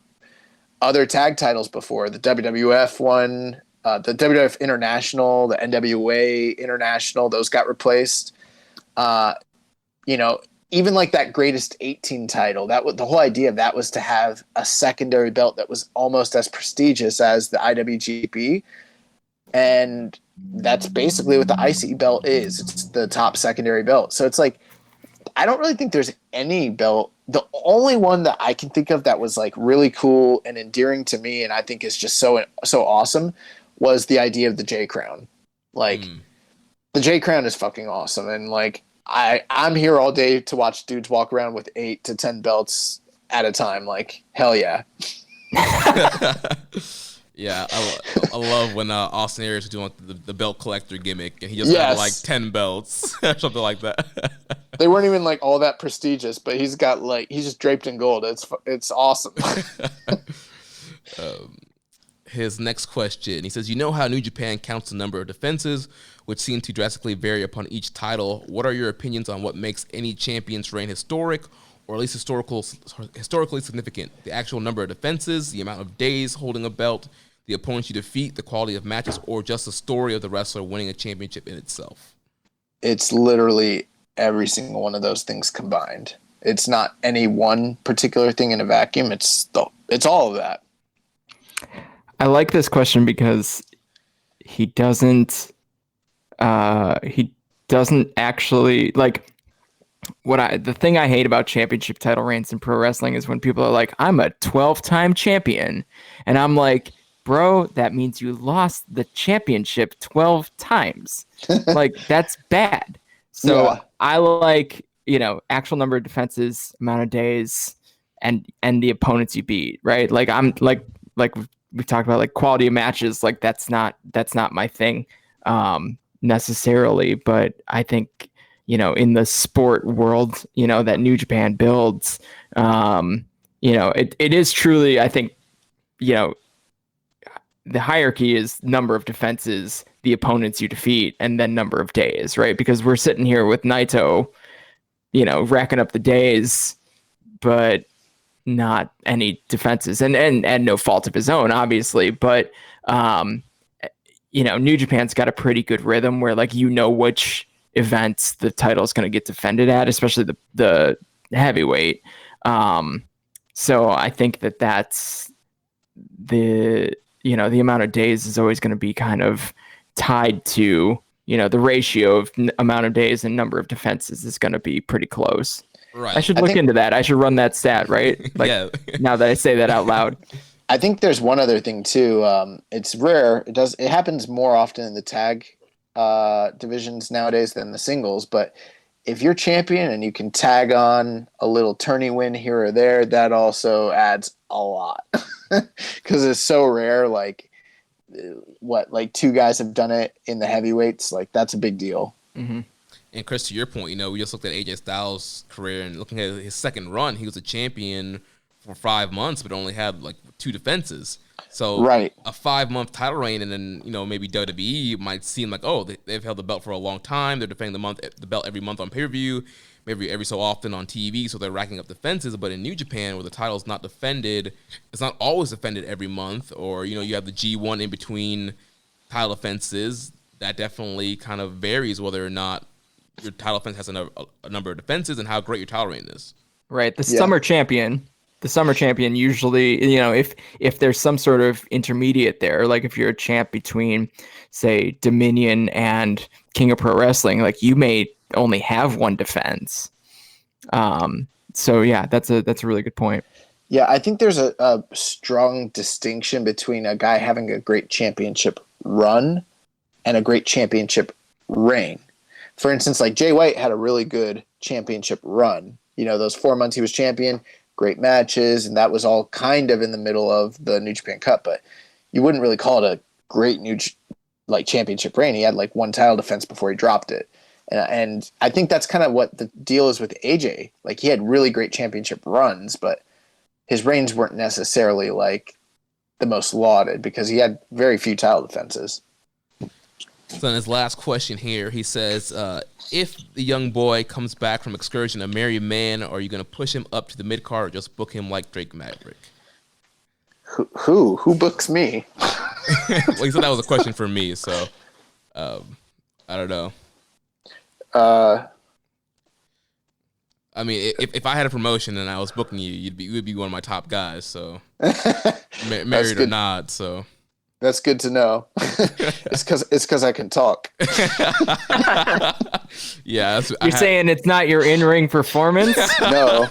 other tag titles before, the WWF one, the WWF International, the NWA International, those got replaced. Even like that Greatest 18 title, the whole idea of that was to have a secondary belt that was almost as prestigious as the IWGP. And that's basically what the IC belt is. It's the top secondary belt. So it's like, I don't really think there's any belt. The only one that I can think of that was like really cool and endearing to me, and I think is just so awesome, was the idea of the J Crown. Like the J Crown is fucking awesome, and like I'm here all day to watch dudes walk around with 8 to 10 belts at a time. Like hell yeah. Yeah, I love when Austin Aries is doing the belt collector gimmick, and he just had like 10 belts or something like that. They weren't even like all that prestigious, but he's just draped in gold. It's awesome. His next question, he says, how New Japan counts the number of defenses, which seem to drastically vary upon each title. What are your opinions on what makes any champion's reign historic, or at least historically significant? The actual number of defenses, the amount of days holding a belt, the opponents you defeat, the quality of matches, or just the story of the wrestler winning a championship in itself? It's literally every single one of those things combined. It's not any one particular thing in a vacuum. It's all of that. I like this question because he doesn't actually like the thing I hate about championship title reigns in pro wrestling is when people are like, I'm a 12-time champion. And I'm like, bro, that means you lost the championship 12 times. Like, that's bad. So yeah. I like, actual number of defenses, amount of days, and the opponents you beat, right? Like I'm like we talked about, like quality of matches, like that's not my thing necessarily, but I think in the sport world, that New Japan builds, it is truly, I think, the hierarchy is number of defenses, the opponents you defeat, and then number of days, right? Because we're sitting here with Naito, racking up the days, but not any defenses, and no fault of his own, obviously. But New Japan's got a pretty good rhythm where, like, which events the title is going to get defended at, especially the heavyweight. So I think that's the amount of days is always going to be kind of tied to, the ratio of amount of days and number of defenses is going to be pretty close. Right. I should look into that. I should run that stat, right? Like, yeah. Now that I say that out loud. I think there's one other thing too. It's rare. It happens more often in the tag divisions nowadays than the singles. But if you're champion and you can tag on a little tourney win here or there, that also adds a lot because it's so rare. Like, like 2 guys have done it in the heavyweights. Like, that's a big deal. Mm-hmm. And Chris, to your point, we just looked at AJ Styles' career and looking at his second run, he was a champion for 5 months, but only had like 2 defenses. So right. A 5-month title reign, and then maybe WWE might seem like, oh, they've held the belt for a long time. They're defending the belt every month on pay-per-view. maybe every so often on TV, so they're racking up defenses. But in New Japan, where the title's not defended, it's not always defended every month, or you have the G1 in between title defenses. That definitely kind of varies whether or not your title defense has a number of defenses and how great your title reign is. Right. The summer champion usually, if there's some sort of intermediate there, like if you're a champ between, say, Dominion and King of Pro Wrestling, like you may only have one defense. So yeah, that's a really good point. Yeah, I think there's a strong distinction between a guy having a great championship run and a great championship reign. For instance, like Jay White had a really good championship run. Those 4 months he was champion, great matches, and that was all kind of in the middle of the New Japan Cup, but you wouldn't really call it a great championship reign. He had like one title defense before he dropped it. And I think that's kind of what the deal is with AJ. Like he had really great championship runs, but his reigns weren't necessarily like the most lauded because he had very few title defenses. So in his last question here, he says, if the young boy comes back from excursion a married man, are you going to push him up to the mid-card or just book him like Drake Maverick? Who books me? Well, he said that was a question for me, so I don't know. I mean, if I had a promotion and I was booking you, you would be one of my top guys, so married or not, so... That's good to know. It's because I can talk. Yeah, you're saying it's not your in-ring performance? No.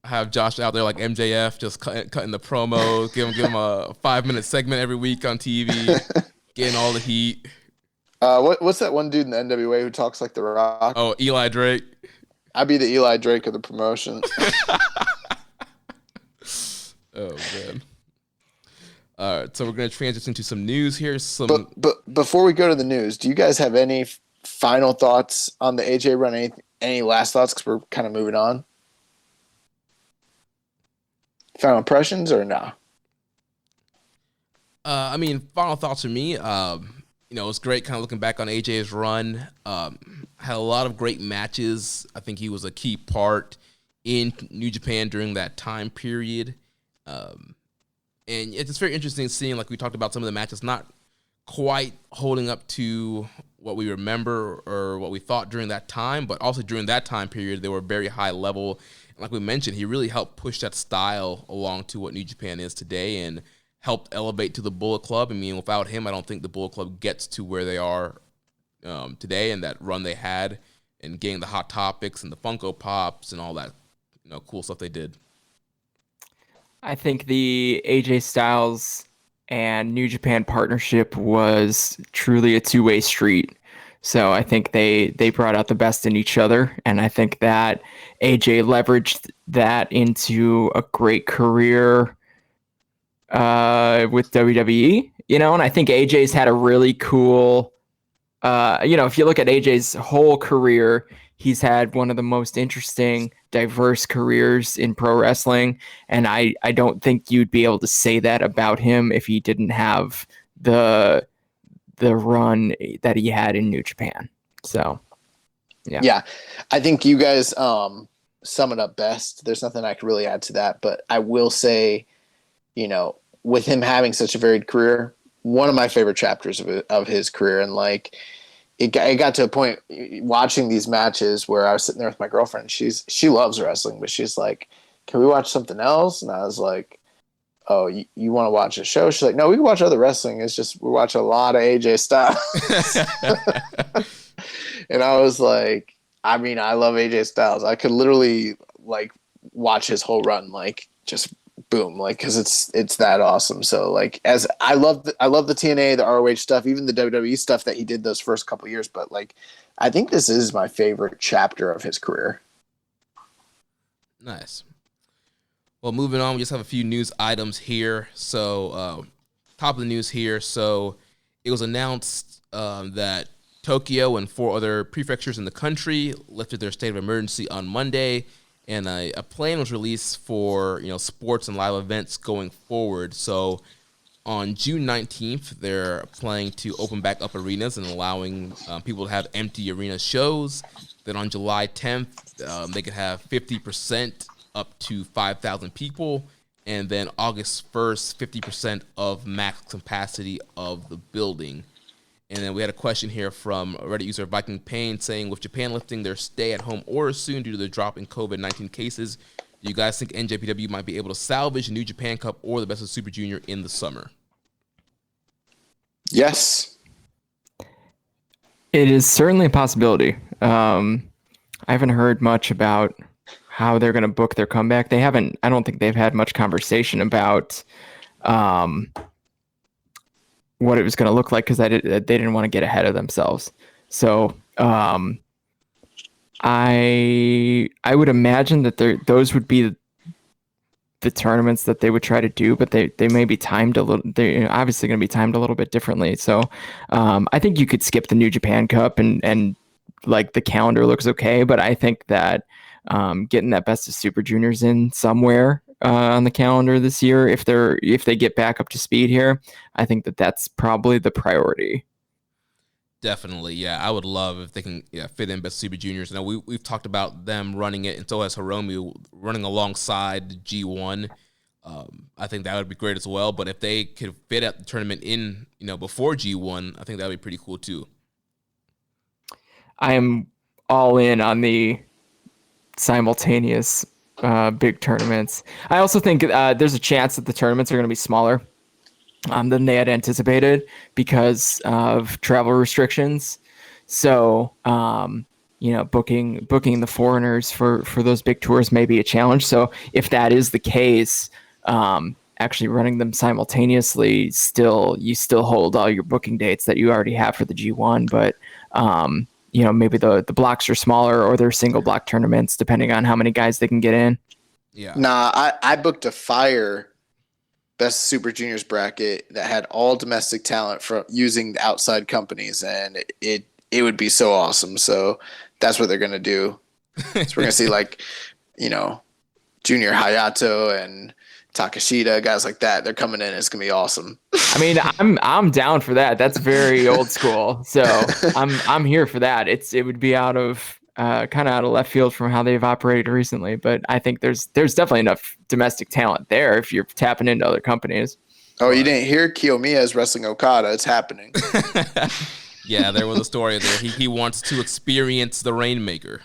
I have Josh out there like MJF, just cutting the promo, give him a 5-minute segment every week on TV, getting all the heat. What's that one dude in the NWA who talks like The Rock? Oh, Eli Drake. I'd be the Eli Drake of the promotion. Oh man. All right, so we're going to transition to some news here. But before we go to the news, do you guys have any final thoughts on the AJ run? Any last thoughts? Because we're kind of moving on. Final impressions or no? I mean, final thoughts for me. It was great kind of looking back on AJ's run. Had a lot of great matches. I think he was a key part in New Japan during that time period. And it's just very interesting seeing, like we talked about, some of the matches not quite holding up to what we remember or what we thought during that time, but also during that time period, they were very high level. And like we mentioned, he really helped push that style along to what New Japan is today and helped elevate to the Bullet Club. I mean, without him, I don't think the Bullet Club gets to where they are today and that run they had and getting the Hot Topics and the Funko Pops and all that cool stuff they did. I think the AJ Styles and New Japan partnership was truly a two-way street. So I think they brought out the best in each other. And I think that AJ leveraged that into a great career with WWE, and I think AJ's had a really cool, if you look at AJ's whole career, he's had one of the most interesting, diverse careers in pro wrestling. And I don't think you'd be able to say that about him if he didn't have the run that he had in New Japan. So, yeah. Yeah, I think you guys sum it up best. There's nothing I could really add to that. But I will say, with him having such a varied career, one of my favorite chapters of his career. And like, it got to a point watching these matches where I was sitting there with my girlfriend. She loves wrestling, but she's like, "Can we watch something else?" And I was like, "Oh, you want to watch a show?" She's like, "No, we can watch other wrestling. It's just we watch a lot of AJ Styles." And I was like, I mean, I love AJ Styles. I could literally like watch his whole run, like just boom, like because it's that awesome. So like, as I love the TNA, the ROH stuff, even the WWE stuff that he did those first couple years. But like, I think this is my favorite chapter of his career. Nice. Well, moving on, we just have a few news items here. So, top of the news here. So, it was announced that Tokyo and 4 other prefectures in the country lifted their state of emergency on Monday, and a plan was released for sports and live events going forward. So, on June 19th, they're planning to open back up arenas and allowing people to have empty arena shows. Then on July 10th, they could have 50% up to 5,000 people. And then August 1st, 50% of max capacity of the building. And then we had a question here from Reddit user Viking Payne saying, with Japan lifting their stay-at-home orders soon due to the drop in COVID-19 cases, do you guys think NJPW might be able to salvage a New Japan Cup or the Best of Super Junior in the summer? Yes. It is certainly a possibility. I haven't heard much about how they're going to book their comeback. I don't think they've had much conversation about what it was going to look like because they didn't want to get ahead of themselves. So I would imagine that those would be the tournaments that they would try to do, but they may be timed a little. They're obviously going to be timed a little bit differently. So I think you could skip the New Japan Cup and like the calendar looks okay, but I think that getting that Best of Super Juniors in somewhere on the calendar this year, if they get back up to speed here, I think that's probably the priority. Definitely, yeah. I would love if they can fit in Best Super Juniors. Now we've talked about them running it, and so has Hiromu running alongside G1. I think that would be great as well. But if they could fit out the tournament in, before G1, I think that would be pretty cool too. I am all in on the simultaneous big tournaments. I also think there's a chance that the tournaments are going to be smaller than they had anticipated because of travel restrictions. So, booking the foreigners for those big tours may be a challenge. So if that is the case, actually running them simultaneously, you still hold all your booking dates that you already have for the G1, but maybe the blocks are smaller or they're single block tournaments, depending on how many guys they can get in. Yeah. Nah, I booked a fire Best Super Juniors bracket that had all domestic talent from using outside companies, and it would be so awesome. So that's what they're gonna do. So we're gonna see Junior Hayato and Takashita, guys like that. They're coming in. It's gonna be awesome. I mean, I'm down for that. That's very old school. So I'm here for that. It would be kind of out of left field from how they've operated recently, but I think there's definitely enough domestic talent there if you're tapping into other companies. Oh, you didn't hear Kiyomiya is wrestling Okada? It's happening. Yeah, there was a story there. He wants to experience the Rainmaker.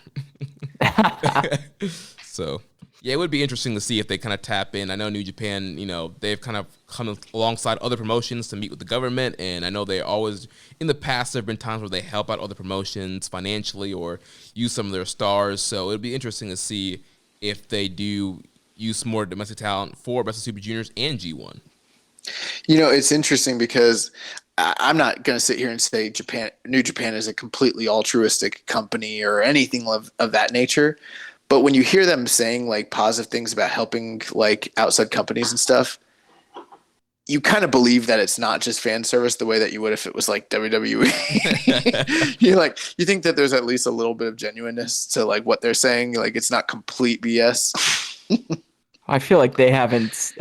So. Yeah, it would be interesting to see if they kind of tap in. I know New Japan, they've kind of come alongside other promotions to meet with the government, and I know they always, in the past, there have been times where they help out other promotions financially or use some of their stars, so it would be interesting to see if they do use more domestic talent for Best of Super Juniors and G1. It's interesting because I'm not going to sit here and say New Japan is a completely altruistic company or anything of that nature. But when you hear them saying like positive things about helping like outside companies and stuff, you kind of believe that it's not just fan service the way that you would if it was like WWE. You think that there's at least a little bit of genuineness to like what they're saying. Like it's not complete BS. I feel like they haven't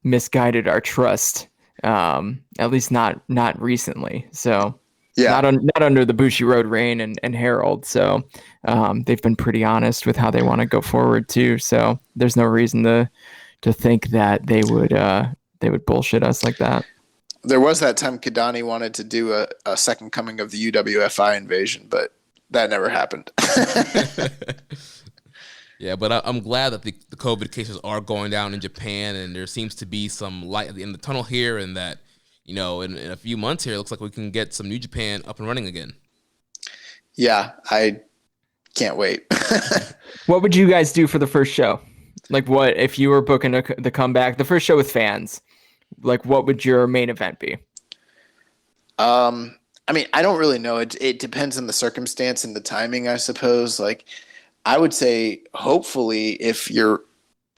misguided our trust, at least not recently. So. Yeah, not under the Bushiroad reign and Harold. So they've been pretty honest with how they want to go forward too. So there's no reason to think that they would bullshit us like that. There was that time Kidani wanted to do a second coming of the UWFI invasion, but that never happened. Yeah, but I'm glad that the COVID cases are going down in Japan, and there seems to be some light at the end of the tunnel here, and that. In a few months here, it looks like we can get some New Japan up and running again. Yeah, I can't wait. What would you guys do for the first show? Like, what if you were booking the comeback, the first show with fans? Like, what would your main event be? I mean, I don't really know. It depends on the circumstance and the timing, I suppose. Like, I would say, hopefully, if you're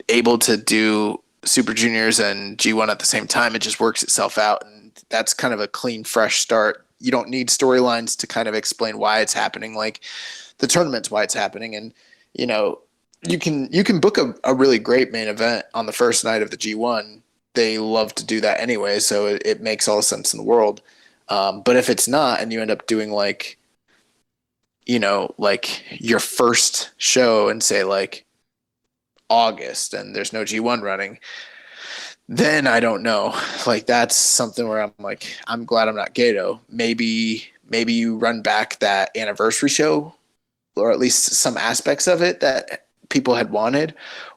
able to do Super Juniors and G1 at the same time, it just works itself out, and that's kind of a clean, fresh start. You don't need storylines to kind of explain why it's happening, like the tournament's why it's happening, and you can book a really great main event on the first night of the G1. They love to do that anyway, so it makes all the sense in the world. But if it's not, and you end up doing like like your first show and say like August and there's no G1 running, then I don't know. Like that's something where I'm like, I'm glad I'm not Gato. Maybe you run back that anniversary show, or at least some aspects of it that people had wanted,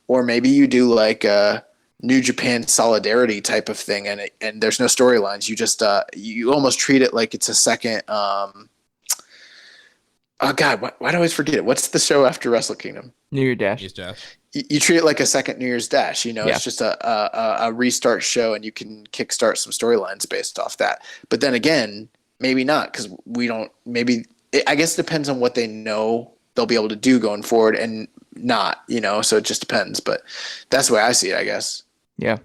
or maybe you do like a New Japan Solidarity type of thing, and there's no storylines. You just you almost treat it like it's a second. Oh God, why do I always forget it? What's the show after Wrestle Kingdom? New Year Dash. You treat it like a second New Year's Dash. Yeah. It's just a restart show, and you can kickstart some storylines based off that. But then again, maybe not, because we don't. Maybe I guess it depends on what they know they'll be able to do going forward, and not. So it just depends. But that's the way I see it, I guess. Yeah,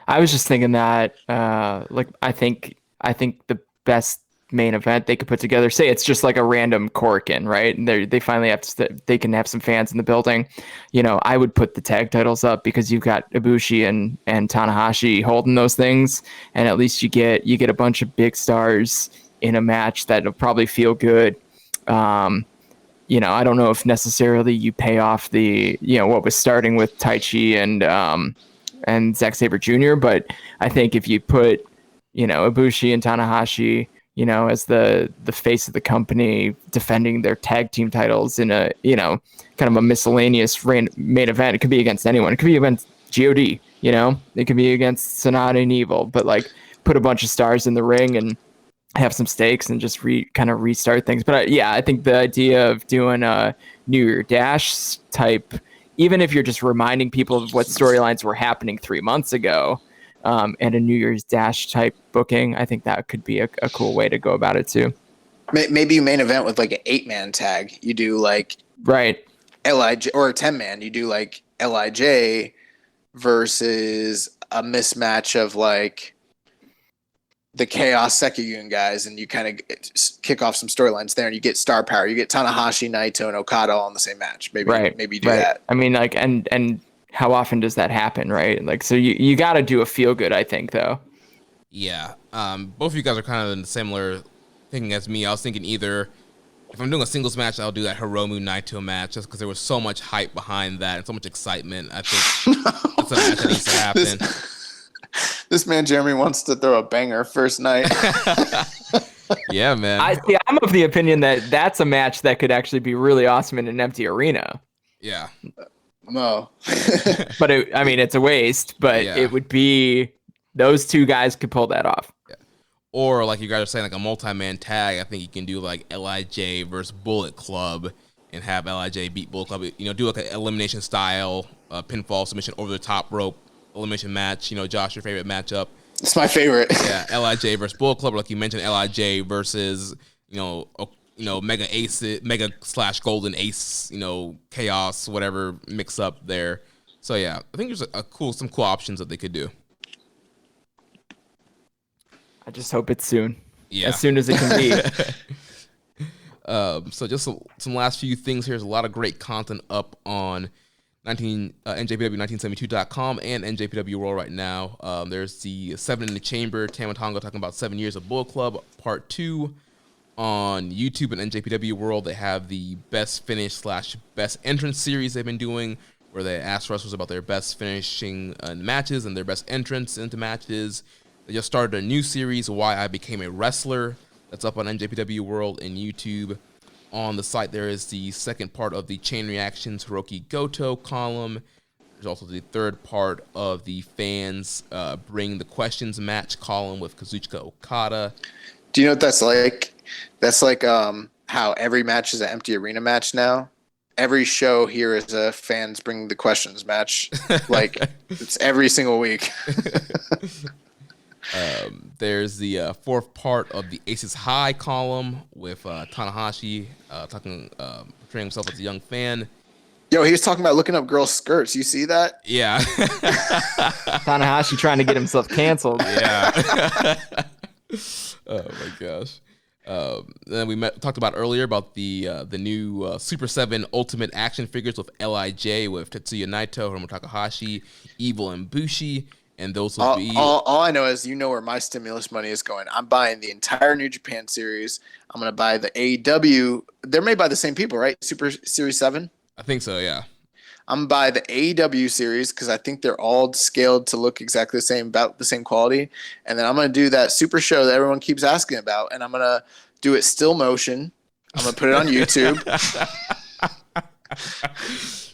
I was just thinking that, I think the best main event they could put together, say it's just like a random Korakuen, right? And they finally have they can have some fans in the building. I would put the tag titles up because you've got Ibushi and Tanahashi holding those things, and at least you get a bunch of big stars in a match that'll probably feel good. I don't know if necessarily you pay off the what was starting with Taichi and Zack Sabre Jr., but I think if you put Ibushi and Tanahashi as the face of the company defending their tag team titles in a kind of a miscellaneous main event, it could be against anyone. It could be against God, it could be against Sonata and Evil, but like put a bunch of stars in the ring and have some stakes and just kind of restart things. But I think the idea of doing a New Year Dash type, even if you're just reminding people of what storylines were happening 3 months ago, and a New Year's Dash type booking, I think that could be a cool way to go about it too. Maybe you main event with like an 8-man tag. You do like right LIJ, or a 10-man. You do like LIJ versus a mismatch of like the Chaos Sekiyun guys, and you kind of kick off some storylines there, and you get star power. You get Tanahashi, Naito, and Okada all in the same match. Maybe you do that. I mean, like, and how often does that happen, right? Like, so you got to do a feel good, I think, though. Yeah. Both of you guys are kind of in similar thinking as me. I was thinking either if I'm doing a singles match, I'll do that Hiromu Naito match, just because there was so much hype behind that and so much excitement. I think that's a match that needs to happen. This man Jeremy wants to throw a banger first night. Yeah, man. I'm of the opinion that that's a match that could actually be really awesome in an empty arena. Yeah. No. But it's a waste, but Yeah. It would be, those two guys could pull that off. Yeah. Or like you guys are saying, like a multi-man tag, I think you can do like LIJ versus Bullet Club and have LIJ beat Bullet Club. Do like an elimination style pinfall submission over the top rope elimination match. Josh, your favorite matchup. It's my favorite. Yeah, LIJ versus Bullet Club, or like you mentioned, LIJ versus Mega Ace, Mega / Golden Ace, Chaos, whatever mix up there. So yeah, I think there's some cool options that they could do. I just hope it's soon. Yeah, as soon as it can be. So just some last few things here. There's a lot of great content up on NJPW1972.com and NJPW World right now. There's the 7 in the Chamber, Tama Tonga talking about 7 years of Bullet Club, part 2 on YouTube and NJPW World. They have the best finish / best entrance series they've been doing, where they ask wrestlers about their best finishing matches and their best entrance into matches. They just started a new series, Why I Became a Wrestler. That's up on NJPW World and YouTube. On the site, there is the second part of the Chain Reactions Hiroki Goto column. There's also the third part of the Fans Bring the Questions match column with Kazuchika Okada. Do you know what that's like? That's like how every match is an empty arena match now. Every show here is a Fans Bring the Questions match. Like, it's every single week. There's the fourth part of the Aces High column with Tanahashi portraying himself as a young fan. Yo, he was talking about looking up girls' skirts. You see that? Yeah. Tanahashi trying to get himself canceled. Yeah. Oh my gosh. Then we talked about earlier about the new Super 7 Ultimate action figures with LIJ with Tetsuya Naito, Hiromu Takahashi, Evil, and Bushi. and those will be all I know is where my stimulus money is going. I'm buying the entire New Japan series. I'm gonna buy the AEW. They're made by the same people, right? Super Series 7. I think so. Yeah. I'm gonna buy the AEW series because I think they're all scaled to look exactly the same, about the same quality. And then I'm gonna do that super show that everyone keeps asking about, and I'm gonna do it still motion. I'm gonna put it on YouTube.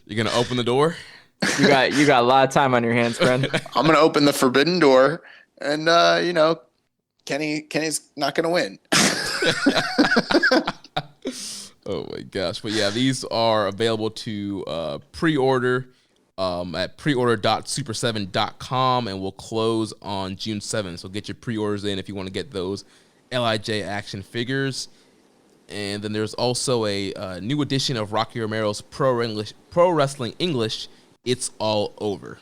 You're gonna open the door. You got a lot of time on your hands, friend. I'm gonna open the forbidden door, and Kenny's not gonna win. Oh my gosh. But yeah, these are available to pre-order at preorder.super7.com, and will close on June 7th. So get your pre-orders in if you want to get those LIJ action figures. And then there's also a new edition of Rocky Romero's Pro Wrestling English, It's All Over.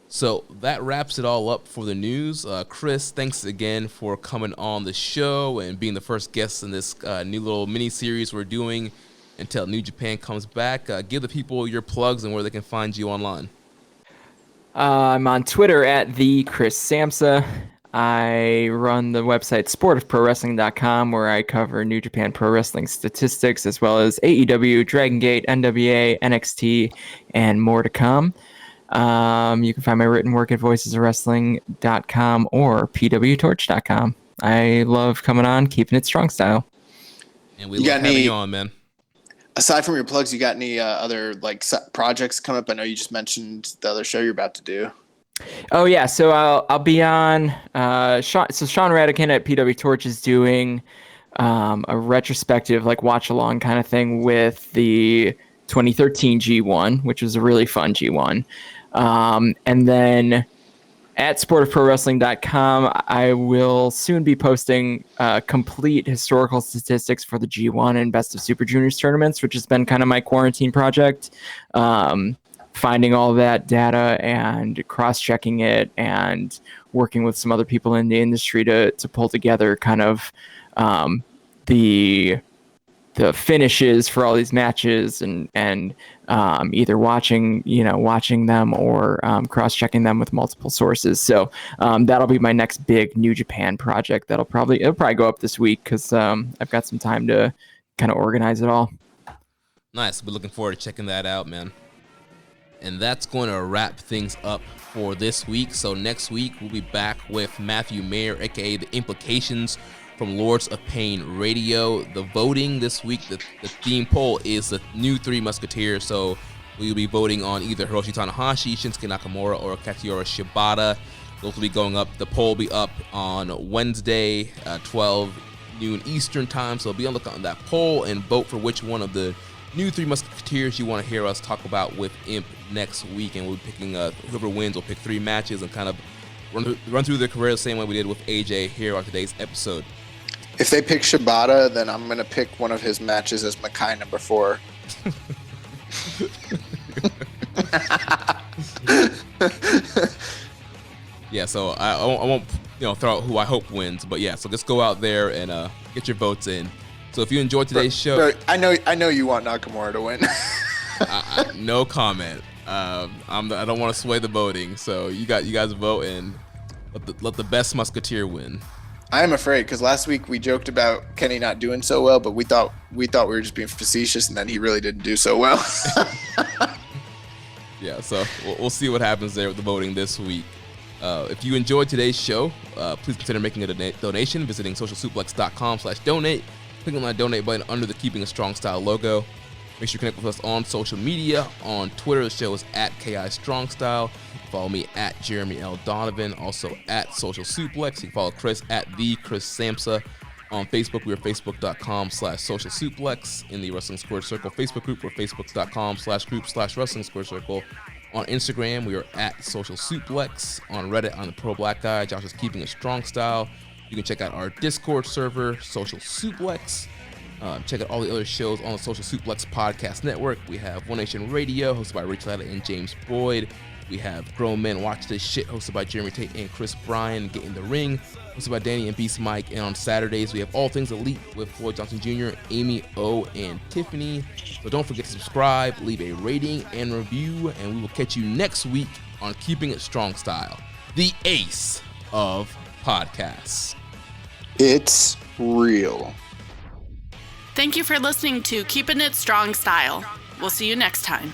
So that wraps it all up for the news. Chris, thanks again for coming on the show and being the first guest in this new little mini-series we're doing until New Japan comes back. Give the people your plugs and where they can find you online. I'm on Twitter at @TheChrisSamsa. I run the website sportofprowrestling.com, where I cover New Japan Pro Wrestling statistics, as well as AEW, Dragon Gate, NWA, NXT, and more to come. You can find my written work at voicesofwrestling.com or pwtorch.com. I love coming on, keeping it strong style. And we love having you on, man. Aside from your plugs, you got any other projects coming up? I know you just mentioned the other show you're about to do. Oh yeah, so I'll be on. Sean Radican at PW Torch is doing a retrospective, watch along kind of thing with the 2013 G1, which was a really fun G1. And then at sportofprowrestling.com, I will soon be posting complete historical statistics for the G1 and Best of Super Juniors tournaments, which has been kind of my quarantine project. Finding all that data and cross-checking it and working with some other people in the industry to pull together kind of the finishes for all these matches and either watching them or cross-checking them with multiple sources. So that'll be my next big New Japan project. It'll probably go up this week because I've got some time to kind of organize it all. Nice. We're looking forward to checking that out, man. And that's going to wrap things up for this week. So next week, we'll be back with Matthew Mayer, a.k.a. The Implications from Lords of Pain Radio. The voting this week, the theme poll is the new Three Musketeers. So we'll be voting on either Hiroshi Tanahashi, Shinsuke Nakamura, or Katsuyori Shibata. Those will be going up. The poll will be up on Wednesday, 12 noon Eastern time. So be on the lookout on that poll and vote for which one of the new Three Musketeers you want to hear us talk about with Imp next week. And we'll be picking whoever wins will pick 3 matches and kind of run through their career the same way we did with AJ here on today's episode. If they pick Shibata, then I'm going to pick one of his matches as Makai number 4. Yeah, so I won't throw out who I hope wins, but yeah, so just go out there and get your votes in. So if you enjoyed today's show, bro, I know you want Nakamura to win. No comment. I don't want to sway the voting, so you guys vote and let the best Musketeer win. I am afraid because last week we joked about Kenny not doing so well, but we thought we were just being facetious, and then he really didn't do so well. Yeah, so we'll see what happens there with the voting this week. If you enjoyed today's show, please consider making a donation, visiting socialsuplex.com/donate. Click on that donate button under the Keeping a Strong Style logo. Make sure you connect with us on social media. On Twitter, the show is at KI Strong Style. Follow me at Jeremy L. Donovan, also at Social Suplex. You can follow Chris at the Chris Samsa. On Facebook, we are facebook.com/Social Suplex. In the Wrestling Squared Circle Facebook group, we're facebook.com/group/Wrestling Squared Circle. On Instagram, we are at Social Suplex. On Reddit, I'm the Pro Black Guy. Josh is Keeping a Strong Style. You can check out our Discord server, Social Suplex. Check out all the other shows on the Social Suplex Podcast Network. We have One Nation Radio, hosted by Rich Latta and James Boyd. We have Grown Men Watch This Shit, hosted by Jeremy Tate and Chris Bryan. Get in the Ring, hosted by Danny and Beast Mike. And on Saturdays, we have All Things Elite with Floyd Johnson Jr., Amy O, and Tiffany. So don't forget to subscribe, leave a rating and review, and we will catch you next week on Keeping It Strong Style. the ace of podcasts. It's real. Thank you for listening to Keepin' It Strong Style. We'll see you next time.